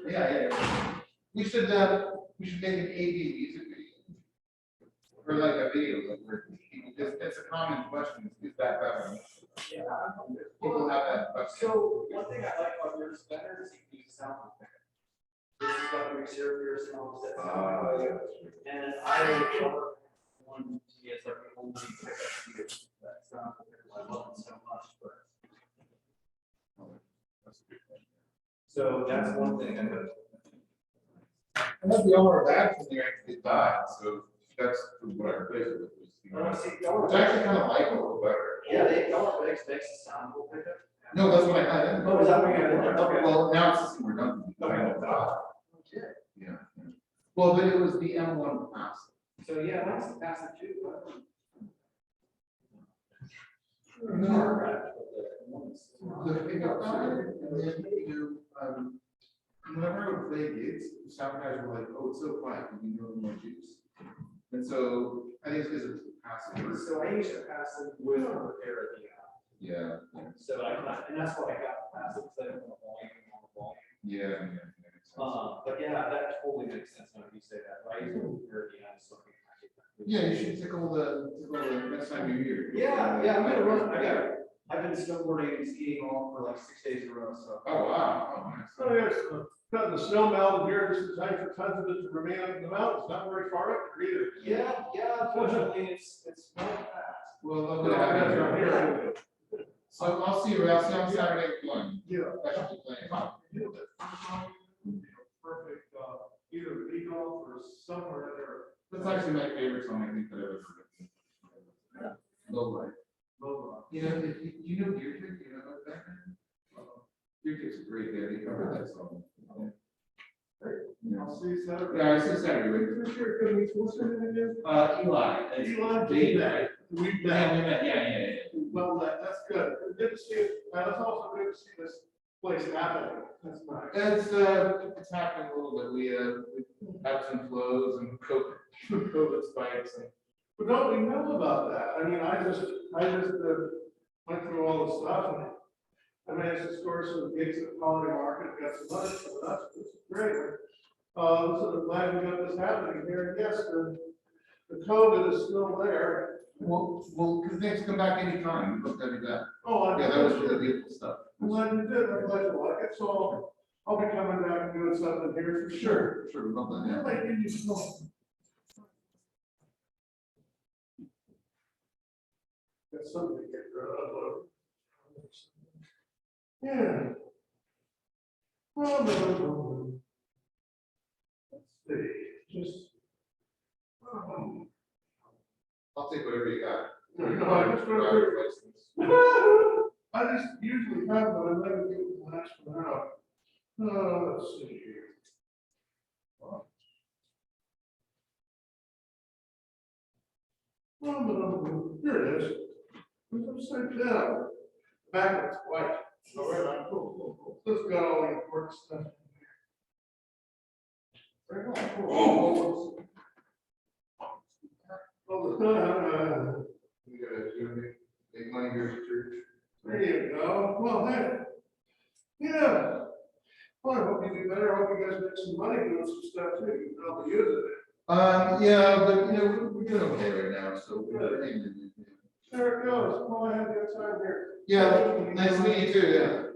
Yeah. We should make an AV music video. Or like a video, like where it's a common question, is that better? Yeah. People have that question. So one thing I like about yours better is you can use sound effect. This is got the reserve sounds that. Yeah. And I love one, yes, like the only pickup here, that sound, I love it so much, but. So that's one thing I know. And that's the owner of that, and they actually died, so that's what I replaced it with. Which I actually kind of like a little better. Yeah, they don't makes the sound will pick up. No, that's what I had. Oh, is that what you had? Okay. Well, now it's just redundant. Yeah. Well, but it was the M1 pass. So yeah, that's the passive too. The pickup line, and then you, whenever I would play gigs, the sound guys were like, oh, it's so quiet, you can go more juice. And so I think it's because it's passive. So I used to pass it with repair at the Yeah. So and that's why I got passive instead of volume. Yeah. But yeah, that totally makes sense when you say that, right? Repair at the end, so Yeah, you should tickle the next time you're here. Yeah, I'm gonna run. I've been snowboarding and skiing all for like 6 days in a row, so. Oh, wow. So yes, cutting the snow mountain here, this is time for tons of it to remain up in the mountains, not very far up there either. Yeah, unfortunately, it's not fast. Well, lovely to have you here. So I'll see you around, see you on Saturday at 1. Yeah. That should be plenty. Perfect, either lead golf or somewhere in there. That's actually my favorite song I think that I've ever written. Low light. You know, you know Deer Tick, you know that? Deer Tick's a great band, they covered that song. I'll see you Saturday. Yeah, I see Saturday. For sure, good meet, what's your name again? Eli. Eli. We met. Yeah. Well, that's good. Good to see it. That's also good to see this place happening. That's nice. It's happening a little bit. We ebbs and flows and COVID spikes and. But don't we know about that? I mean, I just went through all the stuff and I managed to score some gigs at the holiday market, got some money, so that's great. So I'm glad we got this happening here. Yes, the COVID is still there. Well, because things come back anytime, look at that. Oh, yeah, that was really beautiful stuff. I'm glad you did. I'm glad you like it. So I'll be coming back and doing something here for sure. Sure, we love that. Yeah. Like, you just know. Got something to get rid of. Yeah. Well, no. Let's see, just. I'll take whatever you got. I just usually have, but I never give it the last one out. Let's see here. Here it is. It's upside down. Back it's white. All right, cool. This got all the important stuff in there. Very cool. You gotta make money here at church. There you go. Well, hey. Yeah. Well, I hope you do better. I hope you guys make some money doing some stuff too. You can probably use it. Yeah, but you know, we're doing okay right now, so we better hang in there. There it goes. Come on, I have to go outside there. Yeah, nice to meet you too, yeah.